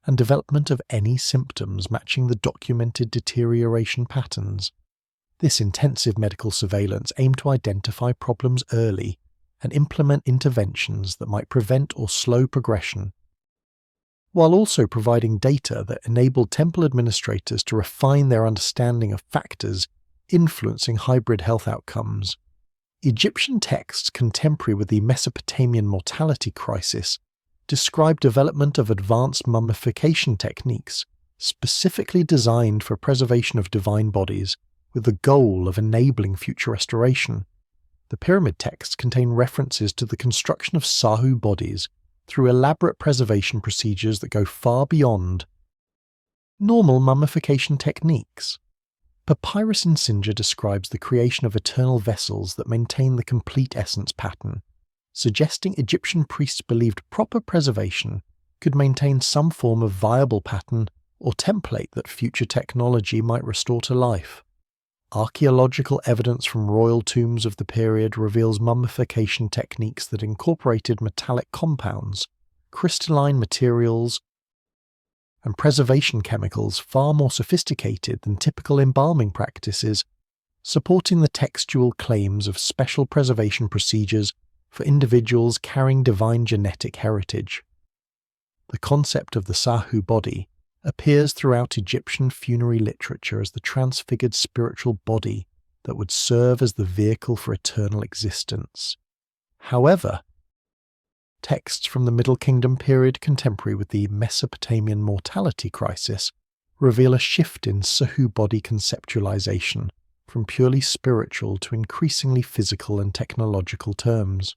and development of any symptoms matching the documented deterioration patterns. This intensive medical surveillance aimed to identify problems early and implement interventions that might prevent or slow progression, while also providing data that enabled temple administrators to refine their understanding of factors influencing hybrid health outcomes. Egyptian texts contemporary with the Mesopotamian mortality crisis describe development of advanced mummification techniques specifically designed for preservation of divine bodies with the goal of enabling future restoration. The pyramid texts contain references to the construction of Sahu bodies through elaborate preservation procedures that go far beyond normal mummification techniques. Papyrus in Sinjar describes the creation of eternal vessels that maintain the complete essence pattern, suggesting Egyptian priests believed proper preservation could maintain some form of viable pattern or template that future technology might restore to life. Archaeological evidence from royal tombs of the period reveals mummification techniques that incorporated metallic compounds, crystalline materials, and preservation chemicals far more sophisticated than typical embalming practices, supporting the textual claims of special preservation procedures for individuals carrying divine genetic heritage. The concept of the Sahu body appears throughout Egyptian funerary literature as the transfigured spiritual body that would serve as the vehicle for eternal existence. However, texts from the Middle Kingdom period contemporary with the Mesopotamian mortality crisis reveal a shift in Sahu body conceptualization from purely spiritual to increasingly physical and technological terms.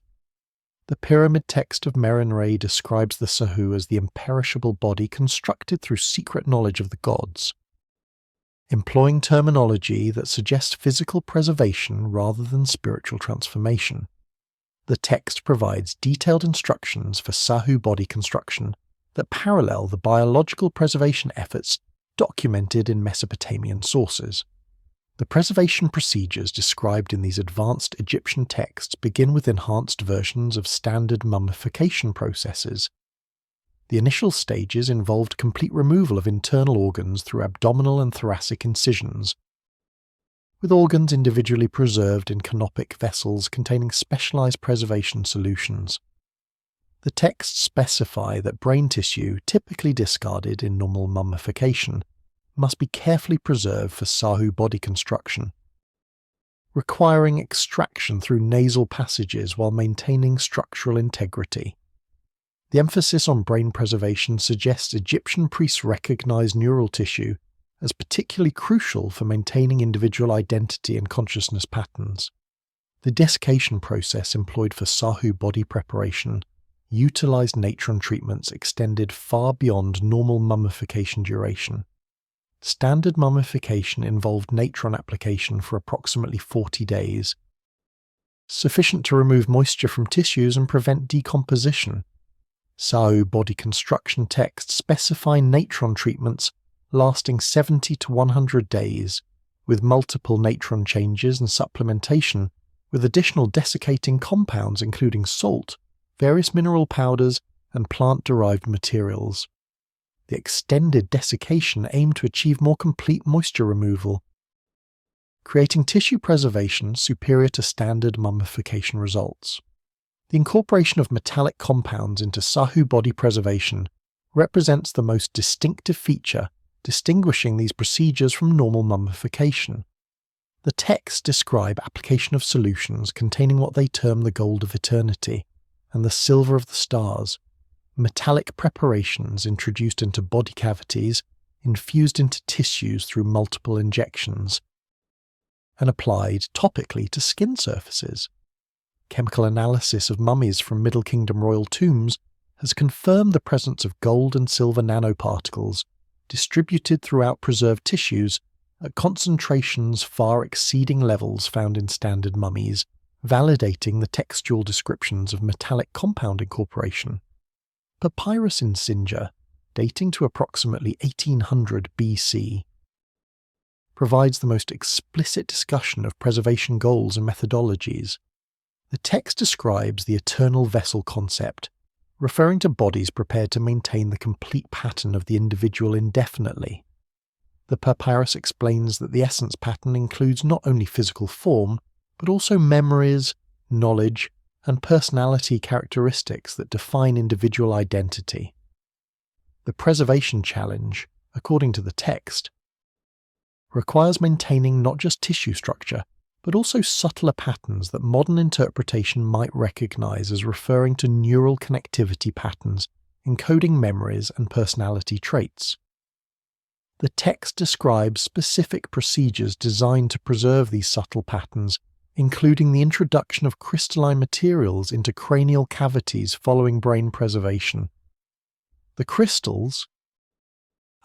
The pyramid text of Merenre describes the Sahu as the imperishable body constructed through secret knowledge of the gods, employing terminology that suggests physical preservation rather than spiritual transformation. The text provides detailed instructions for Sahu body construction that parallel the biological preservation efforts documented in Mesopotamian sources. The preservation procedures described in these advanced Egyptian texts begin with enhanced versions of standard mummification processes. The initial stages involved complete removal of internal organs through abdominal and thoracic incisions, with organs individually preserved in canopic vessels containing specialized preservation solutions. The texts specify that brain tissue, typically discarded in normal mummification, must be carefully preserved for Sahu body construction, requiring extraction through nasal passages while maintaining structural integrity. The emphasis on brain preservation suggests Egyptian priests recognized neural tissue as particularly crucial for maintaining individual identity and consciousness patterns. The desiccation process employed for Sahu body preparation utilized natron treatments extended far beyond normal mummification duration. Standard mummification involved natron application for approximately 40 days, sufficient to remove moisture from tissues and prevent decomposition. Sahu body construction texts specify natron treatments lasting 70 to 100 days, with multiple natron changes and supplementation, with additional desiccating compounds including salt, various mineral powders, and plant-derived materials. The extended desiccation aimed to achieve more complete moisture removal, creating tissue preservation superior to standard mummification results. The incorporation of metallic compounds into Sahu body preservation represents the most distinctive feature distinguishing these procedures from normal mummification. The texts describe application of solutions containing what they term the gold of eternity and the silver of the stars, metallic preparations introduced into body cavities, infused into tissues through multiple injections, and applied topically to skin surfaces. Chemical analysis of mummies from Middle Kingdom royal tombs has confirmed the presence of gold and silver nanoparticles distributed throughout preserved tissues at concentrations far exceeding levels found in standard mummies, validating the textual descriptions of metallic compound incorporation. Papyrus in Sinjar, dating to approximately 1800 BC, provides the most explicit discussion of preservation goals and methodologies. The text describes the eternal vessel concept, referring to bodies prepared to maintain the complete pattern of the individual indefinitely. The papyrus explains that the essence pattern includes not only physical form, but also memories, knowledge, and personality characteristics that define individual identity. The preservation challenge, according to the text, requires maintaining not just tissue structure, but also subtler patterns that modern interpretation might recognize as referring to neural connectivity patterns encoding memories and personality traits. The text describes specific procedures designed to preserve these subtle patterns, including the introduction of crystalline materials into cranial cavities following brain preservation. The crystals,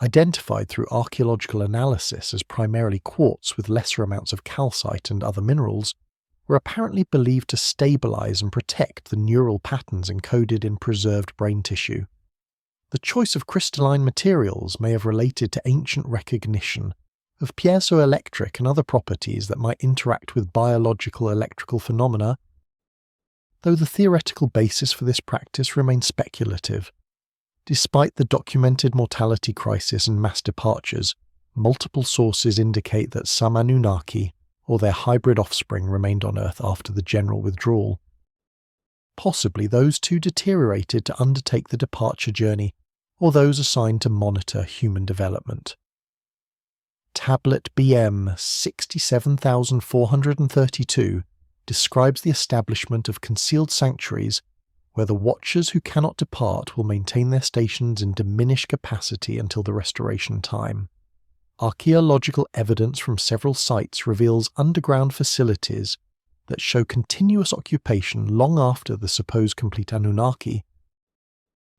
identified through archaeological analysis as primarily quartz with lesser amounts of calcite and other minerals, were apparently believed to stabilize and protect the neural patterns encoded in preserved brain tissue. The choice of crystalline materials may have related to ancient recognition of piezoelectric and other properties that might interact with biological electrical phenomena, though the theoretical basis for this practice remains speculative. Despite the documented mortality crisis and mass departures, multiple sources indicate that some Anunnaki, or their hybrid offspring, remained on Earth after the general withdrawal. Possibly those too deteriorated to undertake the departure journey, or those assigned to monitor human development. Tablet BM 67432 describes the establishment of concealed sanctuaries where the watchers who cannot depart will maintain their stations in diminished capacity until the restoration time. Archaeological evidence from several sites reveals underground facilities that show continuous occupation long after the supposed complete Anunnaki.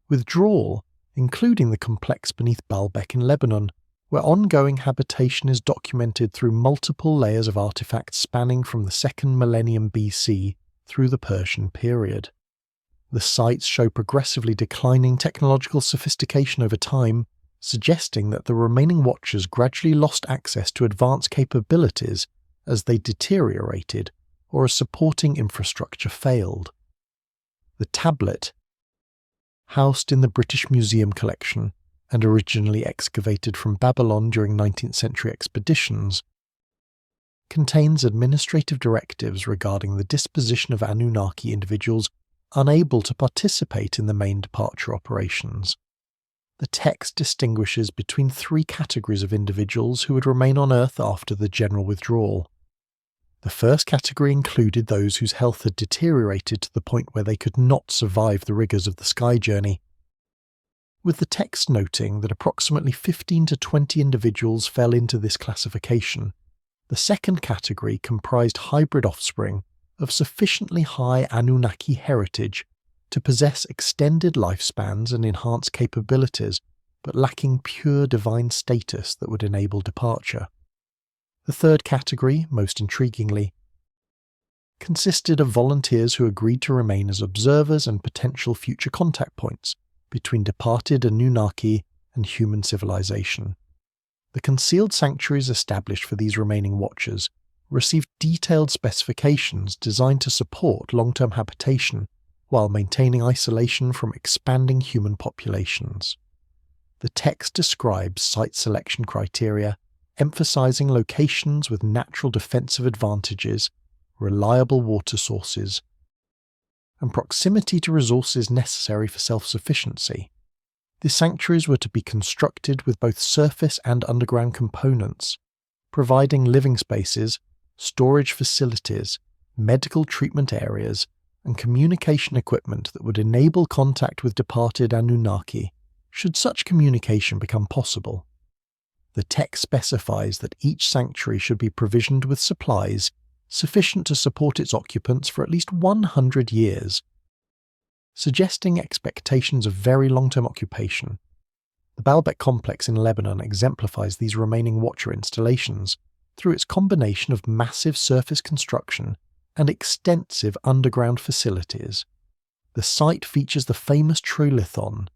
Withdrawal, including the complex beneath Baalbek in Lebanon, where ongoing habitation is documented through multiple layers of artifacts spanning from the 2nd millennium BC through the Persian period. The sites show progressively declining technological sophistication over time, suggesting that the remaining watchers gradually lost access to advanced capabilities as they deteriorated or as supporting infrastructure failed. The tablet, housed in the British Museum collection and originally excavated from Babylon during 19th century expeditions, contains administrative directives regarding the disposition of Anunnaki individuals unable to participate in the main departure operations. The text distinguishes between 3 categories of individuals who would remain on Earth after the general withdrawal. The first category included those whose health had deteriorated to the point where they could not survive the rigours of the sky journey, with the text noting that approximately 15 to 20 individuals fell into this classification. The second category comprised hybrid offspring of sufficiently high Anunnaki heritage to possess extended lifespans and enhanced capabilities, but lacking pure divine status that would enable departure. The third category, most intriguingly, consisted of volunteers who agreed to remain as observers and potential future contact points between departed Anunnaki and human civilization. The concealed sanctuaries established for these remaining watchers received detailed specifications designed to support long-term habitation while maintaining isolation from expanding human populations. The text describes site selection criteria, emphasizing locations with natural defensive advantages, reliable water sources, and proximity to resources necessary for self-sufficiency. The sanctuaries were to be constructed with both surface and underground components, providing living spaces, storage facilities, medical treatment areas, and communication equipment that would enable contact with departed Anunnaki, should such communication become possible. The text specifies that each sanctuary should be provisioned with supplies sufficient to support its occupants for at least 100 years, suggesting expectations of very long-term occupation. The Baalbek complex in Lebanon exemplifies these remaining watcher installations through its combination of massive surface construction and extensive underground facilities. The site features the famous Trolithon,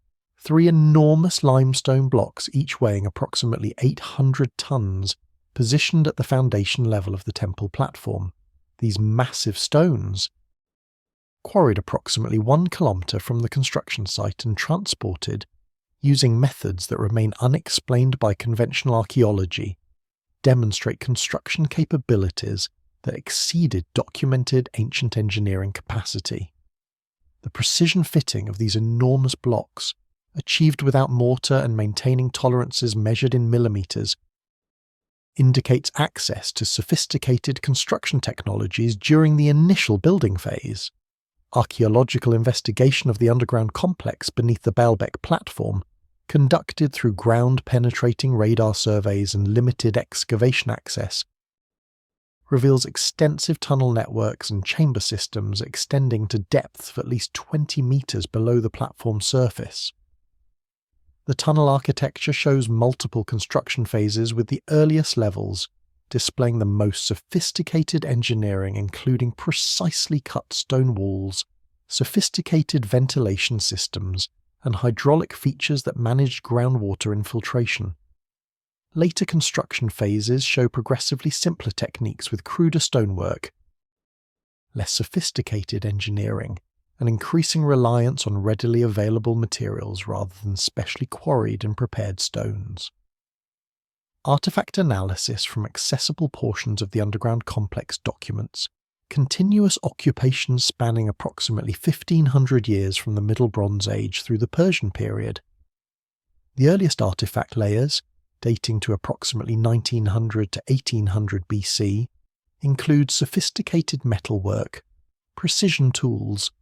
3 enormous limestone blocks each weighing approximately 800 tons, positioned at the foundation level of the temple platform. These massive stones, quarried approximately 1 kilometre from the construction site and transported using methods that remain unexplained by conventional archaeology, demonstrate construction capabilities that exceeded documented ancient engineering capacity. The precision fitting of these enormous blocks, achieved without mortar and maintaining tolerances measured in millimetres, indicates access to sophisticated construction technologies during the initial building phase. Archaeological investigation of the underground complex beneath the Baalbek platform, conducted through ground-penetrating radar surveys and limited excavation access, reveals extensive tunnel networks and chamber systems extending to depths of at least 20 metres below the platform's surface. The tunnel architecture shows multiple construction phases, with the earliest levels displaying the most sophisticated engineering, including precisely cut stone walls, sophisticated ventilation systems, and hydraulic features that managed groundwater infiltration. Later construction phases show progressively simpler techniques with cruder stonework, less sophisticated engineering, and increasing reliance on readily available materials rather than specially quarried and prepared stones. Artifact analysis from accessible portions of the underground complex documents continuous occupations spanning approximately 1500 years from the Middle Bronze Age through the Persian period. The earliest artifact layers, dating to approximately 1900 to 1800 BC, include sophisticated metalwork, precision tools,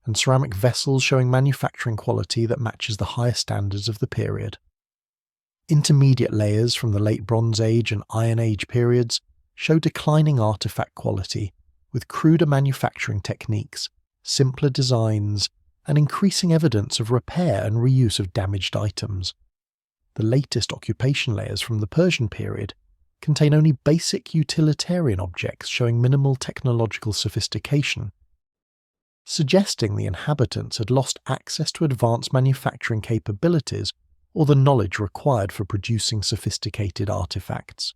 and ceramic vessels showing manufacturing quality that matches the higher standards of the period. Intermediate layers from the Late Bronze Age and Iron Age periods show declining artifact quality with cruder manufacturing techniques, simpler designs, and increasing evidence of repair and reuse of damaged items. The latest occupation layers from the Persian period contain only basic utilitarian objects showing minimal technological sophistication, suggesting the inhabitants had lost access to advanced manufacturing capabilities or the knowledge required for producing sophisticated artifacts.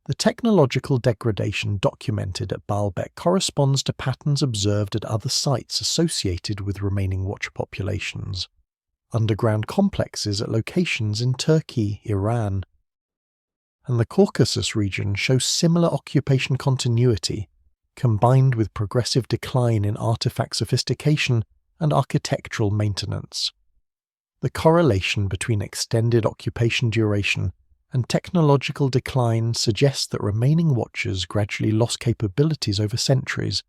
The technological degradation documented at Baalbek corresponds to patterns observed at other sites associated with remaining watcher populations. Underground complexes at locations in Turkey, Iran, and the Caucasus region show similar occupation continuity, combined with progressive decline in artifact sophistication and architectural maintenance. The correlation between extended occupation duration and technological decline suggests that remaining watchers gradually lost capabilities over centuries,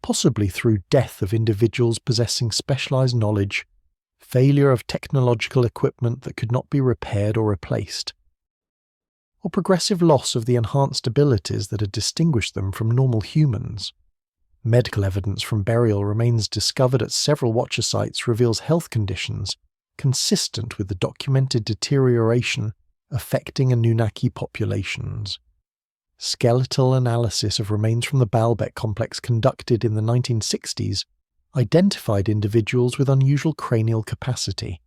possibly through death of individuals possessing specialized knowledge, failure of technological equipment that could not be repaired or replaced, or progressive loss of the enhanced abilities that had distinguished them from normal humans. Medical evidence from burial remains discovered at several watcher sites reveals health conditions consistent with the documented deterioration affecting Anunnaki populations. Skeletal analysis of remains from the Baalbek complex conducted in the 1960s identified individuals with unusual cranial capacity.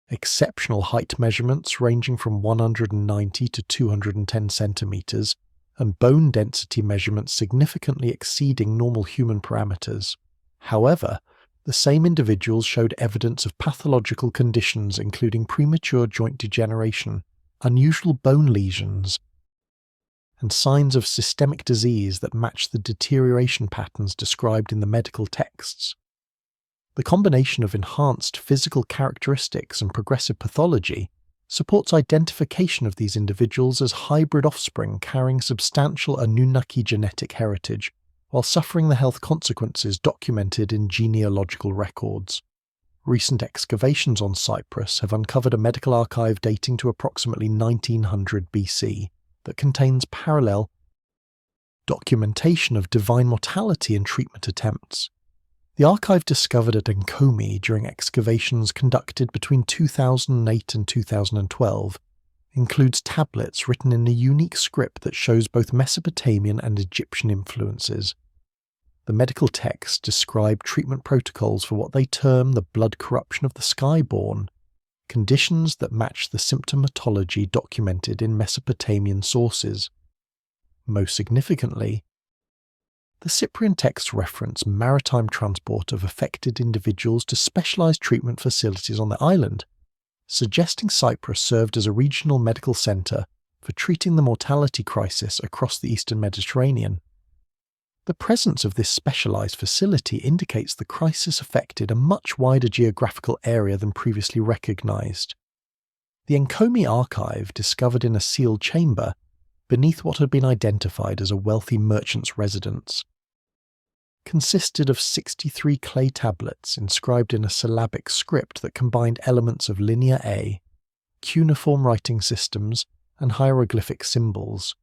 Exceptional height measurements ranging from 190 to 210 centimeters, and bone density measurements significantly exceeding normal human parameters. However, the same individuals showed evidence of pathological conditions including premature joint degeneration, unusual bone lesions, and signs of systemic disease that match the deterioration patterns described in the medical texts. The combination of enhanced physical characteristics and progressive pathology supports identification of these individuals as hybrid offspring carrying substantial Anunnaki genetic heritage, while suffering the health consequences documented in genealogical records. Recent excavations on Cyprus have uncovered a medical archive dating to approximately 1900 BC that contains parallel documentation of divine mortality and treatment attempts. The archive discovered at Enkomi during excavations conducted between 2008 and 2012 includes tablets written in a unique script that shows both Mesopotamian and Egyptian influences. The medical texts describe treatment protocols for what they term the blood corruption of the skyborn, conditions that match the symptomatology documented in Mesopotamian sources. Most significantly, the Cyprian texts reference maritime transport of affected individuals to specialized treatment facilities on the island, suggesting Cyprus served as a regional medical center for treating the mortality crisis across the eastern Mediterranean. The presence of this specialized facility indicates the crisis affected a much wider geographical area than previously recognized. The Enkomi archive, discovered in a sealed chamber beneath what had been identified as a wealthy merchant's residence, consisted of 63 clay tablets inscribed in a syllabic script that combined elements of Linear A, cuneiform writing systems, and hieroglyphic symbols.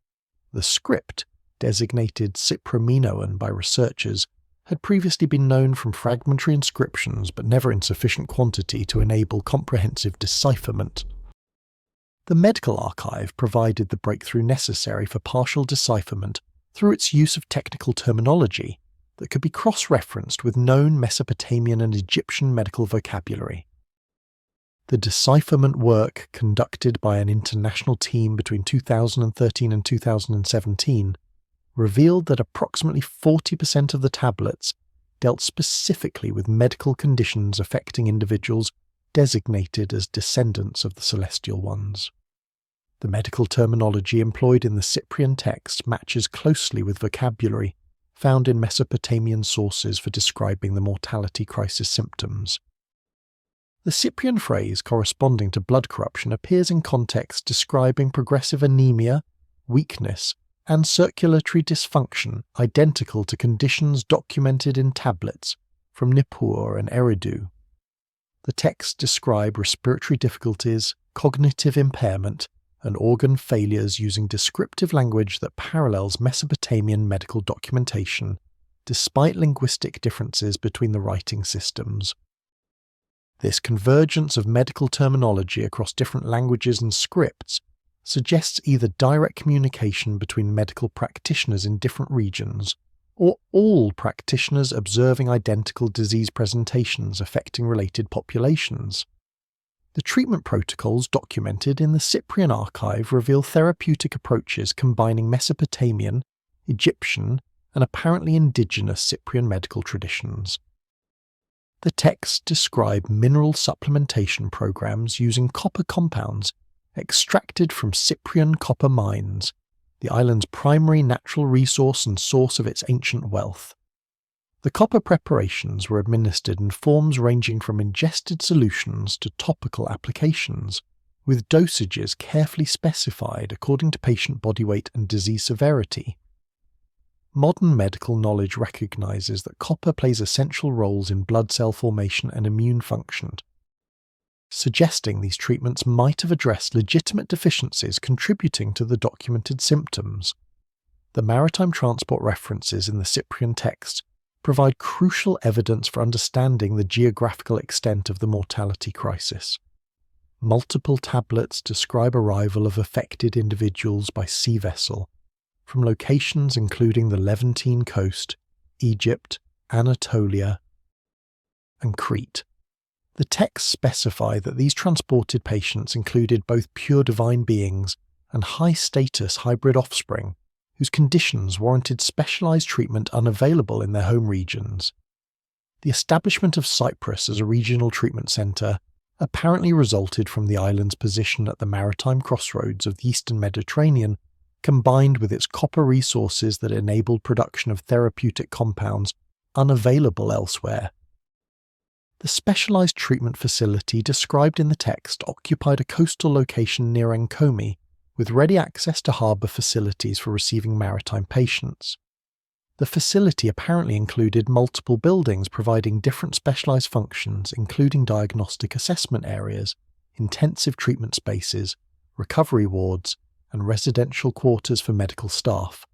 The script, designated Cyprominoan by researchers, had previously been known from fragmentary inscriptions but never in sufficient quantity to enable comprehensive decipherment. The medical archive provided the breakthrough necessary for partial decipherment through its use of technical terminology that could be cross-referenced with known Mesopotamian and Egyptian medical vocabulary. The decipherment work, conducted by an international team between 2013 and 2017, revealed that approximately 40% of the tablets dealt specifically with medical conditions affecting individuals designated as descendants of the Celestial Ones. The medical terminology employed in the Cyprian text matches closely with vocabulary found in Mesopotamian sources for describing the mortality crisis symptoms. The Cyprian phrase corresponding to blood corruption appears in context describing progressive anemia, weakness, and circulatory dysfunction identical to conditions documented in tablets from Nippur and Eridu. The texts describe respiratory difficulties, cognitive impairment, and organ failures using descriptive language that parallels Mesopotamian medical documentation, despite linguistic differences between the writing systems. This convergence of medical terminology across different languages and scripts suggests either direct communication between medical practitioners in different regions, or all practitioners observing identical disease presentations affecting related populations. The treatment protocols documented in the Cyprian archive reveal therapeutic approaches combining Mesopotamian, Egyptian, and apparently indigenous Cyprian medical traditions. The texts describe mineral supplementation programs using copper compounds extracted from Cyprian copper mines, the island's primary natural resource and source of its ancient wealth. The copper preparations were administered in forms ranging from ingested solutions to topical applications, with dosages carefully specified according to patient body weight and disease severity. Modern medical knowledge recognizes that copper plays essential roles in blood cell formation and immune function, suggesting these treatments might have addressed legitimate deficiencies contributing to the documented symptoms. The maritime transport references in the Cyprian text provide crucial evidence for understanding the geographical extent of the mortality crisis. Multiple tablets describe arrival of affected individuals by sea vessel, from locations including the Levantine coast, Egypt, Anatolia, and Crete. The texts specify that these transported patients included both pure divine beings and high-status hybrid offspring, whose conditions warranted specialized treatment unavailable in their home regions. The establishment of Cyprus as a regional treatment center apparently resulted from the island's position at the maritime crossroads of the eastern Mediterranean, combined with its copper resources that enabled production of therapeutic compounds unavailable elsewhere. The specialized treatment facility described in the text occupied a coastal location near Enkomi, with ready access to harbour facilities for receiving maritime patients. The facility apparently included multiple buildings providing different specialized functions, including diagnostic assessment areas, intensive treatment spaces, recovery wards, and residential quarters for medical staff.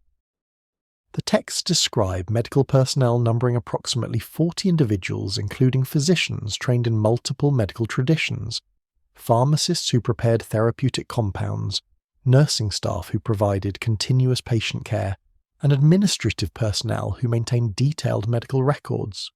The texts describe medical personnel numbering approximately 40 individuals, including physicians trained in multiple medical traditions, pharmacists who prepared therapeutic compounds, nursing staff who provided continuous patient care, and administrative personnel who maintained detailed medical records.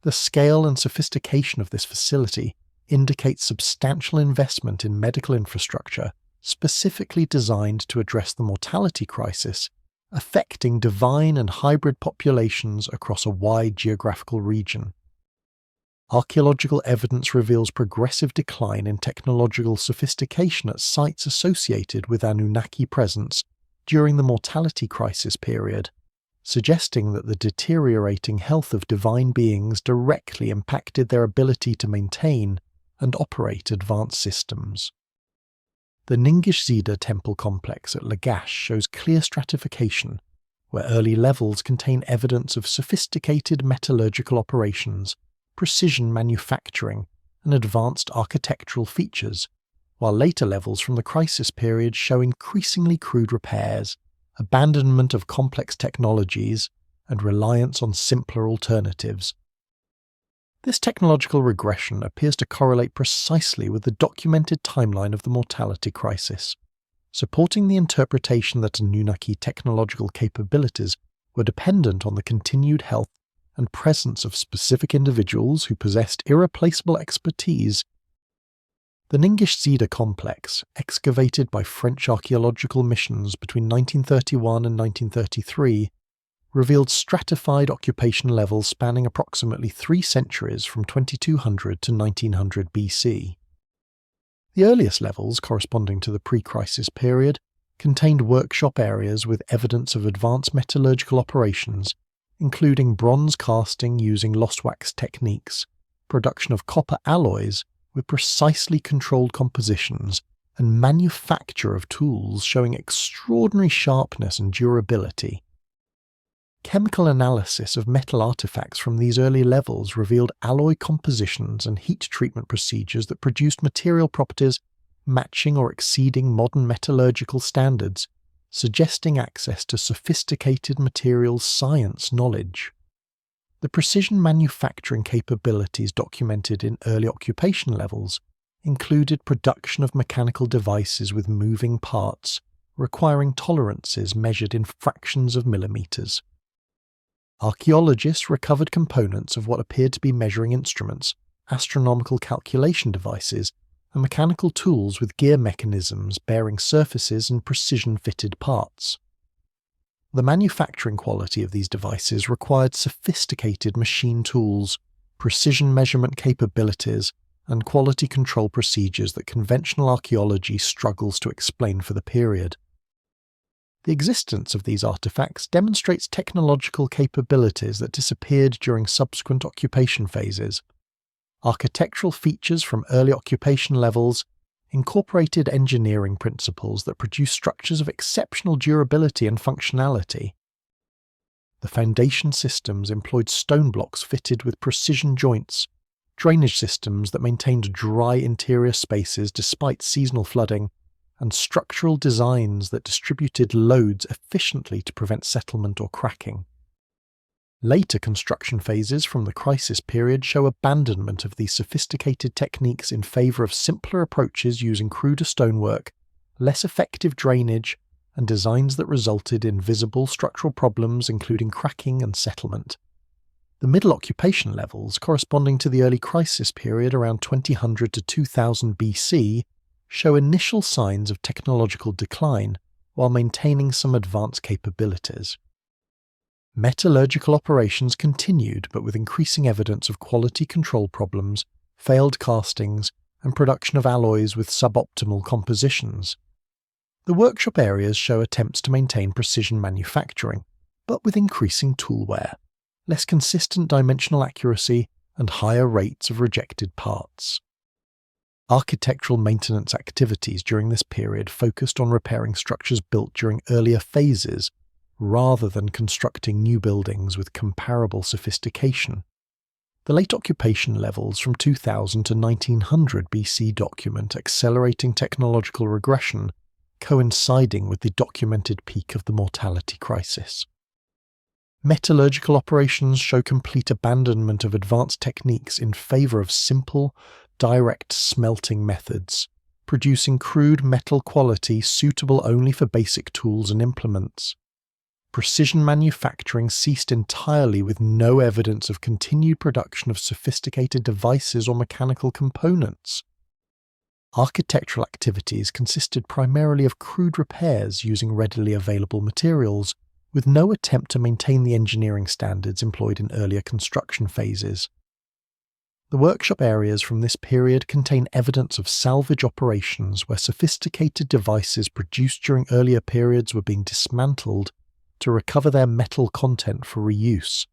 The scale and sophistication of this facility indicates substantial investment in medical infrastructure specifically designed to address the mortality crisis affecting divine and hybrid populations across a wide geographical region. Archaeological evidence reveals progressive decline in technological sophistication at sites associated with Anunnaki presence during the mortality crisis period, suggesting that the deteriorating health of divine beings directly impacted their ability to maintain and operate advanced systems. The Ningishzida temple complex at Lagash shows clear stratification, where early levels contain evidence of sophisticated metallurgical operations, precision manufacturing, and advanced architectural features, while later levels from the crisis period show increasingly crude repairs, abandonment of complex technologies, and reliance on simpler alternatives. This technological regression appears to correlate precisely with the documented timeline of the mortality crisis, supporting the interpretation that Anunnaki technological capabilities were dependent on the continued health and presence of specific individuals who possessed irreplaceable expertise. The Ningishzida complex, excavated by French archaeological missions between 1931 and 1933, revealed stratified occupation levels spanning approximately 3 centuries from 2200 to 1900 BC. The earliest levels, corresponding to the pre-crisis period, contained workshop areas with evidence of advanced metallurgical operations, including bronze casting using lost wax techniques, production of copper alloys with precisely controlled compositions, and manufacture of tools showing extraordinary sharpness and durability. Chemical analysis of metal artifacts from these early levels revealed alloy compositions and heat treatment procedures that produced material properties matching or exceeding modern metallurgical standards, suggesting access to sophisticated materials science knowledge. The precision manufacturing capabilities documented in early occupation levels included production of mechanical devices with moving parts, requiring tolerances measured in fractions of millimeters. Archaeologists recovered components of what appeared to be measuring instruments, astronomical calculation devices, and mechanical tools with gear mechanisms bearing surfaces and precision-fitted parts. The manufacturing quality of these devices required sophisticated machine tools, precision measurement capabilities, and quality control procedures that conventional archaeology struggles to explain for the period. The existence of these artifacts demonstrates technological capabilities that disappeared during subsequent occupation phases. Architectural features from early occupation levels incorporated engineering principles that produced structures of exceptional durability and functionality. The foundation systems employed stone blocks fitted with precision joints, drainage systems that maintained dry interior spaces despite seasonal flooding, and structural designs that distributed loads efficiently to prevent settlement or cracking. Later construction phases from the crisis period show abandonment of these sophisticated techniques in favour of simpler approaches using cruder stonework, less effective drainage, and designs that resulted in visible structural problems including cracking and settlement. The middle occupation levels, corresponding to the early crisis period around 2000 to 2000 BC, show initial signs of technological decline while maintaining some advanced capabilities. Metallurgical operations continued, but with increasing evidence of quality control problems, failed castings, and production of alloys with suboptimal compositions. The workshop areas show attempts to maintain precision manufacturing, but with increasing tool wear, less consistent dimensional accuracy, and higher rates of rejected parts. Architectural maintenance activities during this period focused on repairing structures built during earlier phases, rather than constructing new buildings with comparable sophistication. The late occupation levels from 2000 to 1900 BC document accelerating technological regression, coinciding with the documented peak of the mortality crisis. Metallurgical operations show complete abandonment of advanced techniques in favour of simple, direct smelting methods, producing crude metal quality suitable only for basic tools and implements. Precision manufacturing ceased entirely with no evidence of continued production of sophisticated devices or mechanical components. Architectural activities consisted primarily of crude repairs using readily available materials, with no attempt to maintain the engineering standards employed in earlier construction phases. The workshop areas from this period contain evidence of salvage operations where sophisticated devices produced during earlier periods were being dismantled to recover their metal content for reuse,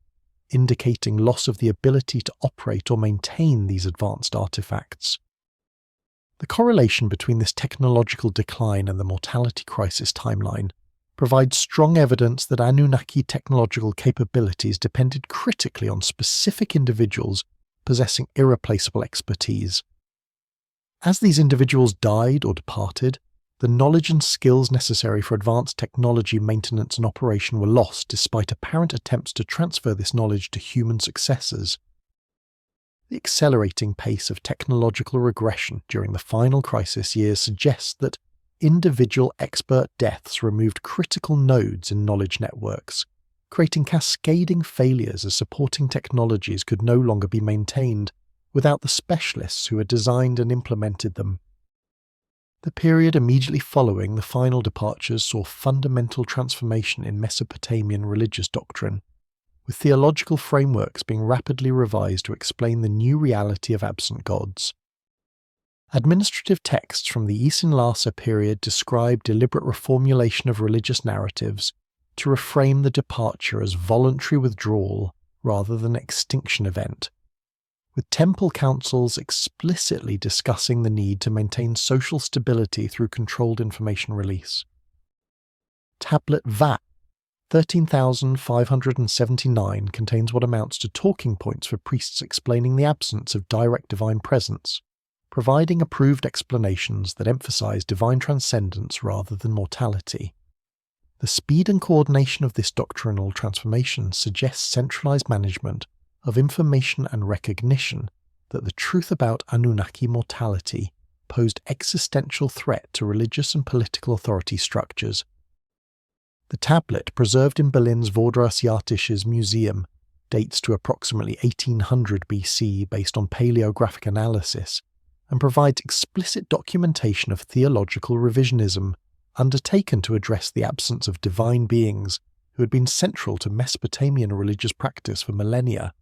indicating loss of the ability to operate or maintain these advanced artifacts. The correlation between this technological decline and the mortality crisis timeline provides strong evidence that Anunnaki technological capabilities depended critically on specific individuals possessing irreplaceable expertise. As these individuals died or departed, the knowledge and skills necessary for advanced technology maintenance and operation were lost despite apparent attempts to transfer this knowledge to human successors. The accelerating pace of technological regression during the final crisis years suggests that individual expert deaths removed critical nodes in knowledge networks, creating cascading failures as supporting technologies could no longer be maintained without the specialists who had designed and implemented them. The period immediately following the final departures saw fundamental transformation in Mesopotamian religious doctrine, with theological frameworks being rapidly revised to explain the new reality of absent gods. Administrative texts from the Eastern Lhasa period describe deliberate reformulation of religious narratives to reframe the departure as voluntary withdrawal rather than extinction event, with temple councils explicitly discussing the need to maintain social stability through controlled information release. Tablet VAT 13,579 contains what amounts to talking points for priests explaining the absence of direct divine presence, providing approved explanations that emphasize divine transcendence rather than mortality. The speed and coordination of this doctrinal transformation suggests centralized management of information and recognition that the truth about Anunnaki mortality posed existential threat to religious and political authority structures. The tablet, preserved in Berlin's Vorderasiatisches Museum, dates to approximately 1800 BC based on paleographic analysis, and provides explicit documentation of theological revisionism undertaken to address the absence of divine beings who had been central to Mesopotamian religious practice for millennia.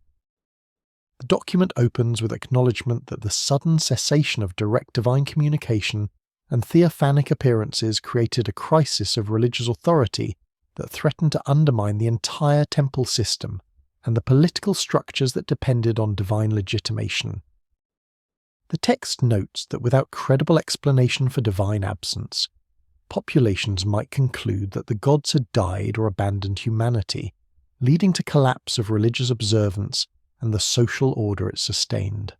The document opens with acknowledgement that the sudden cessation of direct divine communication and theophanic appearances created a crisis of religious authority that threatened to undermine the entire temple system and the political structures that depended on divine legitimation. The text notes that without credible explanation for divine absence, populations might conclude that the gods had died or abandoned humanity, leading to collapse of religious observance and the social order it sustained.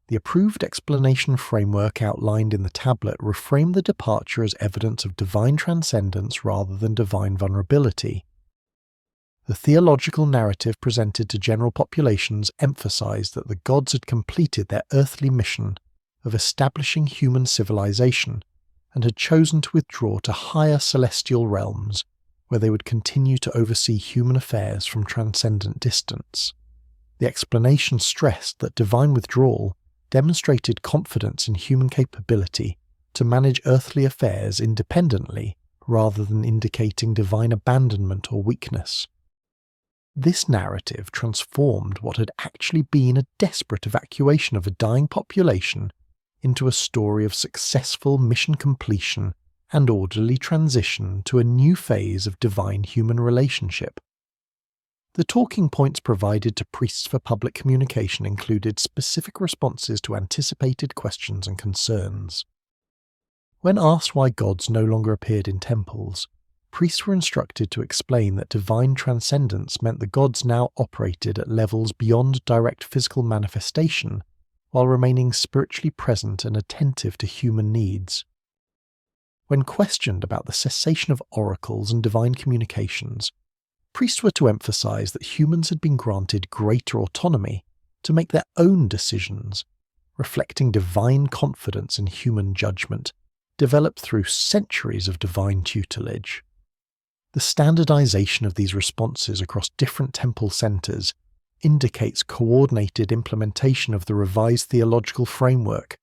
The approved explanation framework outlined in the tablet reframed the departure as evidence of divine transcendence rather than divine vulnerability. The theological narrative presented to general populations emphasized that the gods had completed their earthly mission of establishing human civilization and had chosen to withdraw to higher celestial realms, where they would continue to oversee human affairs from transcendent distance. The explanation stressed that divine withdrawal demonstrated confidence in human capability to manage earthly affairs independently rather than indicating divine abandonment or weakness. This narrative transformed what had actually been a desperate evacuation of a dying population into a story of successful mission completion and orderly transition to a new phase of divine-human relationship. The talking points provided to priests for public communication included specific responses to anticipated questions and concerns. When asked why gods no longer appeared in temples, priests were instructed to explain that divine transcendence meant the gods now operated at levels beyond direct physical manifestation, while remaining spiritually present and attentive to human needs. When questioned about the cessation of oracles and divine communications, priests were to emphasize that humans had been granted greater autonomy to make their own decisions, reflecting divine confidence in human judgment, developed through centuries of divine tutelage. The standardization of these responses across different temple centers indicates coordinated implementation of the revised theological framework.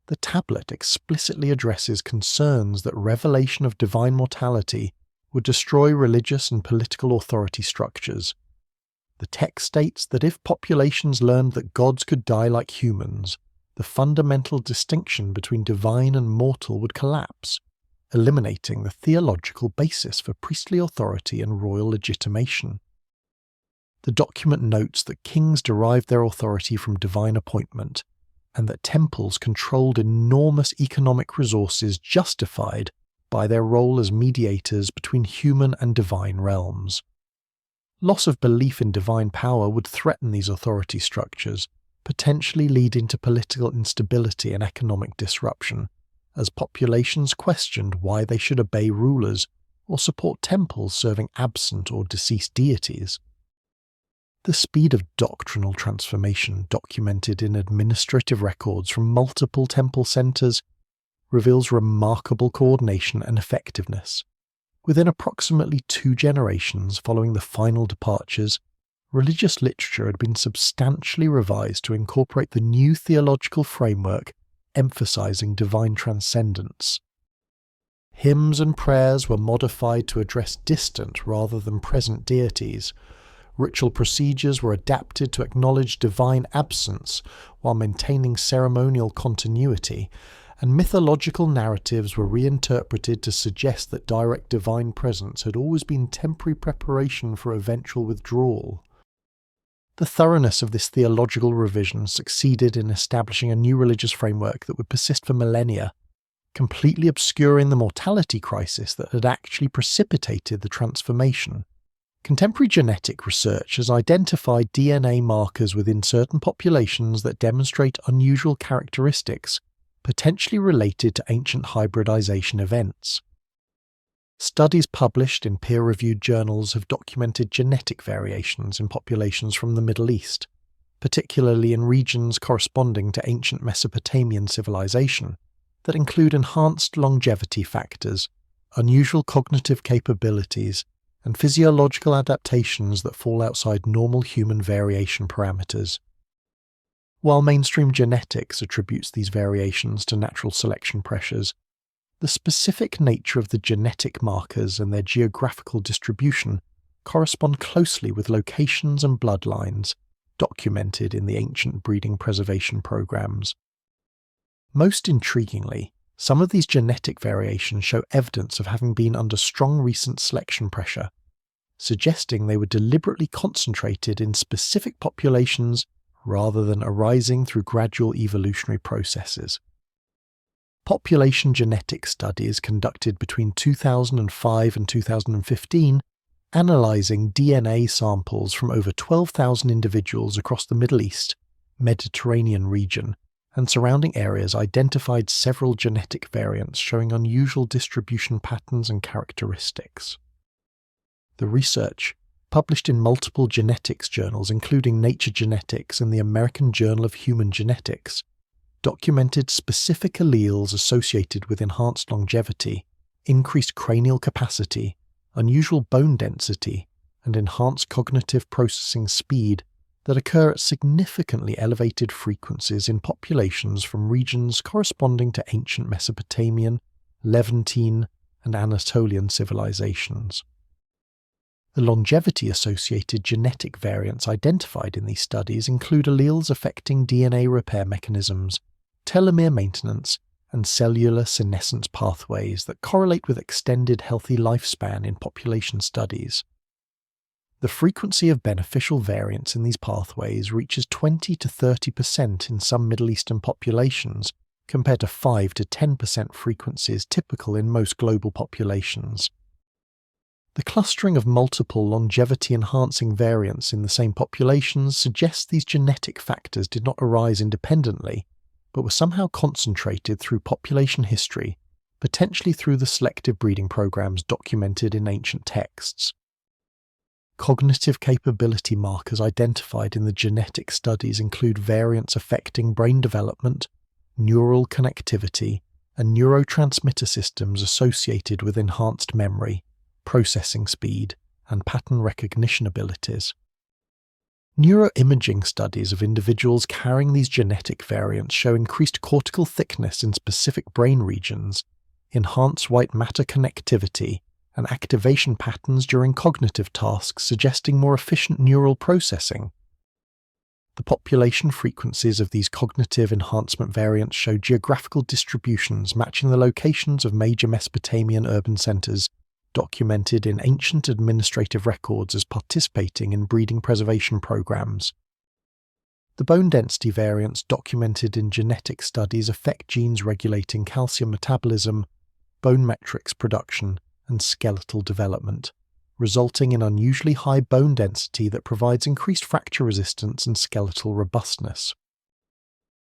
The tablet explicitly addresses concerns that revelation of divine mortality would destroy religious and political authority structures. The text states that if populations learned that gods could die like humans, the fundamental distinction between divine and mortal would collapse, eliminating the theological basis for priestly authority and royal legitimation. The document notes that kings derived their authority from divine appointment, and that temples controlled enormous economic resources justified by their role as mediators between human and divine realms. Loss of belief in divine power would threaten these authority structures, potentially leading to political instability and economic disruption, as populations questioned why they should obey rulers or support temples serving absent or deceased deities. The speed of doctrinal transformation documented in administrative records from multiple temple centers reveals remarkable coordination and effectiveness. Within approximately 2 generations following the final departures, religious literature had been substantially revised to incorporate the new theological framework emphasizing divine transcendence. Hymns and prayers were modified to address distant rather than present deities. Ritual procedures were adapted to acknowledge divine absence while maintaining ceremonial continuity, and mythological narratives were reinterpreted to suggest that direct divine presence had always been temporary preparation for eventual withdrawal. The thoroughness of this theological revision succeeded in establishing a new religious framework that would persist for millennia, completely obscuring the mortality crisis that had actually precipitated the transformation. Contemporary genetic research has identified DNA markers within certain populations that demonstrate unusual characteristics, potentially related to ancient hybridization events. Studies published in peer-reviewed journals have documented genetic variations in populations from the Middle East, particularly in regions corresponding to ancient Mesopotamian civilization, that include enhanced longevity factors, unusual cognitive capabilities, and physiological adaptations that fall outside normal human variation parameters. While mainstream genetics attributes these variations to natural selection pressures, the specific nature of the genetic markers and their geographical distribution correspond closely with locations and bloodlines documented in the ancient breeding preservation programs. Most intriguingly, some of these genetic variations show evidence of having been under strong recent selection pressure, suggesting they were deliberately concentrated in specific populations rather than arising through gradual evolutionary processes. Population genetic studies conducted between 2005 and 2015, analysing DNA samples from over 12,000 individuals across the Middle East, Mediterranean region, and surrounding areas, identified several genetic variants showing unusual distribution patterns and characteristics. The research, published in multiple genetics journals including Nature Genetics and the American Journal of Human Genetics, documented specific alleles associated with enhanced longevity, increased cranial capacity, unusual bone density, and enhanced cognitive processing speed that occur at significantly elevated frequencies in populations from regions corresponding to ancient Mesopotamian, Levantine, and Anatolian civilizations. The longevity-associated genetic variants identified in these studies include alleles affecting DNA repair mechanisms, telomere maintenance, and cellular senescence pathways that correlate with extended healthy lifespan in population studies. The frequency of beneficial variants in these pathways reaches 20 to 30% in some Middle Eastern populations, compared to 5 to 10% frequencies typical in most global populations. The clustering of multiple longevity-enhancing variants in the same populations suggests these genetic factors did not arise independently, but were somehow concentrated through population history, potentially through the selective breeding programs documented in ancient texts. Cognitive capability markers identified in the genetic studies include variants affecting brain development, neural connectivity, and neurotransmitter systems associated with enhanced memory, processing speed, and pattern recognition abilities. Neuroimaging studies of individuals carrying these genetic variants show increased cortical thickness in specific brain regions, enhanced white matter connectivity, and activation patterns during cognitive tasks suggesting more efficient neural processing. The population frequencies of these cognitive enhancement variants show geographical distributions matching the locations of major Mesopotamian urban centers documented in ancient administrative records as participating in breeding preservation programs. The bone density variants documented in genetic studies affect genes regulating calcium metabolism, bone matrix production, and skeletal development, resulting in unusually high bone density that provides increased fracture resistance and skeletal robustness.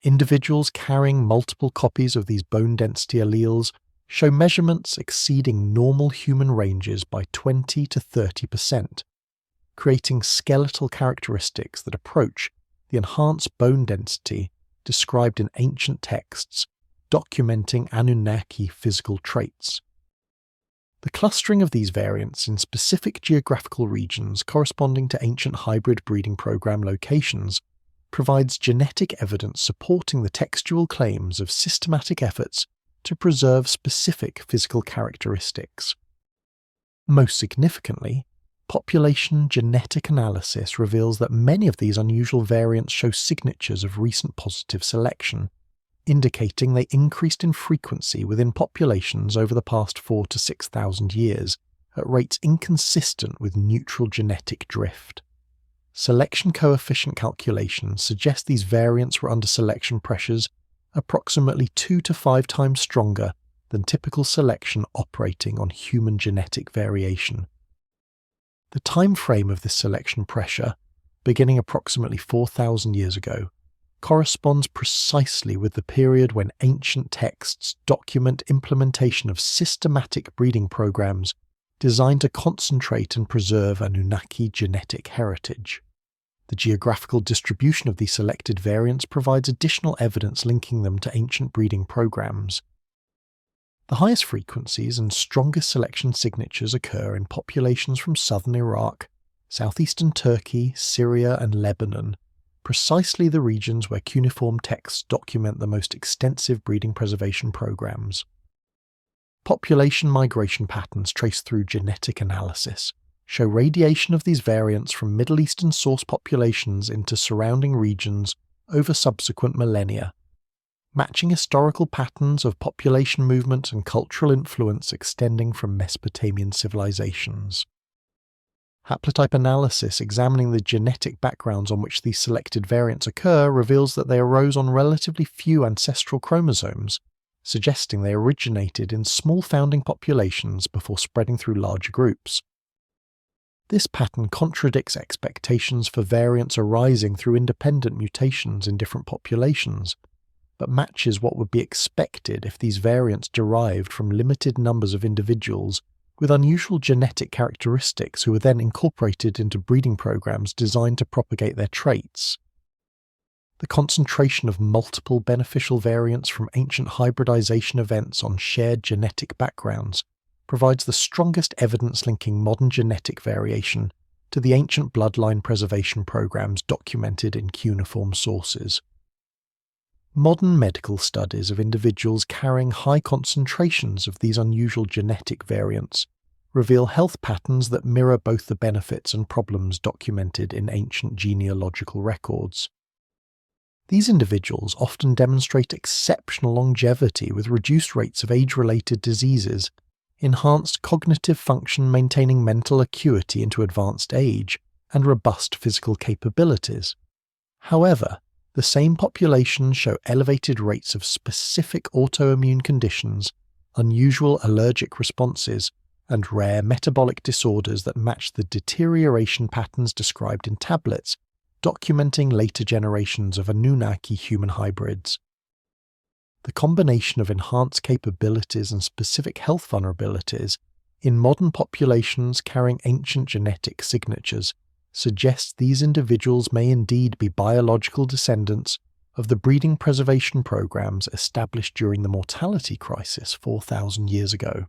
Individuals carrying multiple copies of these bone density alleles show measurements exceeding normal human ranges by 20 to 30%, creating skeletal characteristics that approach the enhanced bone density described in ancient texts documenting Anunnaki physical traits. The clustering of these variants in specific geographical regions corresponding to ancient hybrid breeding program locations provides genetic evidence supporting the textual claims of systematic efforts to preserve specific physical characteristics. Most significantly, population genetic analysis reveals that many of these unusual variants show signatures of recent positive selection, indicating they increased in frequency within populations over the past 4,000 to 6,000 years at rates inconsistent with neutral genetic drift. Selection coefficient calculations suggest these variants were under selection pressures approximately 2 to 5 times stronger than typical selection operating on human genetic variation. The time frame of this selection pressure, beginning approximately 4,000 years ago, corresponds precisely with the period when ancient texts document implementation of systematic breeding programs designed to concentrate and preserve Anunnaki genetic heritage. The geographical distribution of these selected variants provides additional evidence linking them to ancient breeding programs. The highest frequencies and strongest selection signatures occur in populations from southern Iraq, southeastern Turkey, Syria, and Lebanon, precisely the regions where cuneiform texts document the most extensive breeding preservation programs. Population migration patterns traced through genetic analysis show radiation of these variants from Middle Eastern source populations into surrounding regions over subsequent millennia, matching historical patterns of population movement and cultural influence extending from Mesopotamian civilizations. Haplotype analysis examining the genetic backgrounds on which these selected variants occur reveals that they arose on relatively few ancestral chromosomes, suggesting they originated in small founding populations before spreading through larger groups. This pattern contradicts expectations for variants arising through independent mutations in different populations, but matches what would be expected if these variants derived from limited numbers of individuals with unusual genetic characteristics who were then incorporated into breeding programs designed to propagate their traits. The concentration of multiple beneficial variants from ancient hybridization events on shared genetic backgrounds provides the strongest evidence linking modern genetic variation to the ancient bloodline preservation programs documented in cuneiform sources. Modern medical studies of individuals carrying high concentrations of these unusual genetic variants reveal health patterns that mirror both the benefits and problems documented in ancient genealogical records. These individuals often demonstrate exceptional longevity with reduced rates of age-related diseases, enhanced cognitive function maintaining mental acuity into advanced age, and robust physical capabilities. However, the same populations show elevated rates of specific autoimmune conditions, unusual allergic responses, and rare metabolic disorders that match the deterioration patterns described in tablets, documenting later generations of Anunnaki human hybrids. The combination of enhanced capabilities and specific health vulnerabilities in modern populations carrying ancient genetic signatures suggests these individuals may indeed be biological descendants of the breeding preservation programs established during the mortality crisis 4,000 years ago.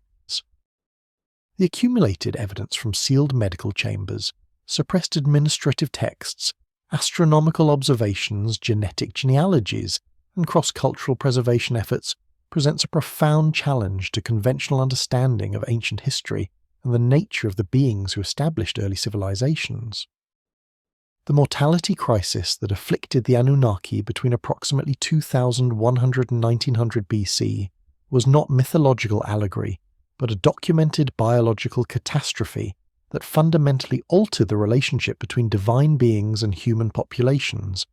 The accumulated evidence from sealed medical chambers, suppressed administrative texts, astronomical observations, genetic genealogies, and cross-cultural preservation efforts presents a profound challenge to conventional understanding of ancient history and the nature of the beings who established early civilizations. The mortality crisis that afflicted the Anunnaki between approximately 2100 and 1900 BC was not mythological allegory, but a documented biological catastrophe that fundamentally altered the relationship between divine beings and human populations.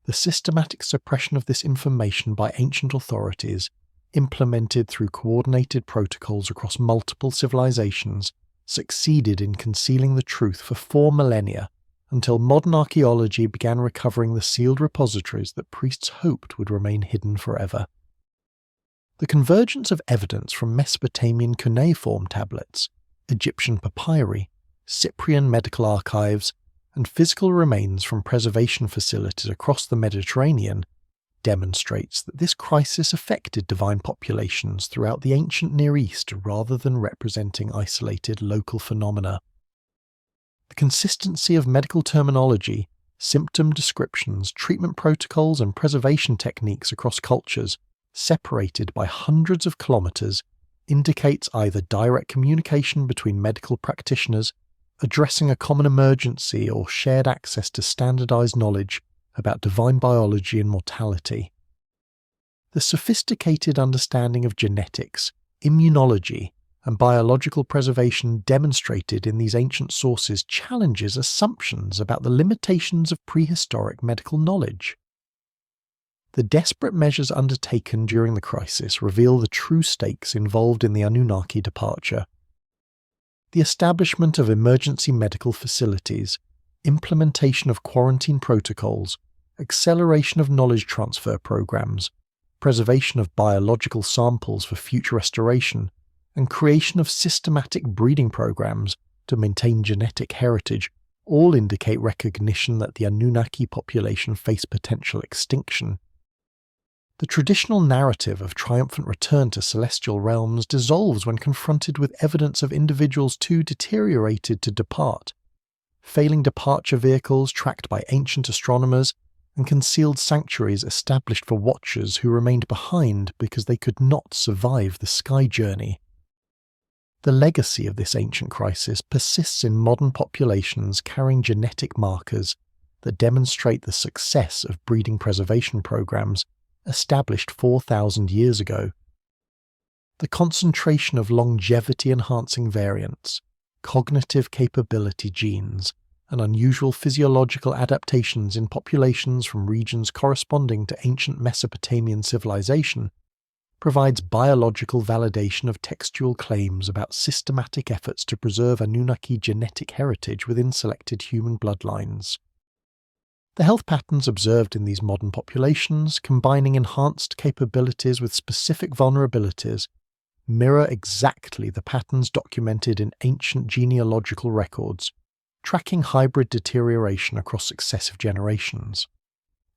The systematic suppression of this information by ancient authorities, implemented through coordinated protocols across multiple civilizations, succeeded in concealing the truth for 4 millennia, until modern archaeology began recovering the sealed repositories that priests hoped would remain hidden forever. The convergence of evidence from Mesopotamian cuneiform tablets, Egyptian papyri, Cyprian medical archives, and physical remains from preservation facilities across the Mediterranean demonstrates that this crisis affected divine populations throughout the ancient Near East rather than representing isolated local phenomena. The consistency of medical terminology, symptom descriptions, treatment protocols, and preservation techniques across cultures, separated by hundreds of kilometers, indicates either direct communication between medical practitioners, addressing a common emergency, or shared access to standardized knowledge about divine biology and mortality. The sophisticated understanding of genetics, immunology, and biological preservation demonstrated in these ancient sources challenges assumptions about the limitations of prehistoric medical knowledge. The desperate measures undertaken during the crisis reveal the true stakes involved in the Anunnaki departure. The establishment of emergency medical facilities, implementation of quarantine protocols, acceleration of knowledge transfer programs, preservation of biological samples for future restoration, and creation of systematic breeding programs to maintain genetic heritage all indicate recognition that the Anunnaki population face potential extinction. The traditional narrative of triumphant return to celestial realms dissolves when confronted with evidence of individuals too deteriorated to depart, failing departure vehicles tracked by ancient astronomers, and concealed sanctuaries established for watchers who remained behind because they could not survive the sky journey. The legacy of this ancient crisis persists in modern populations carrying genetic markers that demonstrate the success of breeding preservation programs established 4,000 years ago. The concentration of longevity-enhancing variants, cognitive capability genes, and unusual physiological adaptations in populations from regions corresponding to ancient Mesopotamian civilization provides biological validation of textual claims about systematic efforts to preserve Anunnaki genetic heritage within selected human bloodlines. The health patterns observed in these modern populations, combining enhanced capabilities with specific vulnerabilities, mirror exactly the patterns documented in ancient genealogical records, tracking hybrid deterioration across successive generations.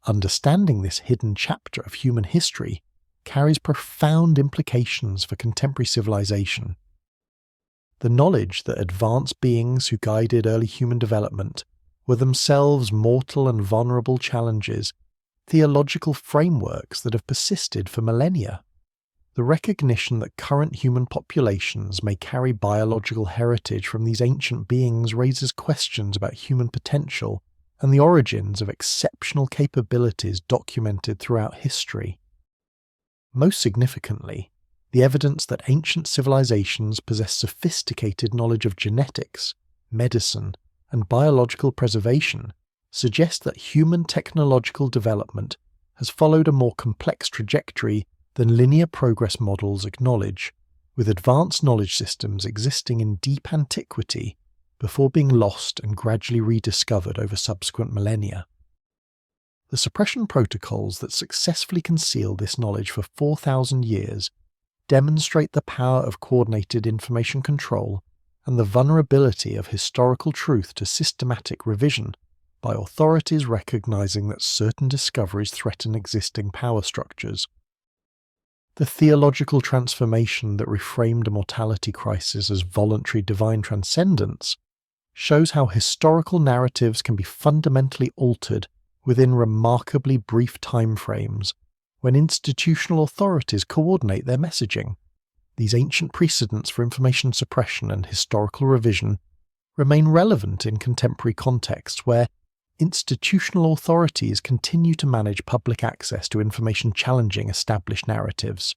Understanding this hidden chapter of human history carries profound implications for contemporary civilization. The knowledge that advanced beings who guided early human development were themselves mortal and vulnerable challenges, theological frameworks that have persisted for millennia. The recognition that current human populations may carry biological heritage from these ancient beings raises questions about human potential and the origins of exceptional capabilities documented throughout history. Most significantly, the evidence that ancient civilizations possess sophisticated knowledge of genetics, medicine, and biological preservation suggests that human technological development has followed a more complex trajectory than linear progress models acknowledge, with advanced knowledge systems existing in deep antiquity before being lost and gradually rediscovered over subsequent millennia. The suppression protocols that successfully conceal this knowledge for 4,000 years demonstrate the power of coordinated information control and the vulnerability of historical truth to systematic revision by authorities recognizing that certain discoveries threaten existing power structures. The theological transformation that reframed a mortality crisis as voluntary divine transcendence shows how historical narratives can be fundamentally altered within remarkably brief timeframes when institutional authorities coordinate their messaging. These ancient precedents for information suppression and historical revision remain relevant in contemporary contexts where institutional authorities continue to manage public access to information challenging established narratives.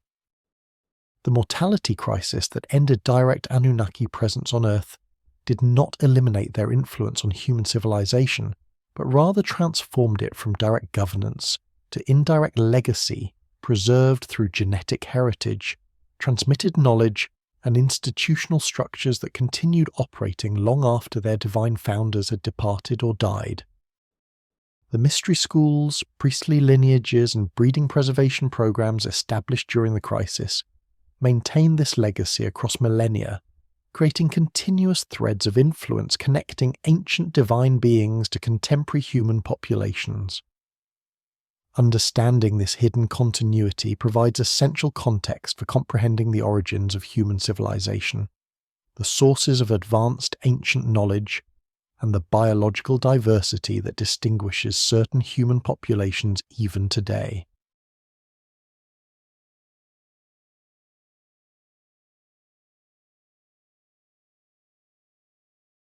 The mortality crisis that ended direct Anunnaki presence on Earth did not eliminate their influence on human civilization, but rather transformed it from direct governance to indirect legacy preserved through genetic heritage, transmitted knowledge, and institutional structures that continued operating long after their divine founders had departed or died. The mystery schools, priestly lineages, and breeding preservation programs established during the crisis maintained this legacy across millennia, creating continuous threads of influence connecting ancient divine beings to contemporary human populations. Understanding this hidden continuity provides essential context for comprehending the origins of human civilization, the sources of advanced ancient knowledge, and the biological diversity that distinguishes certain human populations even today.